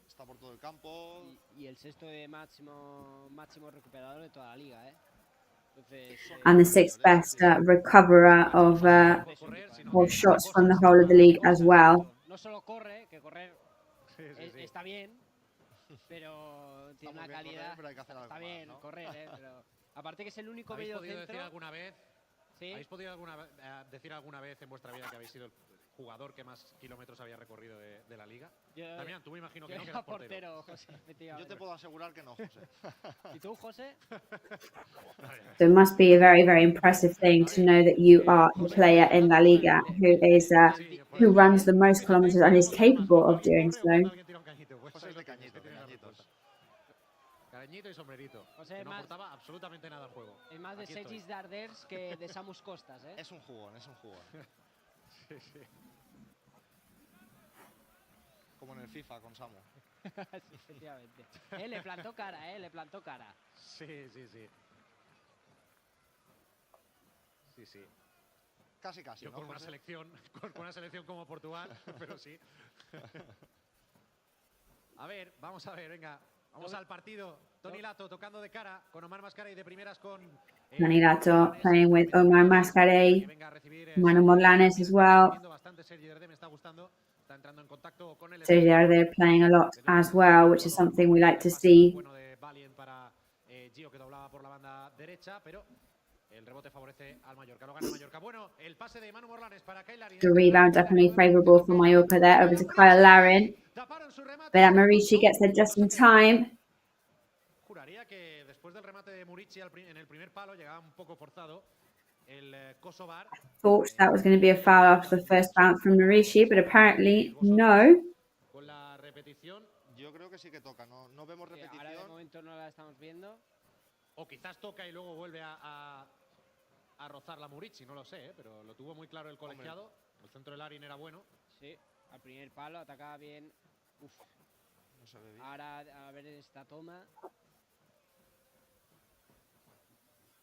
Está por todo el campo. Y el sexto de máximo recuperador de toda la liga, ¿eh? Entonces, and the 6th best recoverer of shots from the whole of the league as well. No solo corre, que correr está bien, pero tiene una calidad. Está bien correr, pero aparte que es el único medio centro. ¿Habéis podido decir alguna vez en vuestra vida que habéis sido el jugador que más kilómetros había recorrido de la liga. Damián, tú me imagino que no, que eres portero. José, yo te puedo asegurar que no, José. ¿Y tú, José? So it must be a very, very impressive thing to know that you are the player in La Liga who runs the most kilometers and is capable of doing so. José es de cañitos. Cañito y sombrerito. José, que no aportaba absolutamente nada al juego. Es más de Segis Darders que de Samus Costas, ¿eh? Es un jugón. Sí, sí. Como en el FIFA con Samu. Sí, efectivamente. Le plantó cara, le plantó cara. Sí, sí, sí. Sí, sí. Casi, yo ¿no? Con una selección como Portugal, pero sí. A ver, vamos a ver, venga. Vamos al partido. Toni Lato tocando de cara con Omar Mascarell de primeras con... Toni Lato playing with Omar Mascarell, Manu Morlanes as well. Sergi Darder playing a lot as well, which is something we like to see. The rebound definitely favourable for Mallorca there, over to Kyle Larin. But Marici gets there just in time. Juraría que después del remate de Murici en el primer palo llegaba un poco forzado el Kosovar. Thought that was going to be a foul after the first bounce from Marici, but apparently no. Con la repetición. Yo creo que sí que toca, no vemos repetición. Ahora de momento no la estamos viendo. O quizás toca y luego vuelve a rozar la Murici, no lo sé, pero lo tuvo muy claro el colegiado. Hombre. El centro del Larin era bueno. Sí, al primer palo atacaba bien. Uf. No se ve bien. Ahora a ver esta toma.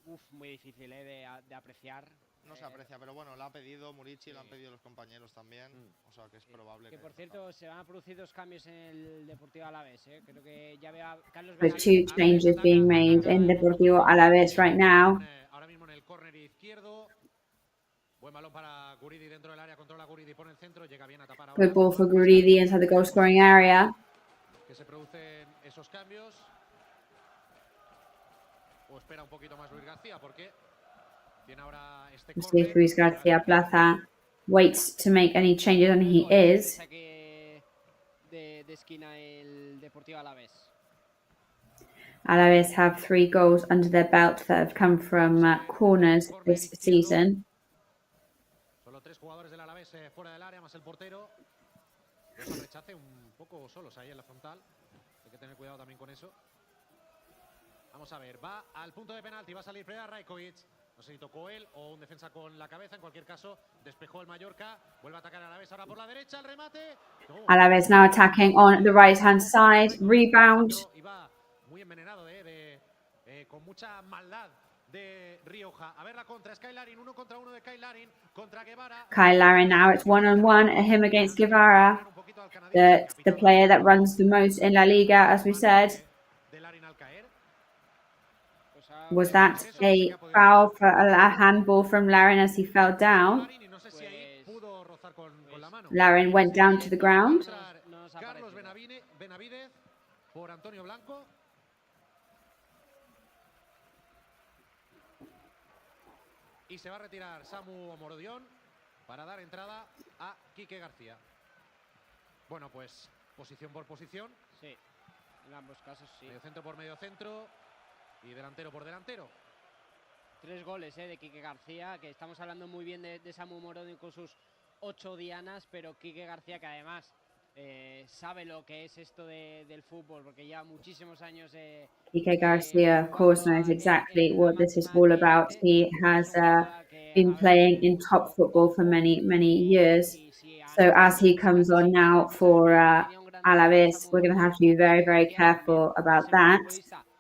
Uf, muy difícil de apreciar. No se aprecia, pero bueno, la ha pedido Murici, la han pedido los compañeros también. O sea que es probable que por cierto, se van a producir 2 cambios en el Deportivo Alavés. Creo que ya veo a Carlos With 2 changes being made in Deportivo Alavés right now. Ahora mismo en el córner izquierdo. Buen balón para Guridi dentro del área, controla Guridi, pone el centro, llega bien a tapar ahora. Good ball for Guridi inside the goal scoring area. Que se producen esos cambios. O espera un poquito más Luis García, porque tiene ahora este We'll see if Luis García Plaza waits to make any changes, and he is. De esquina el Deportivo Alavés. Alavés have 3 goals under their belt that have come from corners this season. Solo 3 jugadores del Alavés fuera del área, más el portero. Deja el rechace un poco solos ahí en la frontal. Hay que tener cuidado también con eso. Vamos a ver, va al punto de penalti, va a salir Preda Rajkovic. No sé si tocó él o un defensa con la cabeza. En cualquier caso, despejó el Mallorca. Vuelve a atacar a Alavés ahora por la derecha, el remate. No. Alavés now attacking on the right-hand side. Rebound. Iba muy envenenado, con mucha maldad de Rioja. A ver la contra, es Kyle Larin, 1 contra 1 de Kyle Larin contra Guevara. Kyle Larin now, it's 1-on-1 at him against Guevara. The player that runs the most in La Liga, as we said. Was that a foul for a handball from Larin as he fell down? Larin went down to the ground. Carlos Benavidez por Antonio Blanco. Y se va a retirar Samu Morodión para dar entrada a Quique García. Bueno, pues posición por posición. Sí, en ambos casos sí. Medio centro por medio centro y delantero por delantero. 3 goles de Quique García, que estamos hablando muy bien de Samu Morodión con sus 8 dianas, pero Quique García, que además sabe lo que es esto del fútbol, porque lleva muchísimos años. Quique Garcia, of course, knows exactly what this is all about. He has been playing in top football for many, many years. So as he comes on now for Alavés, we're going to have to be very, very careful about that.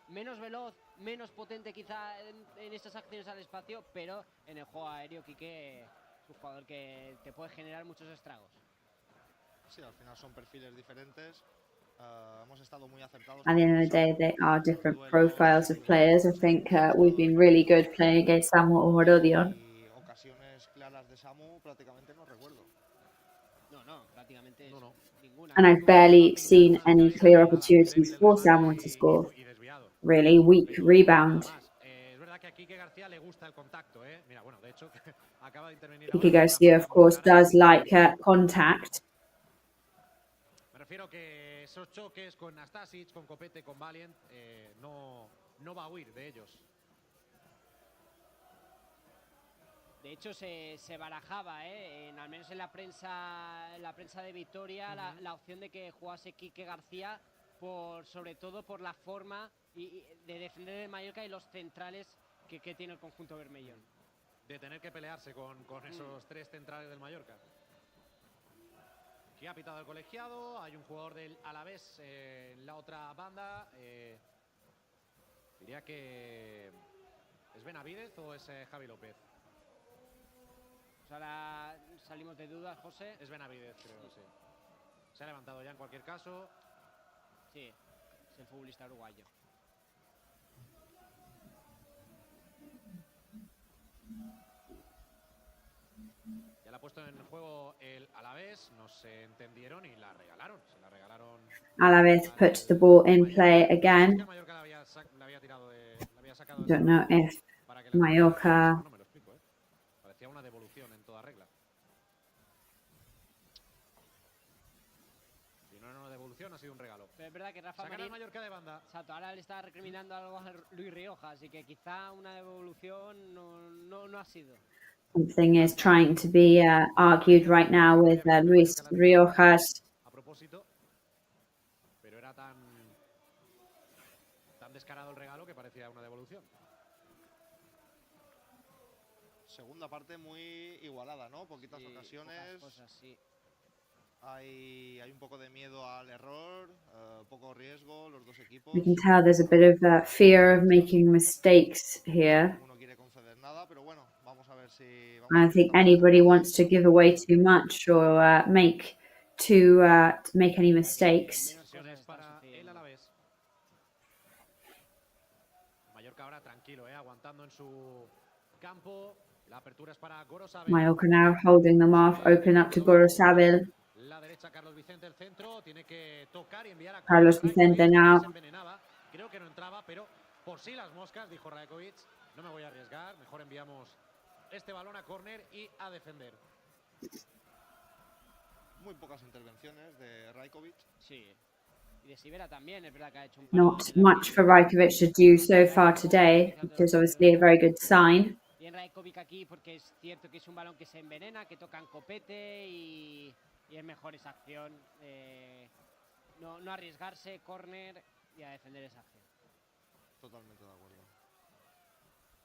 Menos veloz, menos potente quizá en estas acciones al espacio, pero en el juego aéreo Quique es un jugador que te puede generar muchos estragos. Sí, al final son perfiles diferentes. Hemos estado muy acertados. At the end of the day, they are different profiles of players. I think we've been really good playing against Samu Morodión. Y ocasiones claras de Samu prácticamente no recuerdo. No, prácticamente no. Ninguna. And I've barely seen any clear opportunities for Samu to score. Really weak rebound. Es verdad que aquí Quique García le gusta el contacto, ¿eh? Mira, bueno, de hecho, acaba de intervenir. Quique Garcia, of course, does like contact. Me refiero que esos choques con Nastasic, con Copete, con Valiant, no va a huir de ellos. De hecho, se barajaba, al menos en la prensa de Vitoria, la opción de que jugase Quique García, sobre todo por la forma de defender el Mallorca y los centrales que tiene el conjunto bermellón. De tener que pelearse con esos tres centrales del Mallorca. Aquí ha pitado el colegiado, hay un jugador del Alavés en la otra banda. Diría que ¿es Benavidez o es Javi López? Pues ahora salimos de dudas, José. Es Benavidez, creo, sí. Se ha levantado ya en cualquier caso. Sí, es el futbolista uruguayo. Ya la ha puesto en juego el Alavés, no se entendieron y la regalaron. Se la regalaron. Alavés put the ball in play again. Don't know if Mallorca. No me lo explico, ¿eh? Parecía una devolución en toda regla. Si no era una devolución, ha sido un regalo. Pero es verdad que Rafa Marín, Mallorca de banda. Exacto, ahora le está recriminando algo a Luis Rioja, así que quizá una devolución no ha sido. Something is trying to be argued right now with Luis Riojas. A propósito, pero era tan descarado el regalo que parecía una devolución. Segunda parte muy igualada, ¿no? Poquitas ocasiones. Pocas cosas, sí. Hay un poco de miedo al error, poco riesgo, los dos equipos. You can tell there's a bit of fear of making mistakes here. Uno quiere conceder nada, pero bueno, vamos a ver si. I don't think anybody wants to give away too much or make any mistakes. Para el Alavés. Mallorca ahora tranquilo, aguantando en su campo. La apertura es para Gorosabel. Mallorca now holding them off, open up to Gorosabel. La derecha, Carlos Vicente, el centro, tiene que tocar y enviar a Carlos Vicente now. Creo que no entraba, pero por si las moscas, dijo Rajkovic, no me voy a arriesgar, mejor enviamos este balón a córner y a defender. Muy pocas intervenciones de Rajkovic. Sí. Y de Sibera también, es verdad que ha hecho un Not much for Rajkovic to do so far today, which is obviously a very good sign. Bien Rajkovic aquí porque es cierto que es un balón que se envenena, que tocan copete y es mejor esa acción. No arriesgarse, córner y a defender esa acción. Totalmente de acuerdo.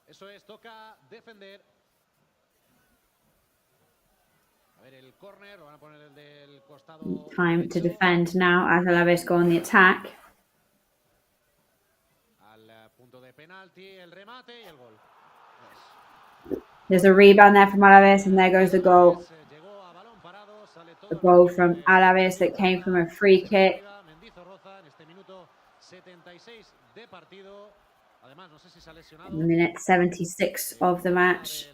Eso es, toca defender. A ver, el córner, lo van a poner el del costado. Time to defend now as Alavés go on the attack. Al punto de penalti, el remate y el gol. There's a rebound there from Alavés, and there goes the goal. The goal from Alavés that came from a free kick. Minute 76 of the match.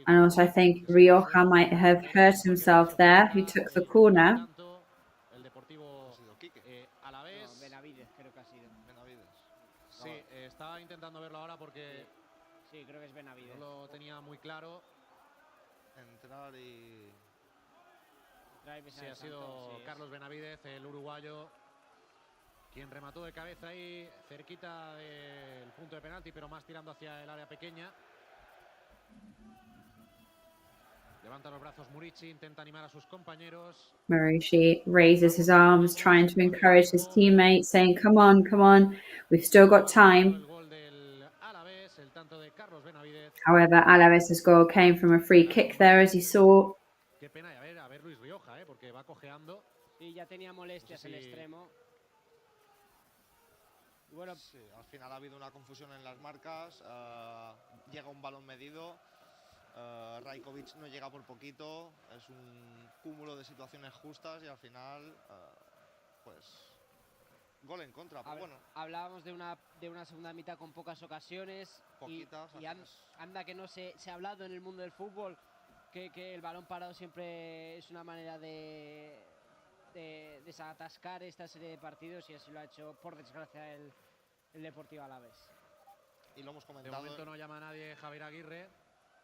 And also I think Rioja might have hurt himself there, who took the corner. Benavidez creo que ha sido. Sí, estaba intentando verlo ahora porque sí, creo que es Benavidez. No lo tenía muy claro. Entrar y... Sí, ha sido Carlos Benavidez, el uruguayo, quien remató de cabeza ahí cerquita del punto de penalti, pero más tirando hacia el área pequeña. Levanta los brazos Murici, intenta animar a sus compañeros. Murici raises his arms, trying to encourage his teammates, saying, come on, we've still got time. However, Alavés' goal came from a free kick there, as you saw. Qué pena, a ver Luis Rioja, porque va cojeando. Sí, ya tenía molestias el extremo. Y bueno, sí, al final ha habido una confusión en las marcas. Llega un balón medido. Rajkovic no llega por poquito. Es un cúmulo de situaciones justas y al final, pues... Gol en contra, pero bueno. Hablábamos de una segunda mitad con pocas ocasiones. Poquitas. Y anda que no se ha hablado en el mundo del fútbol que el balón parado siempre es una manera de desatascar esta serie de partidos y así lo ha hecho, por desgracia, el Deportivo Alavés. y lo hemos De comentado. momento no llama a nadie Javier Aguirre.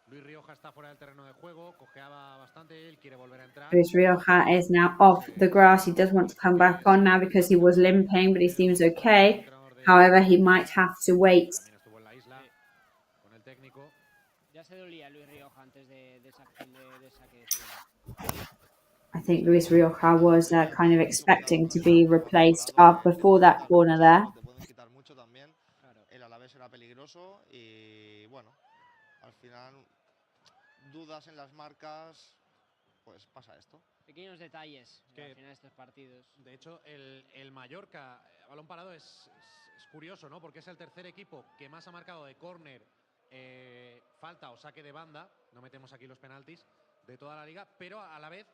Luis Rioja está fuera del terreno de juego, cojeaba bastante, él quiere volver a entrar. Luis Rioja is now off the grass. He does want to come back on now because he was limping, but he seems okay. However, he might have to wait. También estuvo en la isla con el técnico. Ya se dolía Luis Rioja antes de esa acción de saque de esquina. I think Luis Rioja was kind of expecting to be replaced before that corner there. Te pueden quitar mucho también. El Alavés era peligroso y bueno, al final dudas en las marcas, pues pasa esto. Pequeños detalles que al final de estos partidos. De hecho, el Mallorca a balón parado es curioso, ¿no? Porque es el tercer equipo que más ha marcado de córner, falta o saque de banda. No metemos aquí los penaltis de toda la liga, pero a la vez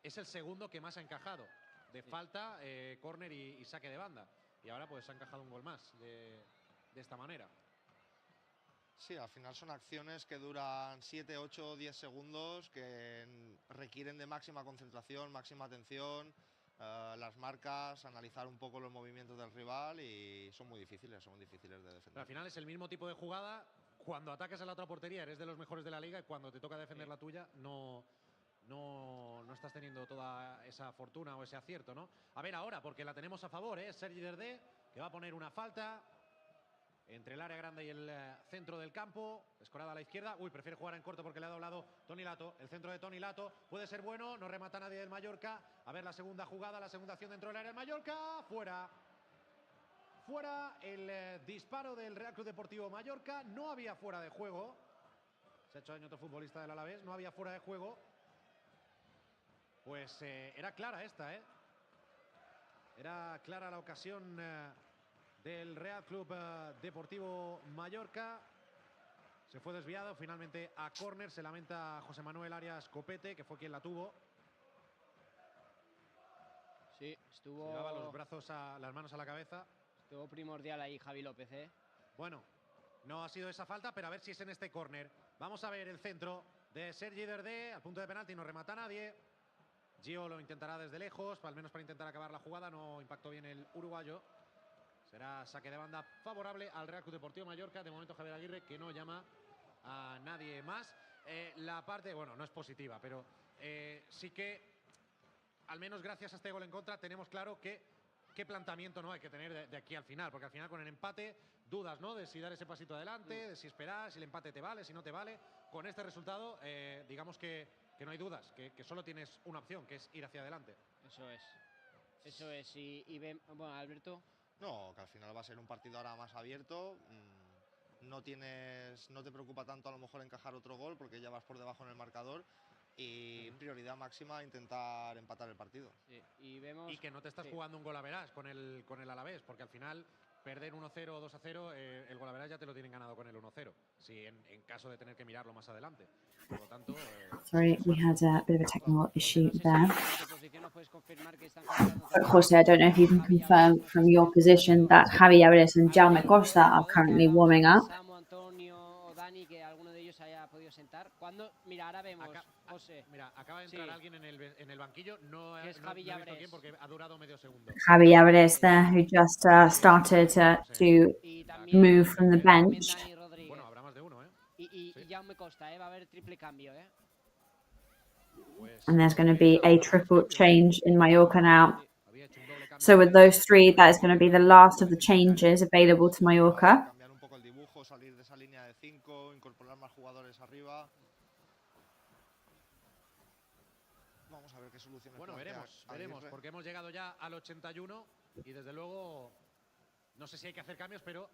es el segundo que más ha encajado de falta, córner y saque de banda. Y ahora pues ha encajado un gol más de esta manera. Sí, al final son acciones que duran 7, 8, 10 segundos, que requieren de máxima concentración, máxima atención, las marcas, analizar un poco los movimientos del rival y son muy difíciles de defender. Pero al final es el mismo tipo de jugada. Cuando ataques a la otra portería eres de los mejores de la liga y cuando te toca defender la tuya no estás teniendo toda esa fortuna o ese acierto, ¿no? A ver ahora, porque la tenemos a favor, Sergi Derdé, que va a poner una falta entre el área grande y el centro del campo. Escorada a la izquierda. Uy, prefiere jugar en corto porque le ha doblado Toni Lato. El centro de Toni Lato puede ser bueno. No remata nadie del Mallorca. A ver la segunda jugada, la segunda acción dentro del área del Mallorca. Fuera. Fuera el disparo del Real Club Deportivo Mallorca. No había fuera de juego. Se ha hecho daño otro futbolista del Alavés. No había fuera de juego. Pues era clara esta, Era clara la ocasión del Real Club Deportivo Mallorca. Se fue desviado finalmente a córner. Se lamenta José Manuel Arias Copete, que fue quien la tuvo. Sí, estuvo... Llevaba los brazos, las manos a la cabeza. Estuvo primordial ahí Javi López, Bueno, no ha sido esa falta, pero a ver si es en este córner. Vamos a ver el centro de Sergi Derdé. Al punto de penalti no remata nadie. Gio lo intentará desde lejos, al menos para intentar acabar la jugada. No impactó bien el uruguayo. Será saque de banda favorable al Real Club Deportivo Mallorca. De momento Javier Aguirre, que no llama a nadie más. La parte, bueno, no es positiva, pero sí que, al menos gracias a este gol en contra, tenemos claro qué planteamiento no hay que tener de aquí al final. Porque al final con el empate, dudas, ¿no? De si dar ese pasito adelante, de si esperar, si el empate te vale, si no te vale. Con este resultado, digamos que no hay dudas, que solo tienes una opción, que es ir hacia adelante. Eso es. Y ven, bueno, Alberto. No, que al final va a ser un partido ahora más abierto. No te preocupa tanto a lo mejor encajar otro gol porque ya vas por debajo en el marcador. Y prioridad máxima intentar empatar el partido. Sí, y que no te estás jugando un gol a verás con el Alavés, porque al final perder 1-0 o 2-0, el gol a verás ya te lo tienen ganado con el 1-0. Si en caso de tener que mirarlo más adelante. Por lo tanto, sorry, we had a bit of a technical issue there. But Jose, I don't know if you can confirm from your position that Javi Abrez and Jaume Costa are currently warming up. Mira, ahora vemos, José. Mira, acaba de entrar alguien en el banquillo. No he visto quién porque ha durado medio segundo. Javi Abrez there, who just started to move from the bench. Bueno, habrá más de uno, Y Jaume Costa, va a haber triple cambio, And there's going to be a triple change in Mallorca now. So with those three, that is going to be the last of the changes available to Mallorca. Cambiar un poco el dibujo, salir de esa línea de 5, incorporar más jugadores arriba. Vamos a ver qué soluciones. Bueno, veremos, porque hemos llegado ya al 81 y desde luego no sé si hay que hacer cambios, pero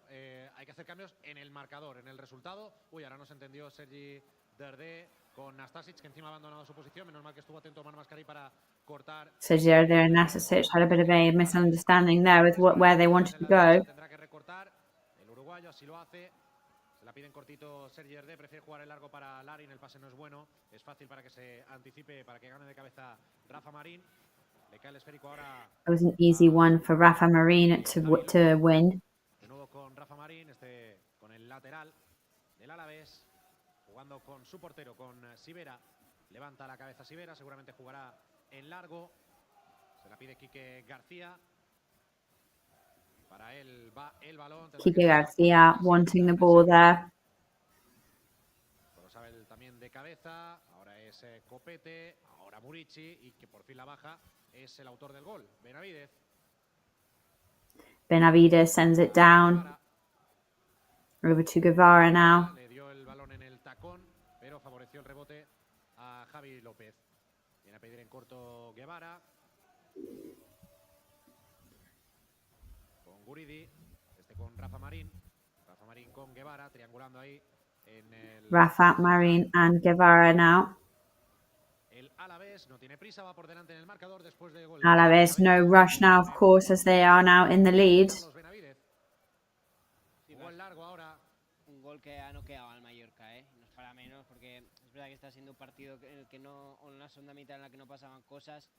hay que hacer cambios en el marcador, en el resultado. Uy, ahora no se entendió Sergi Derdé con Nastasic, que encima ha abandonado su posición. Menos mal que estuvo atento Omar Mascari para cortar. Sergi Derdé and Nastasic had a bit of a misunderstanding there with where they wanted to go. Tendrá que recortar. El uruguayo así lo hace. Se la piden cortito Sergi Derdé, prefiere jugar el largo para Larin, el pase no es bueno. Es fácil para que se anticipe, para que gane de cabeza Rafa Marín. Le cae el esférico ahora. It was an easy one for Rafa Marín to win. De nuevo con Rafa Marín, con el lateral del Alavés, jugando con su portero, con Sivera. Levanta la cabeza Sivera, seguramente jugará en largo. Se la pide Quique García. Para él va el balón. Quique Garcia wanting the ball there. Gorosabel también de cabeza. Ahora es Copete. Ahora Murici. Y que por fin la baja es el autor del gol, Benavidez. Benavidez sends it down. Over to Guevara now. Le dio el balón en el tacón, pero favoreció el rebote a Javi López. Viene a pedir en corto Guevara. Con Guridi. Con Rafa Marín. Rafa Marín con Guevara, triangulando ahí en el... Rafa, Marín and Guevara now. El Alavés no tiene prisa, va por delante en el marcador después de gol. Alavés, no rush now, of course, as they are now in the lead. Jugó el largo ahora. Un gol que ha noqueado al Mallorca, no es para menos, porque es verdad que está siendo un partido en el que no, o una segunda mitad en la que no pasaban cosas.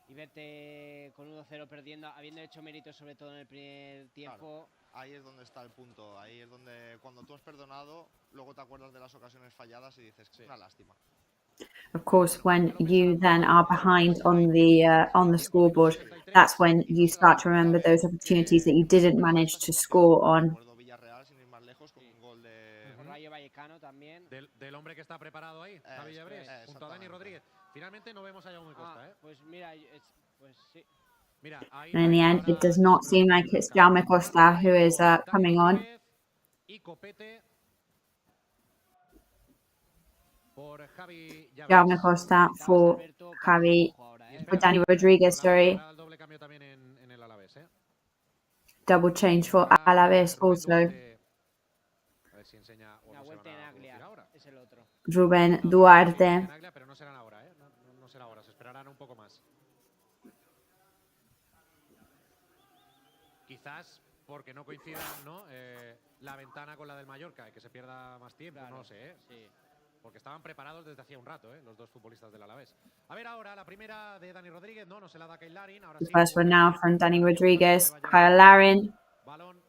Y verte con 1-0 perdiendo, habiendo hecho méritos sobre todo en el primer tiempo. Claro, ahí es donde está el punto, ahí es donde cuando tú has perdonado, luego te acuerdas de las ocasiones falladas y dices, una lástima. Of course, when you then are behind on the scoreboard, that's when you start to remember those opportunities that you didn't manage to score on. Rayo Vallecano también. Del hombre que está preparado ahí, Javi Llabrés, junto a Dani Rodríguez. Finalmente no vemos a Jaume Costa, Pues mira, pues sí. Mira, ahí And in the end, it does not seem like it's Jaume Costa who is coming on. Y Copete por Javi Llabrés. Jaume Costa for Javi, for Dani Rodríguez, sorry. Doble cambio también en el Alavés, Double change for Alavés also. A ver si enseña Una vuelta en Aglia, es el otro. Rubén Duarte. Pero no serán ahora, no será ahora, se esperarán un poco más. Quizás porque no coincida, ¿no? La ventana con la del Mallorca y que se pierda más tiempo, claro, no lo sé, Sí. Porque estaban preparados desde hacía un rato, los dos futbolistas del Alavés. A ver ahora, la primera de Dani Rodríguez, no se la da Kyle Larin. Ahora The sí, first one now from Dani Rodríguez, Kyle Larin. Balón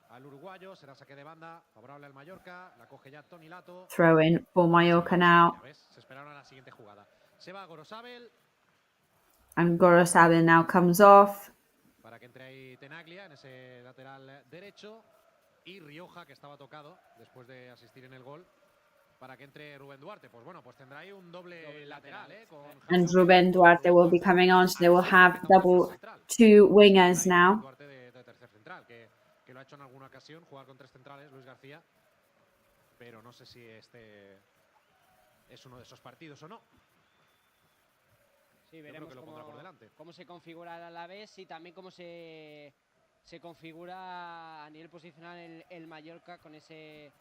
al uruguayo, será saque de banda, favorable al Mallorca, la coge ya Toni Lato. Throw in for Mallorca now. Se esperaron a la siguiente jugada. Se va Gorosabel. And Gorosabel now comes off. Para que entre ahí Tenaglia en ese lateral derecho. Y Rioja, que estaba tocado después de asistir en el gol. Para que entre Rubén Duarte. Pues bueno, pues tendrá ahí un doble lateral, And Rubén Duarte will be coming on, so they will have two wingers now. Duarte de tercer central, que lo ha hecho en alguna ocasión, jugar con tres centrales, Luis García. Pero no sé si este es uno de esos partidos o no. Sí, veremos cómo se configura el Alavés y también cómo se configura a nivel posicional el Mallorca con ese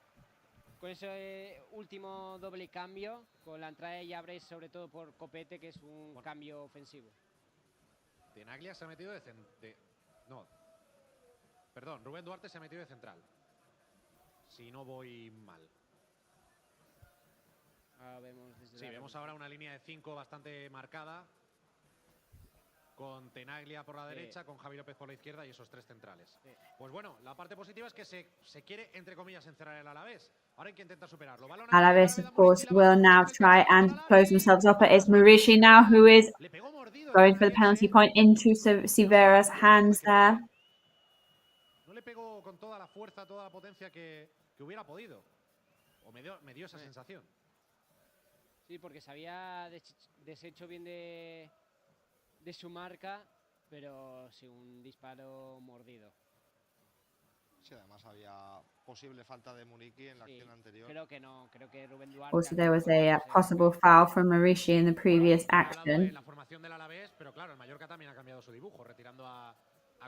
último doble cambio, con la entrada de Llabrés sobre todo por Copete, que es un cambio ofensivo. Tenaglia se ha metido Rubén Duarte se ha metido de central. Si no voy mal. Ahora vemos ahora una línea de 5 bastante marcada. Con Tenaglia por la derecha, con Javi López por la izquierda y esos tres centrales. Pues bueno, la parte positiva es que se quiere, entre comillas, encerrar el Alavés. Ahora hay que intentar superarlo. Alavés, of course, will now try and close themselves up. It is Murici now who is going for the penalty point into Sivera's hands there. No le pegó con toda la fuerza, toda la potencia que hubiera podido. O me dio esa sensación. Sí, porque se había deshecho bien de su marca, pero sí un disparo mordido. Sí, además había posible falta de Murici en la acción anterior. Creo que no, creo que Rubén Duarte. Also, there was a possible foul from Murici in the previous action. La formación del Alavés, pero claro, el Mallorca también ha cambiado su dibujo, retirando a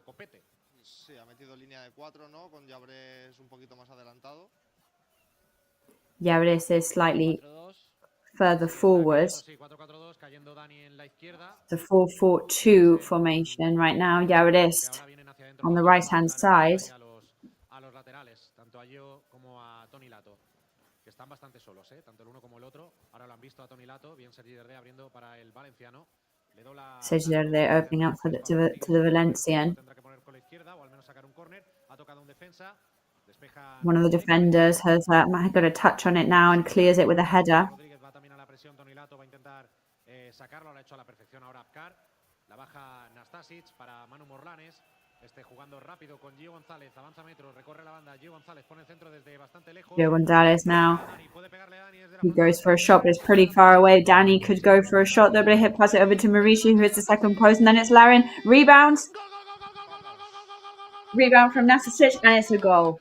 Copete. Sí, ha metido línea de 4, ¿no? Con Llabrés un poquito más adelantado. Llabrés is slightly further forward. The 4-4-2 formation right now. Llabrés on the right-hand side. A los laterales, tanto a Yo como a Toni Lato, que están bastante solos, tanto el uno como el otro. Ahora lo han visto a Toni Lato, bien Sergi Derde abriendo para el valenciano. Sergi Derde opening up to the Valencian. Tendrá que poner con la izquierda o al menos sacar un córner. Ha tocado un defensa. One of the defenders has got a touch on it now and clears it with a header. Va también a la presión, Toni Lato va a intentar sacarlo, lo ha hecho a la perfección ahora Apcar. La baja Nastasic para Manu Morlanes. jugando rápido con Gio González, avanza metros, recorre la banda, Gio González pone el centro desde bastante lejos. Gio González now. He goes for a shot, but it's pretty far away. Danny could go for a shot, though, but he'll pass it over to Maurici, who hits the second post, and then it's Larin. Rebound. Rebound from Nastasic, and it's a goal.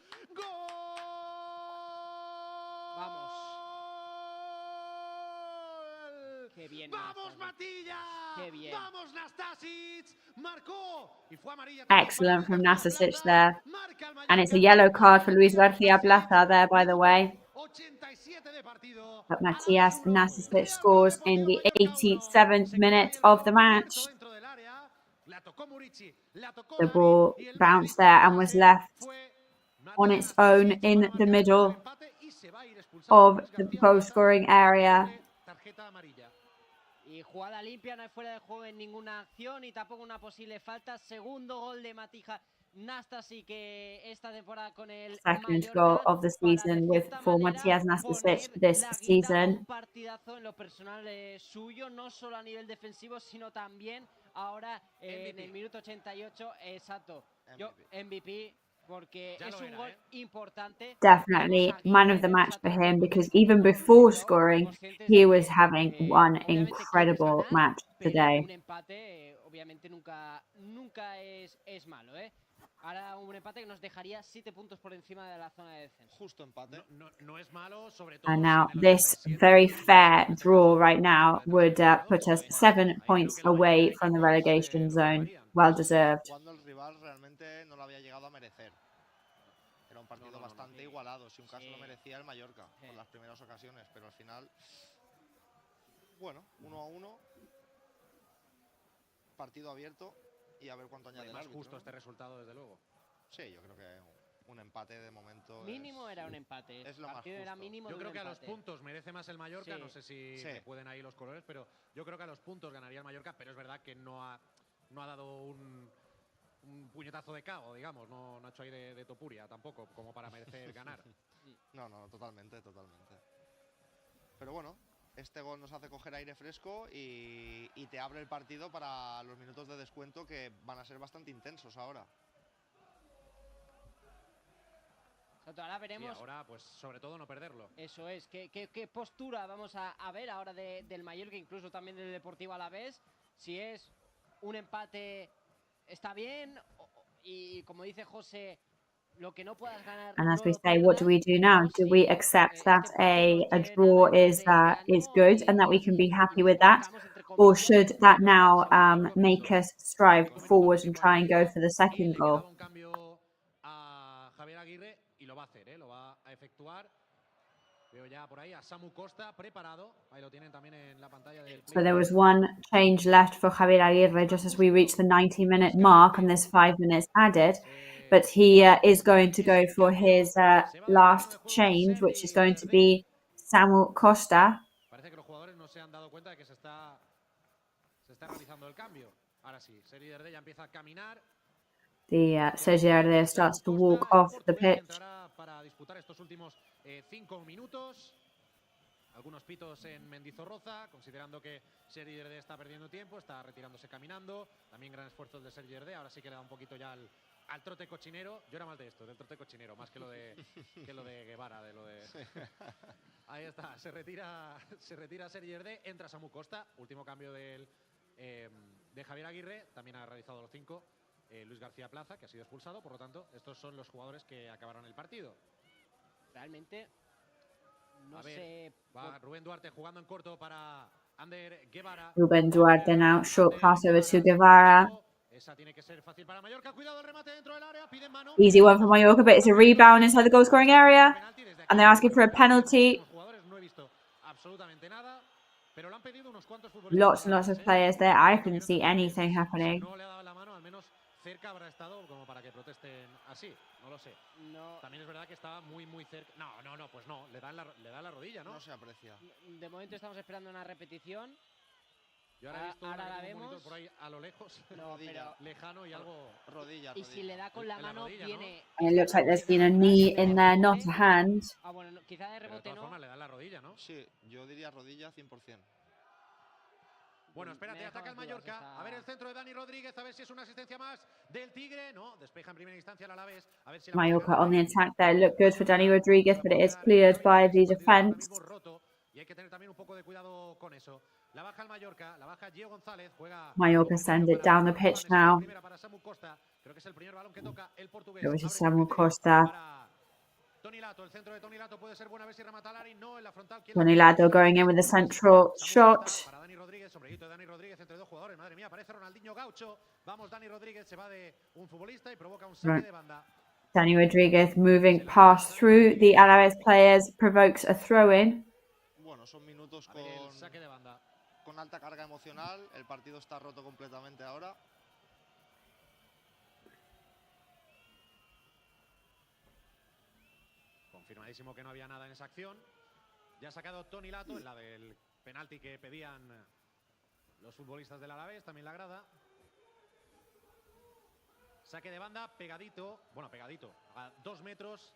Qué bien. ¡Vamos, Matilla! Qué bien. ¡Vamos, Nastasic! ¡Marcó! Y fue amarilla. Excellent from Nastasic there. And it's a yellow card for Luis García Plaza there, by the way. But Matias Nastasic scores in the 87th minute of the match. The ball bounced there and was left on its own in the middle of the goal-scoring area. Y jugada limpia, no hay fuera de juego en ninguna acción y tampoco una posible falta. Segundo gol de Matija Nastasic esta temporada con el Second goal of the season for Matias Nastasic this season. Un partidazo en lo personal suyo, no solo a nivel defensivo, sino también ahora en el minuto 88, exacto. Yo MVP. Porque es un gol importante. Definitely man of the match for him, because even before scoring, he was having one incredible match today. Un empate, obviamente, nunca es malo, Ahora un empate que nos dejaría 7 puntos por encima de la zona de descenso. Justo empate. No es malo, sobre todo. And now this very fair draw right now would put us 7 points away from the relegation zone. Well deserved. Cuando el rival realmente no lo había llegado a merecer. Era un partido bastante igualado. Si un caso lo merecía el Mallorca por las primeras ocasiones, pero al final, bueno, 1-1, partido abierto y a ver cuánto añade el más árbitro. justo este resultado, desde luego. Sí, yo creo que un empate de momento. Mínimo era un empate. Es lo más justo. Era mínimo. Yo creo que a los puntos merece más el Mallorca. No sé si me pueden ahí los colores, pero yo creo que a los puntos ganaría el Mallorca. Pero es verdad que no ha dado un puñetazo de cabo, digamos. No ha hecho ahí de topuria tampoco, como para merecer ganar. No, totalmente. Pero bueno, este gol nos hace coger aire fresco y te abre el partido para los minutos de descuento, que van a ser bastante intensos ahora. Ahora veremos. Y ahora, pues, sobre todo no perderlo. Eso es. ¿Qué postura vamos a ver ahora del Mallorca, incluso también del Deportivo Alavés? Si es un empate, está bien. Y como dice José, lo que no puedas ganar. And as we say, what do we do now? Do we accept that a draw is good and that we can be happy with that? Or should that now make us strive forward and try and go for the second goal? Lo va a hacer, lo va a efectuar. Veo ya por ahí a Samu Costa preparado. Ahí lo tienen también en la pantalla del. So there was one change left for Javier Aguirre just as we reached the 90-minute mark, and there's 5 minutes added. But he is going to go for his last change, which is going to be Samu Costa. Parece que los jugadores no se han dado cuenta de que se está realizando el cambio. Ahora sí, Sergi Derde ya empieza a caminar. The Sergi Derde starts to walk off the pitch. Para disputar estos últimos 5 minutos. Algunos pitos en Mendizorroza, considerando que Sergi Derde está perdiendo tiempo, está retirándose caminando. También gran esfuerzo el de Sergi Derde. Ahora sí que le da un poquito ya al trote cochinero. Yo era mal de esto, del trote cochinero, más que lo de Guevara, Ahí está, se retira Sergi Derde, entra Samu Costa, último cambio de Javier Aguirre, también ha realizado los 5. Luis García Plaza, que ha sido expulsado, por lo tanto, estos son los jugadores que acabaron el partido. Realmente, no sé. Va Rubén Duarte jugando en corto para Ander Guevara. Rubén Duarte now, short pass over to Guevara. Esa tiene que ser fácil para Mallorca. Cuidado el remate dentro del área, piden mano. Easy one for Mallorca, but it's a rebound inside the goal scoring area. And they're asking for a penalty. No he visto absolutamente nada, pero lo han pedido unos cuantos futbolistas. Lots and lots of players there. I couldn't see anything happening. No le ha dado la mano, al menos cerca habrá estado como para que protesten así, no lo sé. No. También es verdad que estaba muy cerca. No, pues no, le da la rodilla, ¿no? No se aprecia. De momento estamos esperando una repetición. Yo ahora he visto ahora la vemos por ahí a lo lejos, rodilla, lejano y algo rodilla. Y si le da con la mano rodilla, viene. And it looks like there's been a knee in there, not a hand. Bueno, quizá de rebote de todas no. formas le da la rodilla, ¿no? Sí, yo diría rodilla 100%. Bueno, espérate, ataca el Mallorca. A ver el centro de Dani Rodríguez, a ver si es una asistencia más del Tigre. No, despeja en primera instancia el Alavés. A ver si Mallorca on the attack there. Look good for Dani Rodríguez, but it is cleared by the defense. Y hay que tener también un poco de cuidado con eso. La baja el Mallorca, la baja Gio González, juega Mallorca send it down the pitch now. Creo que es el primer balón que toca el portugués. It was Samu Costa. Toni Lato, el centro de Toni Lato puede ser buena, a ver si remata Larin. No, en la frontal. Toni Lato going in with the central shot. Para Dani Rodríguez, sombrerito de Dani Rodríguez entre dos jugadores. Madre mía, parece Ronaldinho Gaucho. Vamos, Dani Rodríguez se va de un futbolista y provoca un saque de banda. Dani Rodríguez moving past through the Alavés players provokes a throw-in. Bueno, son minutos saque de banda. Con alta carga emocional. El partido está roto completamente ahora. Confirmadísimo que no había nada en esa acción. Ya ha sacado Toni Lato, en la del penalti que pedían los futbolistas del Alavés, también la grada. Saque de banda, pegadito, bueno, pegadito, a 2 metros.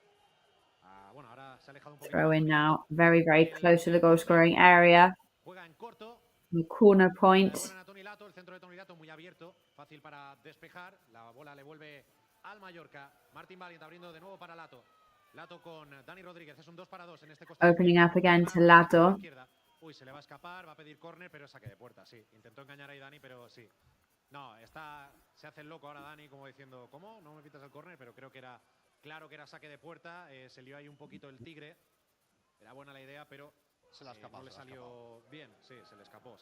Bueno, ahora se ha alejado un poquito. Throw in now, very, very close to the goal scoring area. Juega en corto. The corner point. El centro de Toni Lato muy abierto, fácil para despejar. La bola le vuelve al Mallorca. Martín Valiente abriendo de nuevo para Lato. Lato con Dani Rodríguez, es un 2 para 2 en este costado. Opening up again to Lato. Uy, se le va a escapar, va a pedir córner, pero saque de puerta, sí. Intentó engañar ahí Dani, pero sí. No, se hace el loco ahora Dani, como diciendo, ¿cómo? No me pitas el córner, pero creo que era claro que era saque de puerta. Se lió ahí un poquito el Tigre. Era buena la idea, pero no le salió bien. Sí, se le escapó.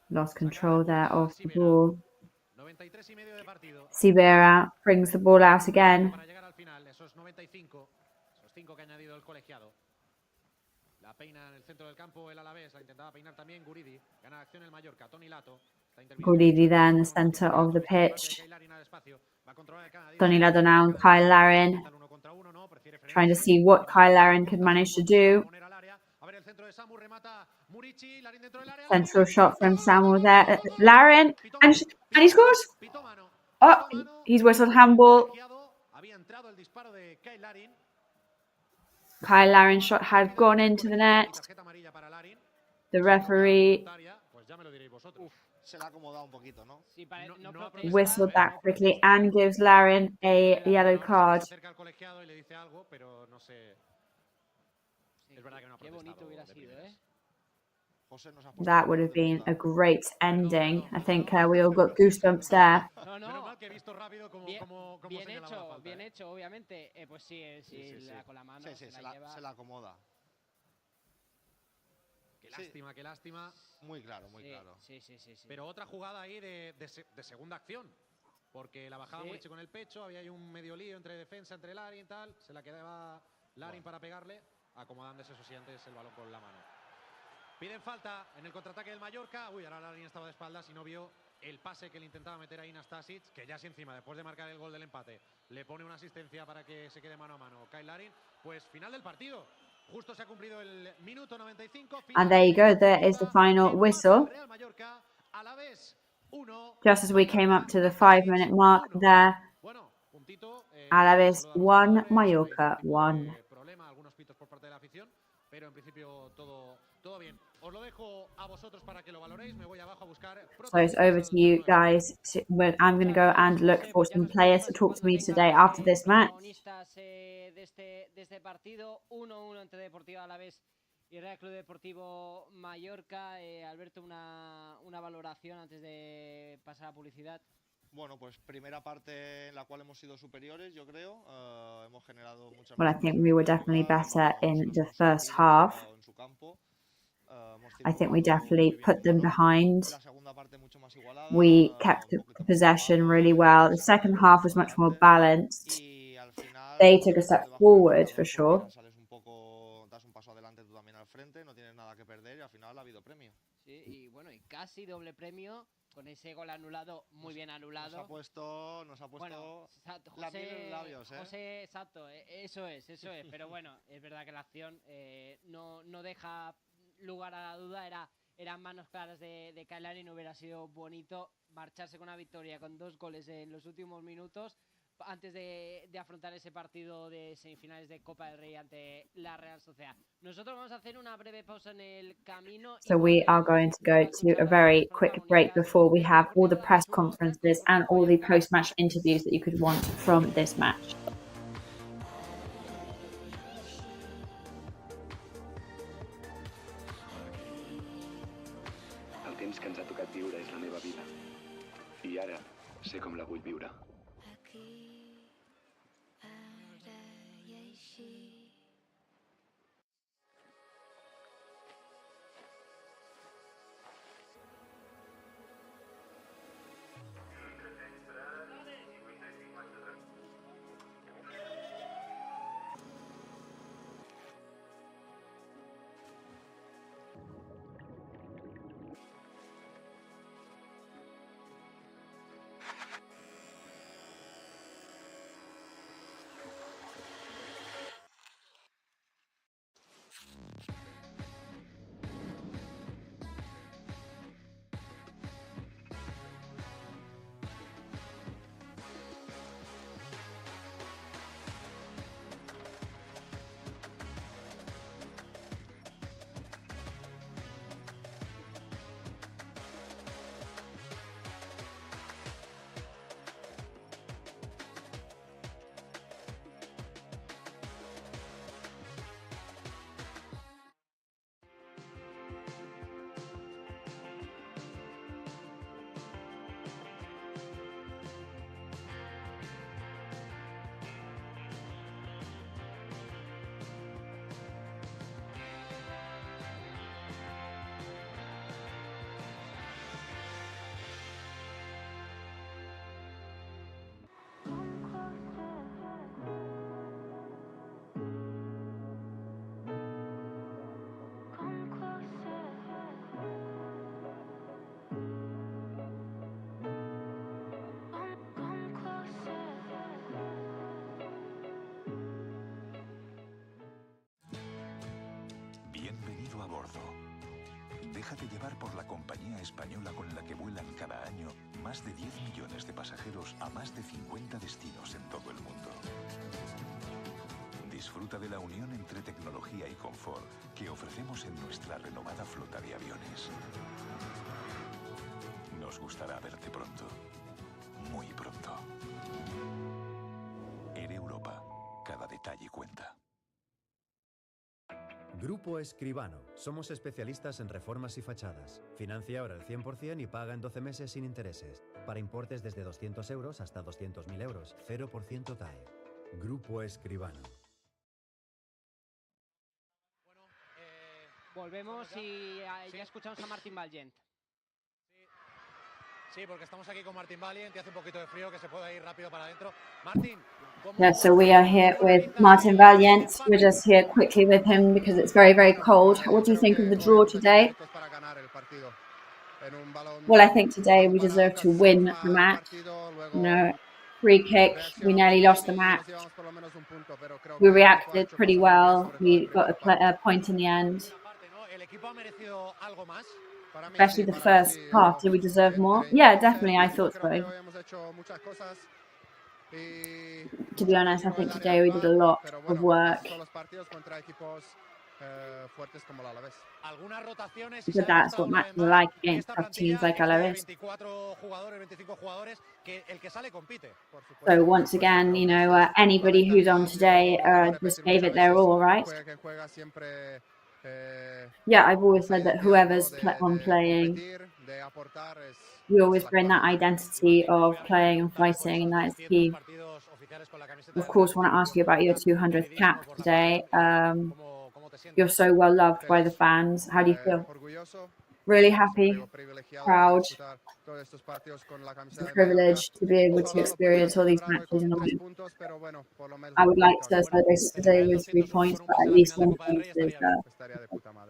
Lost control there of the ball. 93,5 de partido. Sibera brings the ball out again. Para llegar al final, esos 95, esos 5 que ha añadido el colegiado. La peina en el centro del campo el Alavés, la intentaba peinar también Guridi. Gana acción el Mallorca, Toni Lato. Guridi there in the center of the pitch. Toni Lato now and Kyle Larin. Trying to see what Kyle Larin could manage to do. Central shot from Samuel there. Larin. And he scores. Oh, he's whistled handball. Kyle Larin's shot had gone into the net. The referee whistled that quickly and gives Larin a yellow card. That would have been a great ending. I think we all got goosebumps there. Bien hecho, obviamente. Pues sí, con la mano se la acomoda. Qué lástima. Muy claro. Sí. Pero otra jugada ahí de segunda acción. Porque la bajaba Murici con el pecho, había ahí un medio lío entre defensa, entre Larin y tal. Se la quedaba Larin para pegarle, acomodándose eso sí antes el balón con la mano. Piden falta en el contraataque del Mallorca. Uy, ahora Larin estaba de espaldas y no vio el pase que le intentaba meter ahí Nastasic, que ya sí encima, después de marcar el gol del empate, le pone una asistencia para que se quede mano a mano Kyle Larin. Pues final del partido. Justo se ha cumplido el minuto 95. And there you go, there is the final whistle. Just as we came up to the 5-minute mark there, Alavés 1, Mallorca 1. Pero en principio todo bien. Os lo dejo a vosotros para que lo valoréis. Me voy abajo a buscar. So it's over to you guys. I'm going to go and look for some players to talk to me today after this match. De este partido 1-1 entre Deportivo Alavés y Real Club Deportivo Mallorca. Alberto, una valoración antes de pasar a publicidad. Bueno, pues primera parte en la cual hemos sido superiores, yo creo. Hemos generado muchas. Well, I think we were definitely better in the first half. I think we definitely put them behind. We kept the possession really well. The second half was much more balanced. They took a step forward for sure. Das un paso adelante tú también al frente, no tienes nada que perder y al final ha habido premio. Sí, y bueno, y casi doble premio con ese gol anulado, muy bien anulado. Nos ha puesto bueno, la miel en los labios, José, exacto, eso es. Pero bueno, es verdad que la acción no deja lugar a la duda. Eran manos claras de Kyle Larin. Hubiera sido bonito marcharse con una victoria con 2 goles en los últimos minutos antes de afrontar ese partido de semifinales de Copa del Rey ante la Real Sociedad. Nosotros vamos a hacer una breve pausa en el camino. So we are going to go to a very quick break before we have all the press conferences and all the post-match interviews that you could want from this match. El temps que ens ha tocat viure és la meva vida. I ara sé com la vull viure. Bienvenido a bordo. Déjate llevar por la compañía española con la que vuelan cada año más de 10 millones de pasajeros a más de 50 destinos en todo el mundo. Disfruta de la unión entre tecnología y confort que ofrecemos en nuestra renovada flota de aviones. Nos gustará verte pronto, muy pronto. Air Europa, cada detalle cuenta. Grupo Escribano. Somos especialistas en reformas y fachadas. Financia ahora el 100% y paga en 12 meses sin intereses. Para importes desde 200 euros hasta 200.000 euros. 0% TAE. Grupo Escribano. Volvemos y ya escuchamos a Martín Valiente. Sí, porque estamos aquí con Martín Valiente y hace un poquito de frío que se puede ir rápido para adentro. Martín. Yeah, so we are here with Martin Valiant. We're just here quickly with him because it's very, very cold. What do you think of the draw today? Well, I think today we deserve to win the match. You know, free kick, we nearly lost the match. We reacted pretty well. We got a point in the end. Especially the first half. Did we deserve more? Yeah, definitely. I thought so. To be honest, I think today we did a lot of work. But that's what matches are like against tough teams like Alavés. So once again, you know, anybody who's on today just gave it their all, right? Yeah, I've always said that whoever's playing, we always bring that identity of playing and fighting, and that is key. Of course, I want to ask you about your 200th cap today. You're so well loved by the fans. How do you feel? Really happy, proud. It's a privilege to be able to experience all these matches. I would like to celebrate today with 3 points, but at least 1 point is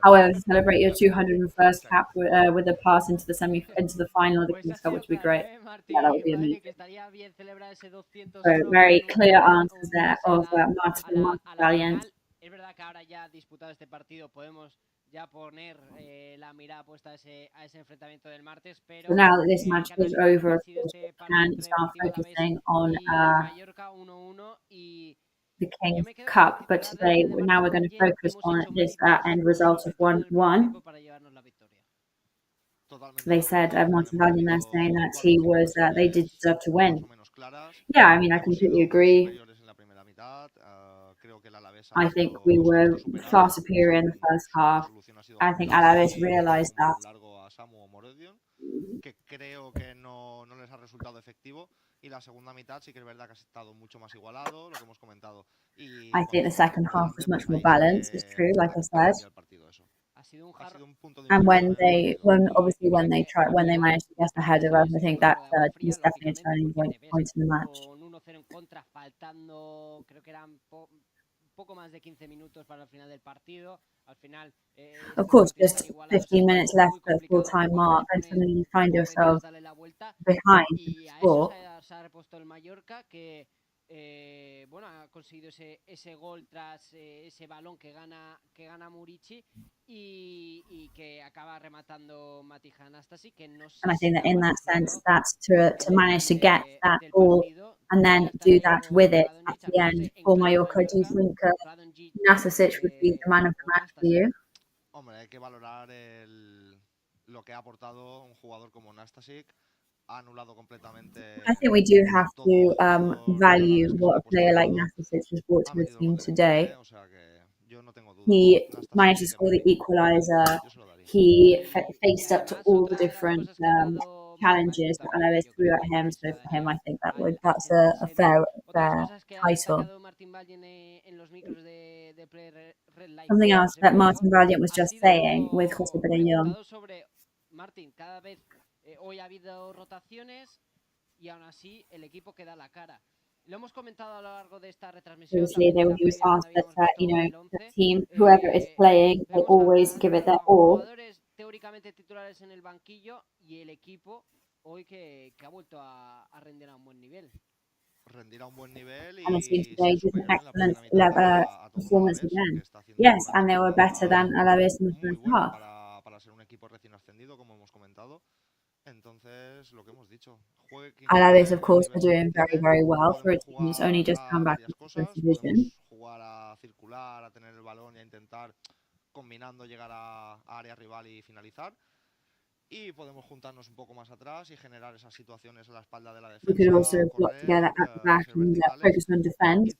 however, to celebrate your 201st cap with a pass into the final of the King's Cup, which would be great. Yeah, that would be amazing. So very clear answers there of Martin Valiant. Es verdad que ahora ya disputado este partido podemos ya poner la mirada puesta a ese enfrentamiento del martes, pero So now that this match is over, of ha sido course, este we partido can entre start Deportivo Alavés focusing on y Mallorca 1-1 y the yo King's me quedo con el Cup, but titular de today now Martín we're going to Valle. focus Hemos on hecho this méritos, end result of sobre todo en el primer 1-1. tiempo, para llevarnos la victoria. Totalmente They de said acuerdo, Martin hemos Valiant tenido saying that 4 he o 5 was they did ocasiones deserve to más win. o menos claras. Yeah, I mean, I Hemos completely sido muy agree. superiores en la primera mitad. Creo que el Alavés ha I visto think we su were puesto superado. far superior in the first Su única half. solución ha sido I think Juan Alaves y realized un that. balón largo a Samu o Morodion, que creo que no les ha resultado efectivo. Y la segunda mitad sí que es verdad que ha estado mucho más igualado, lo que hemos comentado. Y I think the second half was much more balanced. It's true, like I said. el partido eso. Ha sido un punto de And inflexión en el partido. when they managed to get ahead of us, I think that was definitely a turning point in the match. Con 1-0 en contra, faltando, creo que eran poco más de 15 minutos para el final del partido. Al final, Of course, just 15 minutes left at full-time mark, and suddenly you find yourself behind the y a eso score. se ha repuesto el Mallorca, que bueno, ha conseguido ese gol tras ese balón que gana Murici y que acaba rematando Mati Anastasi, que no sé And I think that si in that sense, that's to manage to get that del ball partido. and then do that with it at the end for Mallorca. Do you think Nastasic would be the man of the match for you? Hombre, hay que valorar lo que ha aportado un jugador como Nastasic. Ha anulado completamente. I think we do have to value what a player like Nastasic has brought to the team today. He managed to score the equaliser. He faced up to all the different challenges that Alaves threw at him. So for him, I think that's a fair title. Something else that Martin Valiant was just saying with José Perellón. Martín, cada vez hoy ha habido rotaciones y aún así el equipo queda a la cara. Lo hemos comentado a lo largo de esta retransmisión. Previously, he was asked that, the team, whoever is playing, will always give it their all. Jugadores teóricamente titulares en el banquillo y el equipo hoy que ha vuelto a rendir a un buen nivel. Rendir a un buen nivel and the team today did an excellent performance again. Yes, and they were better than Alaves in the first half. Para ser un equipo recién ascendido, como hemos comentado. Entonces, lo que hemos dicho, Alaves, of course, are doing very, very well for a team who's only just come back to the first division. Jugar a circular, a tener el balón y a intentar, combinando, llegar a área rival y finalizar. Y podemos juntarnos un poco más atrás y generar esas situaciones a la espalda de la defensa. We could also block together at the back and focus on defense,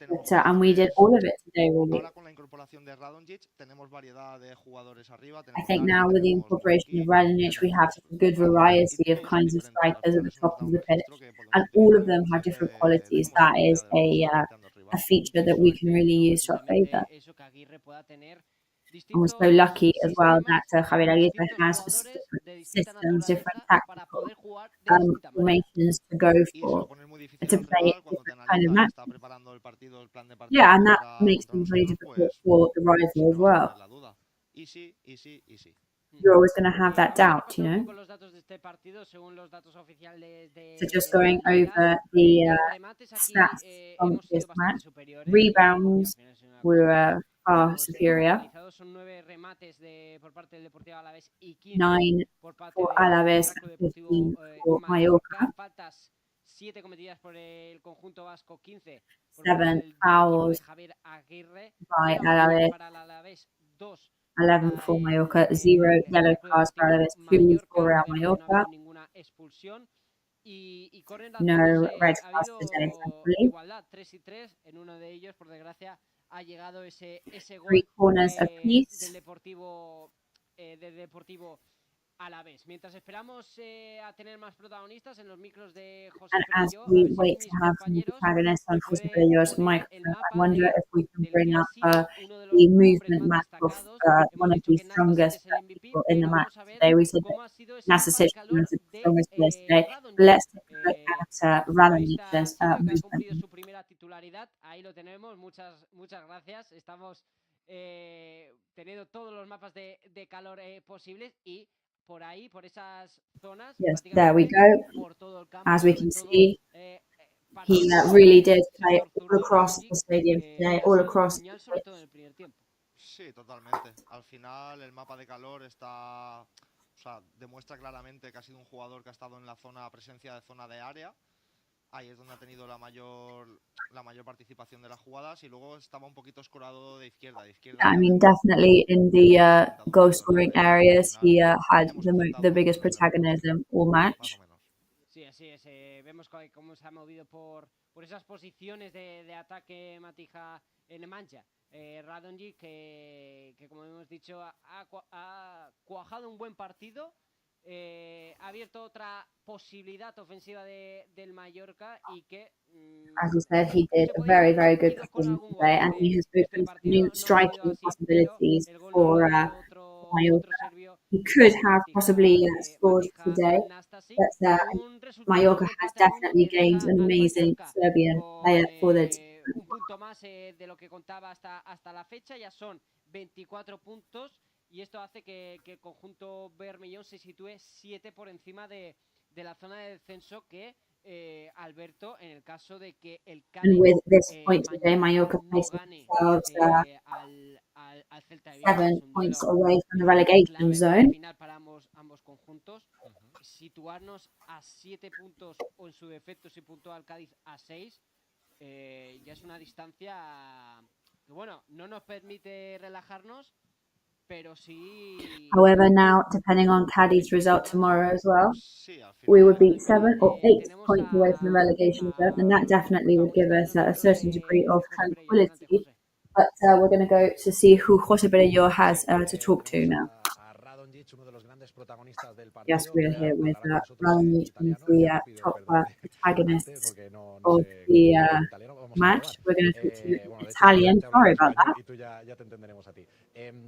and we did all of it today, really. Ahora con la incorporación de Radonjic tenemos variedad de jugadores arriba. I think now with the incorporation of Radonjic, we have a good variety of kinds of strikers at the top of the pitch, and all of them have different qualities. That is a feature that we can really use to our favour. And we're so lucky as well that Javier Aguirre has different systems, different tactical formations to go for, to play different kind of match. Yeah, and that makes things really difficult for the rival as well. You're always going to have that doubt, you know. So just going over the stats from this match, rebounds were far superior. 9 for Alavés, 15 for Mallorca. 7 fouls by Alavés. 11 for Mallorca, 0 yellow cards for Alavés, 2 for Real Mallorca. No red cards today, thankfully. 3 corners apiece. Del Deportivo Alavés. Mientras esperamos a tener más protagonistas en los micros de José And as we wait to have some protagonists on José Perelló's microphone, I wonder if we can bring up the movement map of one of the strongest people in the match today. We said that Nastasic was the strongest player today. Let's take a look at Radonjic's movement. Su primera titularidad, ahí lo tenemos. Muchas gracias. Estamos teniendo todos los mapas de calor posibles y por ahí, por esas zonas. Yes, there we go. As we can see, he really did play all across the stadium today, all across the pitch. Sí, totalmente. Al final el mapa de calor está, o sea, demuestra claramente que ha sido un jugador que ha estado en la zona, presencia de zona de área. Ahí es donde ha tenido la mayor participación de las jugadas y luego estaba un poquito escorado de izquierda I hacia mean, adentro. definitely in the Intentado goal mucho, scoring pero al areas, he final had hemos the acertado biggest en el rebote, protagonism all más match. o menos. Sí, así es. Vemos cómo se ha movido por esas posiciones de ataque Matija en mancha. Radonjic, que como hemos dicho, ha cuajado un buen partido. Ha abierto otra posibilidad ofensiva del Mallorca y que As you said, he did se a podía haber very good ido con performance algún gol today, and he has este opened some partido. new No ha sido striking así, pero possibilities el gol lo ha for marcado otro Mallorca. serbio, He could have possibly scored Matija today, Nastasic. but Un resultado Mallorca de has empate a uno definitely que gained deja an al amazing Mallorca Serbian player con for the team. un punto más de lo que contaba hasta la fecha. Ya son 24 puntos y esto hace que el conjunto Bermellón se sitúe 7 por encima de la zona de descenso que Alberto, en el caso de que el And Cádiz with this point today, mañana Mallorca no placed gane themselves al Celta de Vigo, que es 7 un points duelo away from the relegation clave zone. final para ambos conjuntos, situarnos a 7 puntos o en su defecto si puntúa al Cádiz a 6, ya es una distancia que bueno, no nos permite relajarnos, pero sí. However, now, depending on Caddy's result tomorrow as well, Sí, al we would final be 7 or 8 Tenemos points away from the relegation zone, and that definitely would give us a certain degree of José Perello. Adelante, tranquility. José. But we're going to go to see who Jose Perello has to talk to now. A Radonjic, uno de los grandes protagonistas del Yes, partido. we're Voy a here with hablar con vosotros Radonjic, en one of italiano. the Ya te pido top perdón antes protagonists porque no of sé the hablar en italiano. Vamos a match. probar. We're going to talk to you in Bueno, de hecho, Italian. te hablaré Sorry en about español that. y tú ya te entenderemos a ti.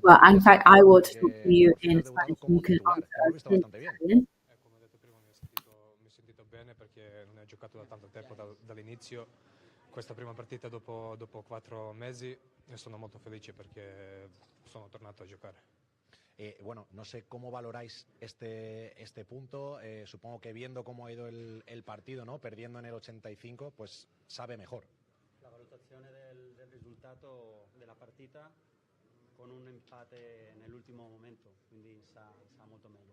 Well, in José, fact, I will talk to porque you por fin in has debutado Spanish, and you como can titular. Te hemos answer visto in bastante bien. Italian. Come ho detto prima, mi ho sentito bene perché non ho giocato da tanto tempo dall'inizio. Questa prima partita dopo 4 mesi e sono molto felice perché sono tornato a giocare. Bueno, no sé cómo valoráis este punto. Supongo que viendo cómo ha ido el partido, ¿no? Perdiendo en el 85, pues sabe mejor. La valutazione del risultato della partita con un empate nell'ultimo momento, quindi sa molto meglio.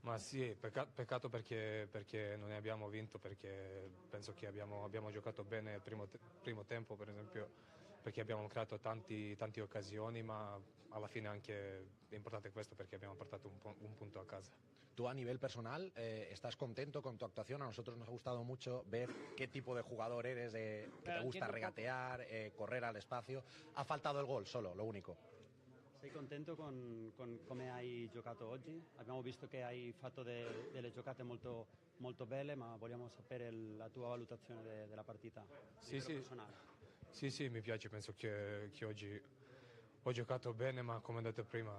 Ma sì, peccato perché non ne abbiamo vinto, perché penso che abbiamo giocato bene il primo tempo, per esempio, perché abbiamo creato tante occasioni, ma alla fine anche è importante questo perché abbiamo portato un punto a casa. Tú a nivel personal, ¿estás contento con tu actuación? A nosotros nos ha gustado mucho ver qué tipo de jugador eres, que te gusta regatear, correr al espacio. Ha faltado el gol solo, lo único. Sei contento con come hai giocato oggi? Abbiamo visto che hai fatto delle giocate molto, molto belle, ma vogliamo sapere la tua valutazione della partita. Sì, mi piace, penso che oggi ho giocato bene, ma come ho detto prima,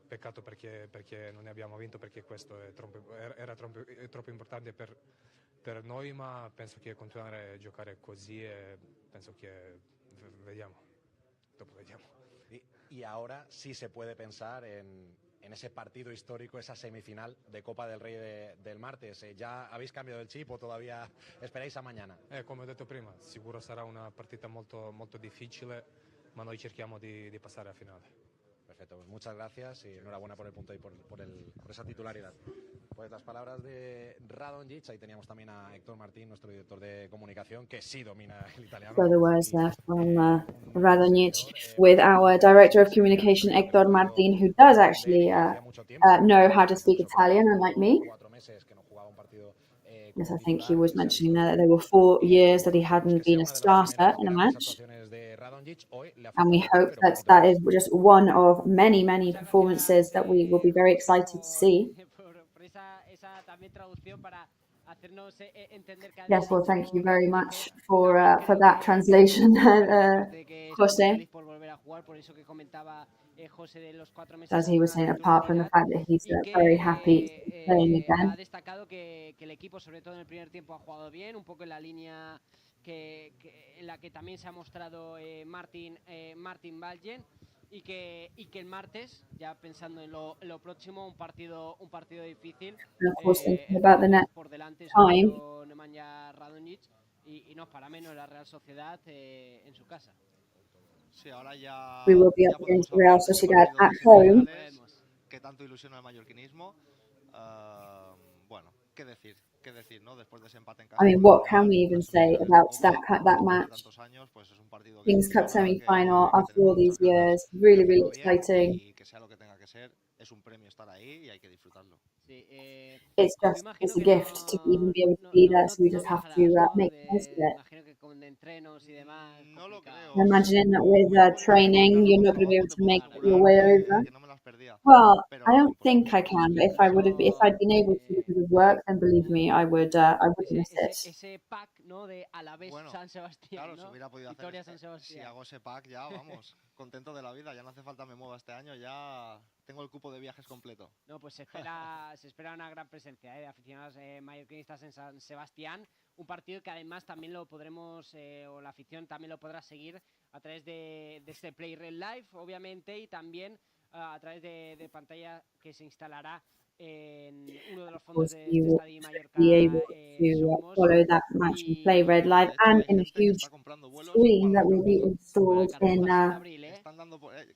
peccato perché non ne abbiamo vinto, perché questo era troppo importante per noi, ma penso che continuare a giocare così e penso che dopo vediamo. Y ahora sí se puede pensar en ese partido histórico, esa semifinal de Copa del Rey del martes. ¿Ya habéis cambiado el chip o todavía esperáis a mañana? Come ho detto prima, sicuro sarà una partita molto, molto difficile, ma noi cerchiamo di passare a finale. Perfecto, pues muchas gracias y enhorabuena por el punto y por esa titularidad. Pues las palabras de Radonjic, ahí teníamos también a Héctor Martín, nuestro director de comunicación, que sí domina el italiano. So the words there from Radonjic with our director of communication, Héctor Martín, who does actually know how to speak Italian, unlike me. Yes, I think he was mentioning there that there were 4 years that he hadn't been a starter in a match. And we hope that that is just one of many, many performances that we will be very excited to see. Yes, well, thank you very much for that translation, Jose. As he was saying, apart from the fact that he's very happy to be playing again. Ha destacado que el equipo, sobre todo en el primer tiempo, ha jugado bien, un poco en la línea en la que también se ha mostrado Martin Valgen, y que el martes, ya pensando en lo próximo, un partido difícil, And of course, thinking about the next por delante time. Nemanja Radonjic, y no es para menos la Real Sociedad en su casa. We will be up against Real Sociedad at home. Que tanto ilusiona el mallorquinismo. Bueno, qué decir, ¿no? Después de ese empate en casa. I mean, what can we even say about that match? Kings Cup semi-final after all these years, really, really exciting. Es un premio estar ahí y hay que disfrutarlo. It's a gift to even be able to be there, so we just have to make the most of it. I'm imagining that with training, you're not going to be able to make your way over. Well, I don't think I can, but if I'd been able to because of work, then believe me, I wouldn't miss it. Ese pack, ¿no? De Alavés San Sebastián, claro, ¿no? Si hubiera podido Victoria hacer San Sebastián. Si hago ese pack ya, vamos, contento de la vida, ya no hace falta me mueva este año, ya tengo el cupo de viajes completo. No, pues se espera una gran presencia de aficionados mallorquinistas en San Sebastián, un partido que además también lo podremos, o la afición también lo podrá seguir a través de este Play Red Live, obviamente, y también a través de pantalla que se instalará en uno de los fondos de este estadio Mallorca. Be able to follow that match and Play Red Live, and in a huge screen that will be installed in.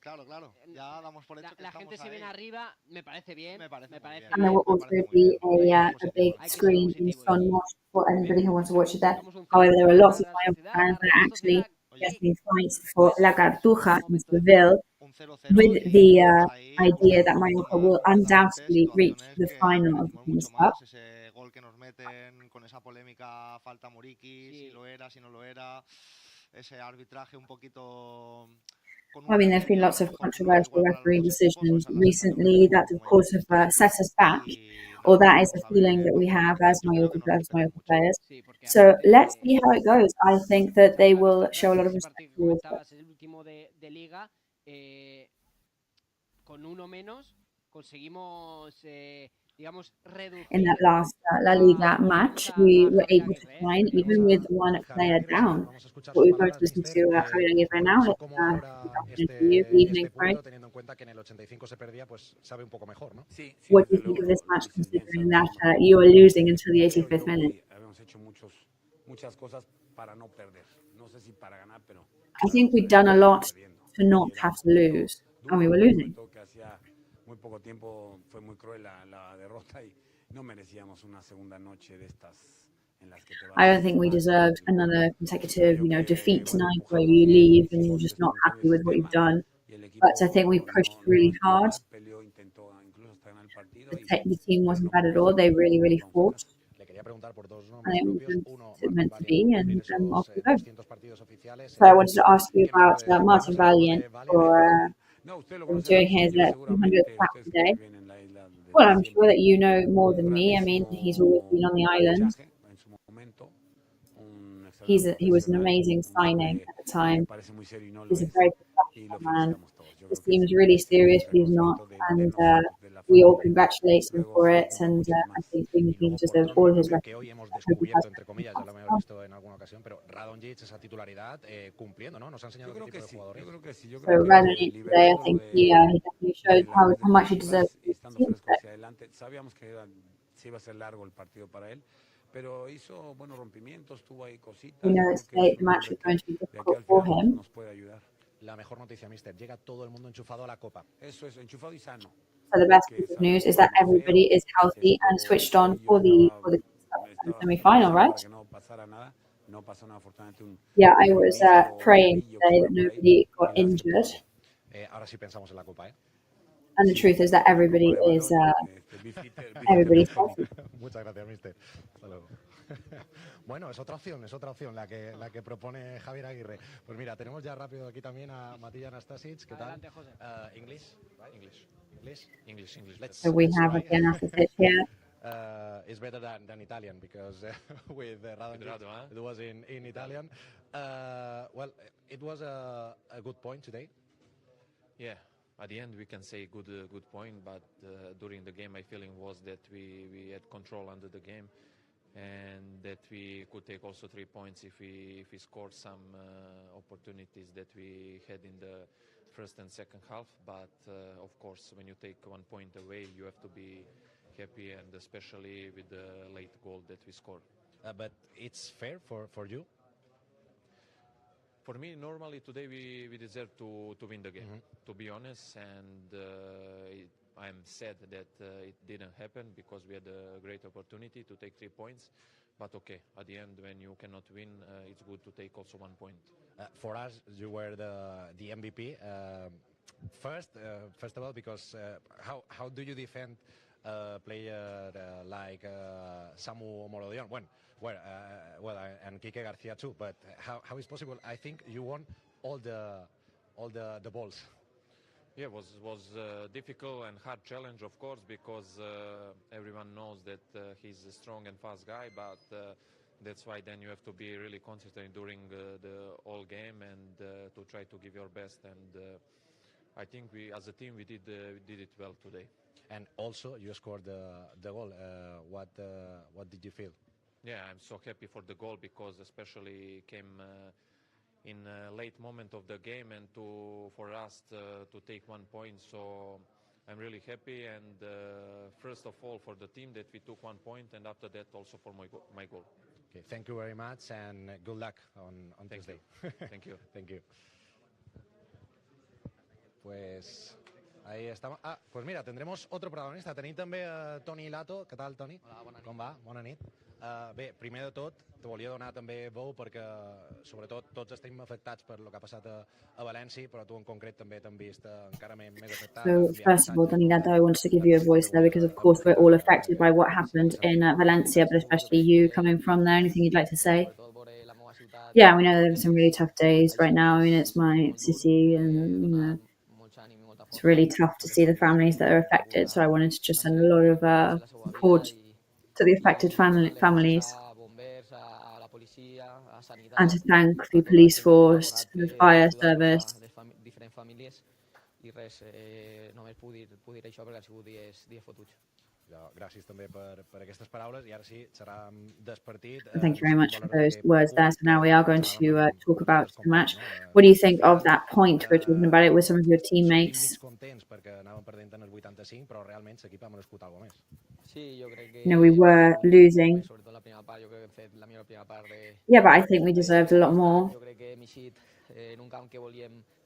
Claro, ya damos por hecho que la gente se viene arriba, me parece bien. And there will also be a big screen in Son Mosh for anybody who wants to watch it there. However, there are lots of Mallorca fans that are actually getting fights for La Cartuja in Seville, with the idea that Mallorca will undoubtedly reach the final of the Kings Cup. Ese gol que nos meten con esa polémica, falta Muriqui, si lo era, si no lo era, ese arbitraje un poquito. I mean, there's been lots of controversial referee decisions recently that, of course, have set us back, or that is a feeling that we have as Mallorca players. So let's see how it goes. I think that they will show a lot of respect towards it. Con uno menos conseguimos, digamos, reducir. In that last La Liga match, we were able to find, even with one player down. But we're going to listen to Javier Aguirre now. Good evening, Frank. What do you think of this match, considering that you are losing until the 85th minute? I think we've done a lot to not have to lose, and we were losing. Muy poco tiempo fue muy cruel la derrota y no merecíamos una segunda noche de estas en las que te vas. I don't think we deserved another consecutive, defeat tonight where you leave and you're just not happy with what you've done. But I think we pushed really hard. The team wasn't bad at all. They really, really fought. And it was meant to be, and off we go. So I wanted to ask you about Martin Valiant for doing his 200th cap today. Well, I'm sure that you know more than me. I mean, he's always been on the island. He was an amazing signing at the time. He's a very professional man. He seems really serious, but he's not. And we all congratulate him for it. And I think he deserves all his recognition. So Radonjic today, I think he definitely showed how much he deserves. Pero hizo buenos rompimientos, tuvo ahí cositas. We know the match is going to be difficult for him. Nos puede ayudar. La mejor noticia, mister, llega todo el mundo enchufado a la Copa. Eso es, enchufado y sano. So the best news is that everybody is healthy and switched on for the semi-final, right? Yeah, I was praying today that nobody got injured. Ahora sí pensamos en la Copa, ¿eh? And the truth is that everybody is everybody's healthy. Muchas gracias, mister. Hasta luego. Bueno, es otra opción la que propone Javier Aguirre. Pues mira, tenemos ya rápido aquí también a Matilla Anastasic. ¿Qué tal? English, right? English. So we have Matija Anastasic here. It's better than Italian because with Radonjic it was in Italian. Well, it was a good point today. Yeah. At the end, we can say good point, but during the game, my feeling was that we had control under the game, and that we could take also 3 points if we scored some opportunities that we had in the first and second half. But of course, when you take 1 point away, you have to be happy, and especially with the late goal that we scored. But it's fair for you? For me, normally today we deserve to win the game, to be honest, and I'm sad that it didn't happen because we had a great opportunity to take 3 points. But okay, at the end, when you cannot win, it's good to take also 1 point. For us, you were the MVP. First of all, because how do you defend a player like Samu Morodion? And Quique Garcia too. But how is possible? I think you won all the balls. Yeah, it was difficult and hard challenge, of course, because everyone knows that he's a strong and fast guy, but that's why then you have to be really concentrated during the whole game and to try to give your best. And I think we, as a team, we did it well today. And also, you scored the goal. What did you feel? Yeah, I'm so happy for the goal because especially came in a late moment of the game and for us to take 1 point. So I'm really happy, and first of all for the team that we took 1 point, and after that also for my goal. Okay, thank you very much and good luck on Tuesday. Thank you. Thank you. Pues ahí estamos. Pues mira, tendremos otro protagonista. Tenim també Toni Lato. Què tal, Toni? Hola, bona nit. Com va? Bona nit. Bé, primer de tot, te volia donar també veu perquè, sobretot, tots estem afectats per el que ha passat a València, però tu en concret també t'han vist encara més afectat. So, first of all, Danilato, I wanted to give you a voice there because, of course, we're all affected by what happened in Valencia, but especially you coming from there. Anything you'd like to say? Yeah, we know there are some really tough days right now. I mean, it's my city, and you know, it's really tough to see the families that are affected. So I wanted to just send a lot of support to the affected families, and to thank the police force, the fire service. Gràcies també per aquestes paraules, i ara sí, serà despartit. Thank you very much for those words there. So now we are going to talk about the match. What do you think of that point? We're talking about it with some of your teammates. Contents perquè anàvem perdent en el 85, però realment l'equip ha merescut alguna més. You know, we were losing. Yeah, but I think we deserved a lot more. En un camp que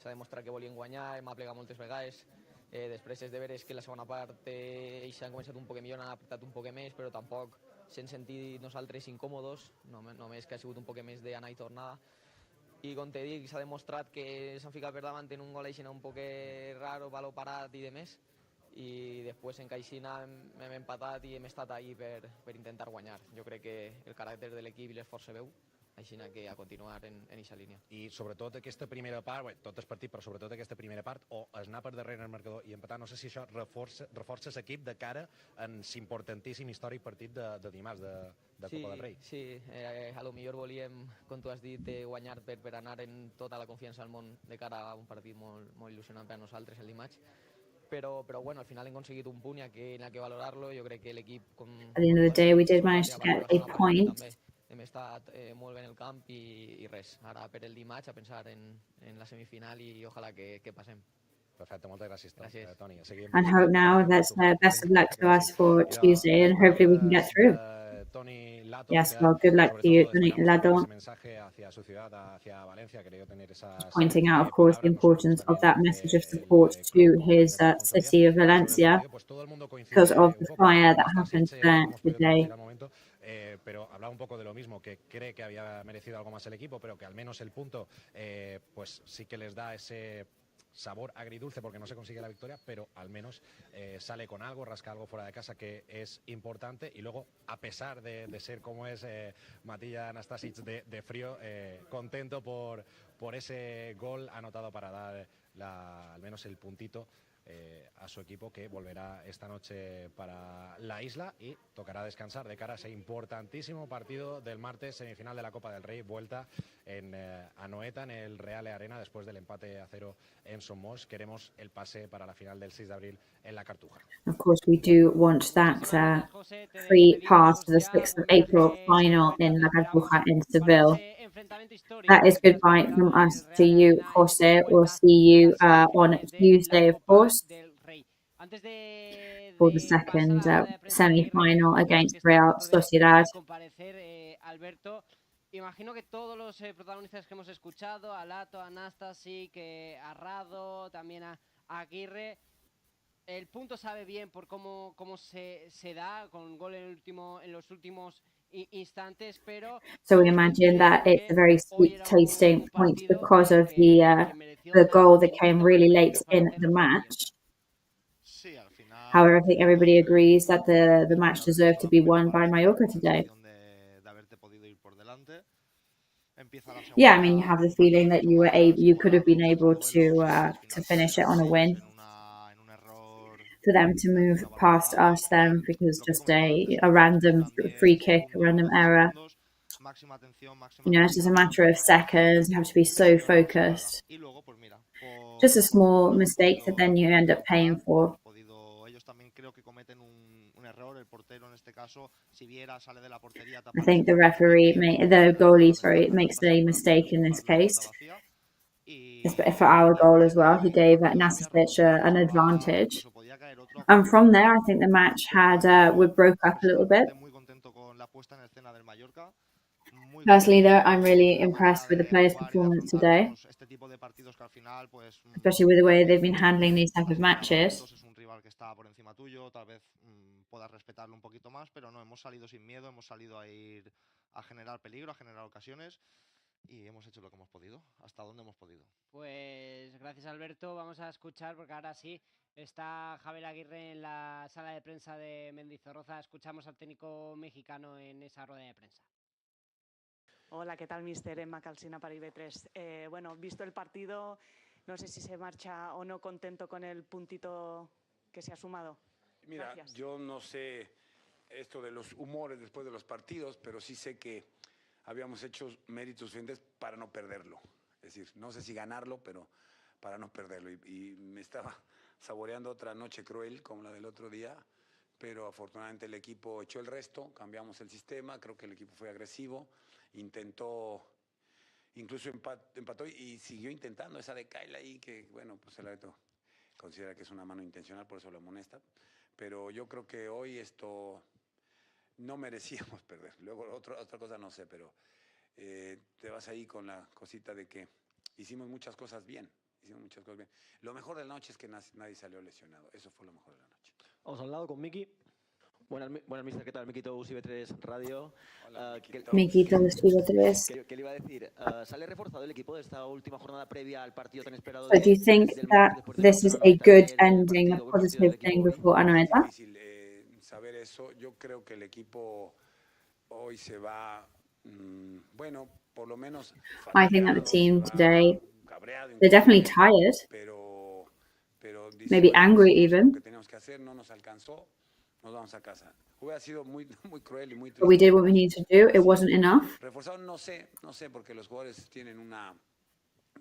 s'ha demostrat que volíem guanyar, hem aplegat moltes vegades. Després és de veres que la segona part ells han començat un poc millor, han apretat un poc més, però tampoc s'han sentit nosaltres incòmodes, només que ha sigut un poc més d'anar i tornada. I com te dic, s'ha demostrat que s'han ficat per davant en un gol així un poc raro, valor parat i demés, i després en Caixina hem empatat i hem estat ahí per intentar guanyar. Jo crec que el caràcter de l'equip i l'esforç se veu, així que a continuar en aquesta línia. I sobretot aquesta primera part, tot el partit, però sobretot aquesta primera part, o es anar per darrere el marcador i empatar, no sé si això reforça l'equip de cara en l'importantíssim històric partit de dimarts de Copa del Rei. Sí, a lo millor volíem, com tu has dit, guanyar per anar en tota la confiança al món de cara a un partit molt il·lusionant per a nosaltres el dimarts. Però bueno, al final hem aconseguit un punt i hi ha que valorarlo. Jo crec que l'equip... At the end of the day, we did manage to get a point. Hem estat molt bé en el camp i res. Ara per el dimarts a pensar en la semifinal i ojalà que passem. Perfecte, moltes gràcies, Toni. And hope now that's best of luck to us for Tuesday, and hopefully we can get through. Yes, well, good luck to you, Toni Lato. Pointing out, of course, the importance of that message of support to his city of Valencia because of the fire that happened there today. Pero hablaba un poco de lo mismo, que cree que había merecido algo más el equipo, pero que al menos el punto pues sí que les da ese sabor agridulce porque no se consigue la victoria, pero al menos sale con algo, rasca algo fuera de casa, que es importante. Y luego, a pesar de ser como es Matilla Anastasic de frío, contento por ese gol anotado para dar al menos el puntito a su equipo, que volverá esta noche para la isla y tocará descansar de cara a ese importantísimo partido del martes, semifinal de la Copa del Rey, vuelta en Anoeta, en el Real Arena, después del empate a 0 en Somos. Queremos el pase para la final del 6 de abril en la Cartuja. Of course, we do want that free pass to the 6th of April final in La Cartuja in Seville. That is goodbye from us to you, Jose. We'll see you on Tuesday, of course, for the second semi-final against Real Sociedad. imagino que todos los protagonistas que hemos escuchado, a Lato, a Nastasic, a Rado, también a Aguirre, el punto sabe bien por cómo se da, con gol en los últimos instantes, pero... So we imagine that it's a very sweet tasting point because of the goal that came really late in the match. However, I think everybody agrees that the match deserved to be won by Mallorca today. Yeah, I mean, you have the feeling that you could have been able to finish it on a win. For them to move past us then because just a random free kick, a random error. You know, it's just a matter of seconds. You have to be so focused. Just a small mistake that then you end up paying for. I think the goalie, makes a mistake in this case. For our goal as well, he gave Nastasic an advantage. And from there, I think the match broke up a little bit. Personally, though, I'm really impressed with the players' performance today, especially with the way they've been handling these type of matches. Puedas respetarlo un poquito más, pero no, hemos salido sin miedo, hemos salido a ir a generar peligro, a generar ocasiones y hemos hecho lo que hemos podido, hasta donde hemos podido. Pues gracias, Alberto. Vamos a escuchar, porque ahora sí está Javier Aguirre en la sala de prensa de Mendizorroza. Escuchamos al técnico mexicano en esa rueda de prensa. Hola, ¿qué tal, mister? Emma Calsina para IB3. Bueno, visto el partido, no sé si se marcha o no contento con el puntito que se ha sumado. Mira, Gracias. Yo no sé esto de los humores después de los partidos, pero sí sé que habíamos hecho méritos suficientes para no perderlo. Es decir, no sé si ganarlo, pero para no perderlo. Y me estaba saboreando otra noche cruel como la del otro día, pero afortunadamente el equipo echó el resto, cambiamos el sistema, creo que el equipo fue agresivo, intentó, incluso empató y siguió intentando esa de Kyle ahí, que bueno, pues el árbitro considera que es una mano intencional, por eso lo amonesta. Pero yo creo que hoy no merecíamos perder. Luego otra cosa no sé, pero te vas ahí con la cosita de que hicimos muchas cosas bien. Lo mejor de la noche es que nadie salió lesionado. Eso fue lo mejor de la noche. Vamos al lado con Miki. Buenas, mister, ¿qué tal? Miquito, USIB3 Radio. Hola, Miquito, USIB3. ¿Qué le iba a decir? ¿Sale reforzado el equipo de esta última jornada previa al partido tan esperado? So do you think that this is a good ending, a positive thing before Anoeta? Es difícil saber eso. Yo creo que el equipo hoy se va, bueno, por lo menos... I think that the team today, they're definitely tired. Maybe angry even. Que teníamos que hacer no nos alcanzó. Nos vamos a casa. Hubiera sido muy cruel y muy triste. But we did what we needed to do. It wasn't enough. Reforzado no sé, porque los jugadores tienen una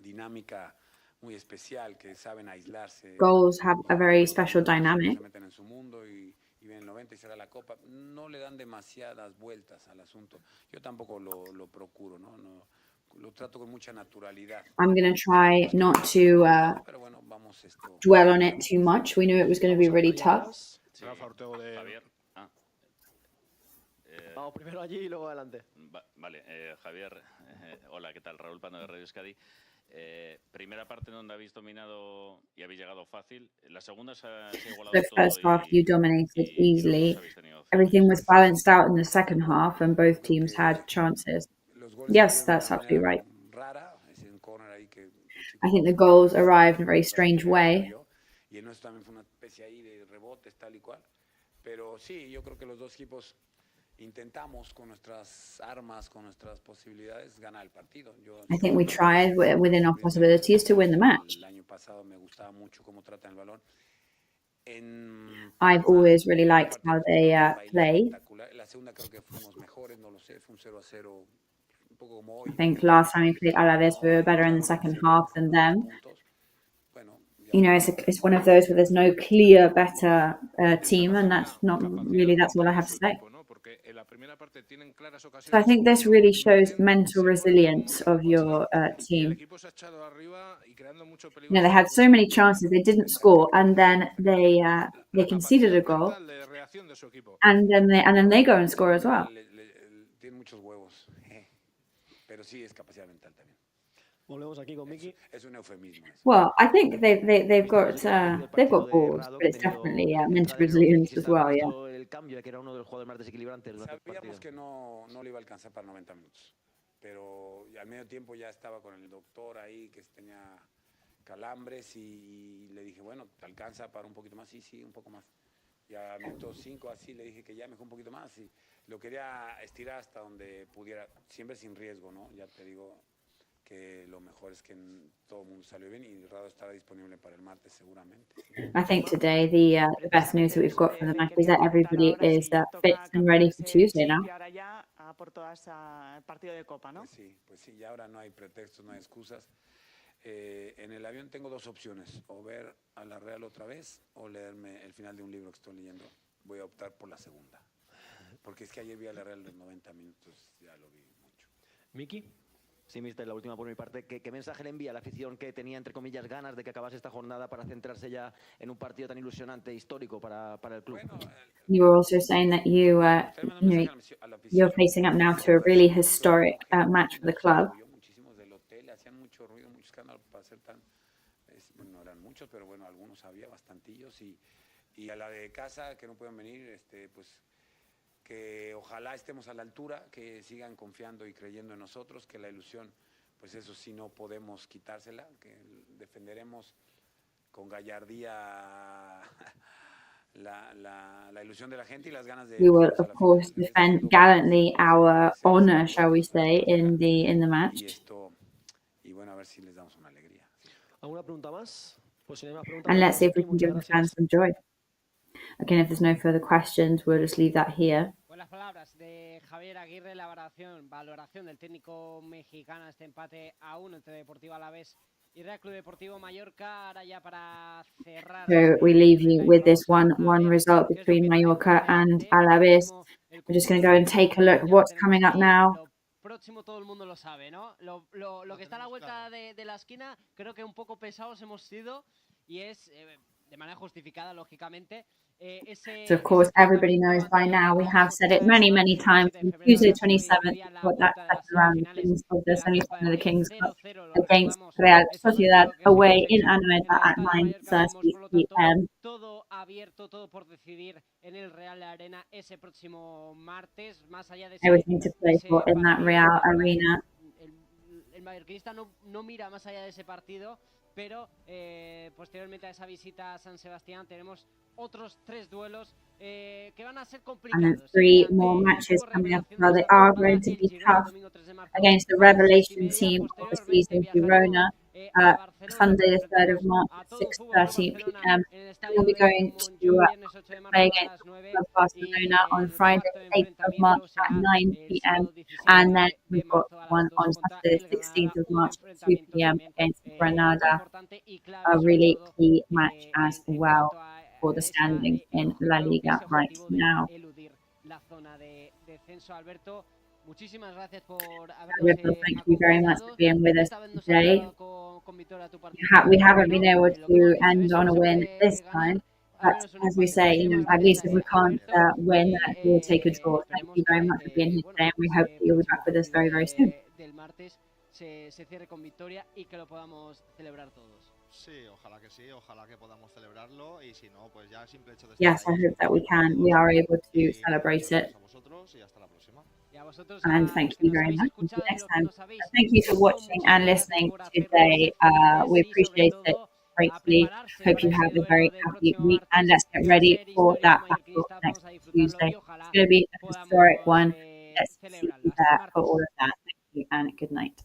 dinámica muy especial, que saben aislarse. Goals have a very special dynamic. Se meten en su mundo y ven el 90 y será la copa. No le dan demasiadas vueltas al asunto. Yo tampoco lo procuro, ¿no? Lo trato con mucha naturalidad. I'm going to try not to dwell on it too much. We knew it was going to be really tough. Javier. Vamos primero allí y luego adelante. Vale, Javier, hola, ¿qué tal? Raúl Pando de Radio Euskadi. Primera parte donde habéis dominado y habéis llegado fácil. La segunda se ha igualado The first todo half you dominated easily. habéis tenido Everything was balanced out in the second half and both teams had chances. Yes, that's absolutely right. I think the goals arrived in a very strange way. Y en nuestro también fue una especie ahí de rebotes, tal y cual. Pero sí, yo creo que los dos equipos intentamos con nuestras armas, con nuestras posibilidades, ganar el partido. I think we tried within our possibilities to win the match. El año pasado me gustaba mucho cómo tratan el balón. I've always really liked how they play. La segunda creo que fuimos mejores, no lo sé, fue un 0-0 un poco como hoy. I think last time we played Alavés, we were better in the second half than them. You know, it's one of those where there's no clear better team, and that's all I have to say. So I think this really shows mental resilience of your team. You know, they had so many chances, they didn't score, and then they conceded a goal, and then they go and score as well. pero sí es capacidad mental también. Volvemos aquí con Miki. Es un eufemismo. Well, I think they've got balls, but it's definitely mental resilience as well. Yeah. Sabíamos que no le iba a alcanzar para 90 minutos, pero al medio tiempo ya estaba con el doctor ahí que tenía calambres y le dije, bueno, ¿te alcanza para un poquito más? Sí, un poco más. Y a minutos 5 así le dije que ya mejor un poquito más y lo quería estirar hasta donde pudiera, siempre sin riesgo, ¿no? Ya te digo que lo mejor es que todo el mundo salió bien y Rado estará disponible para el martes seguramente. I think today the best news that we've got for the match is that everybody is fit and ready for Tuesday now. Ahora ya por todas el partido de Copa, ¿no? Pues sí, ya ahora no hay pretextos, no hay excusas. En el avión tengo dos opciones, o ver a la Real otra vez o leerme el final de un libro que estoy leyendo. Voy a optar por la segunda, porque es que ayer vi a la Real los 90 minutos, ya lo vi mucho. Miki. Sí, mister, la última por mi parte. ¿Qué mensaje le envía a la afición que tenía, entre comillas, ganas de que acabase esta jornada para centrarse ya en un partido tan ilusionante, histórico para el club? You were also saying that you're facing up now to a really historic match for the club. Muchísimos del hotel hacían mucho ruido, mucho escándalo para ser tan, no eran muchos, pero bueno, algunos había bastantillos y a la de casa que no pueden venir, pues que ojalá estemos a la altura, que sigan confiando y creyendo en nosotros, que la ilusión, pues eso sí no podemos quitársela, que defenderemos con gallardía la ilusión de la gente y las ganas de... We will, of course, defend gallantly our honor, shall we say, in the match. Y bueno, a ver si les damos una alegría. ¿Alguna pregunta más? Pues si no hay más preguntas, And let's see if we can give the fans some joy. Again, if there's no further questions, we'll just leave that here. Buenas palabras de Javier Aguirre, la valoración del técnico mexicano, este empate a 1 entre Deportivo Alavés y Real Club Deportivo Mallorca. Ahora ya para cerrar. So we leave you with this one result between Mallorca and Alavés. We're just going to go and take a look at what's coming up now. Próximo todo el mundo lo sabe, ¿no? Lo que está a la vuelta de la esquina, creo que un poco pesados hemos sido y es de manera justificada, lógicamente. So of course everybody knows by now, we have said it many times, on Tuesday 27th, what that second round of the semi-final of the Kings Cup against Real Sociedad away in Anoeta at 9:30 p.m. Todo abierto, todo por decidir en el Real Arena ese próximo martes, más allá de everything to play for in that Real Arena. El mallorquinista no mira más allá de ese partido, pero posteriormente a esa visita a San Sebastián tenemos otros 3 duelos que van a ser complicados. And then 3 more matches coming up. Well, they are going to be tough against the revelation team of the season, Girona, Sunday the 3rd of March at 6:30 p.m. We'll be going to play against Barcelona on Friday the 8th of March at 9 p.m. And then we've got one on Saturday the 16th of March at 2 p.m. against Granada, a really key match as well for the standings in La Liga right now. Alberto, thank you very much for being with us today. We haven't been able to end on a win this time, but as we say, at least if we can't win, we'll take a draw. Thank you very much for being here today, and we hope that you'll be back with us very soon. Se cierre con victoria y que lo podamos celebrar todos. Sí, ojalá que podamos celebrarlo y si no, pues ya el simple hecho de Yes, I hope that we are able to celebrate it. And thank you very much. Until next time. Thank you for watching and listening today. We appreciate it greatly. Hope you have a very happy week and let's get ready for that battle next Tuesday. It's going to be a historic one. Let's see you there for all of that. Thank you and good night.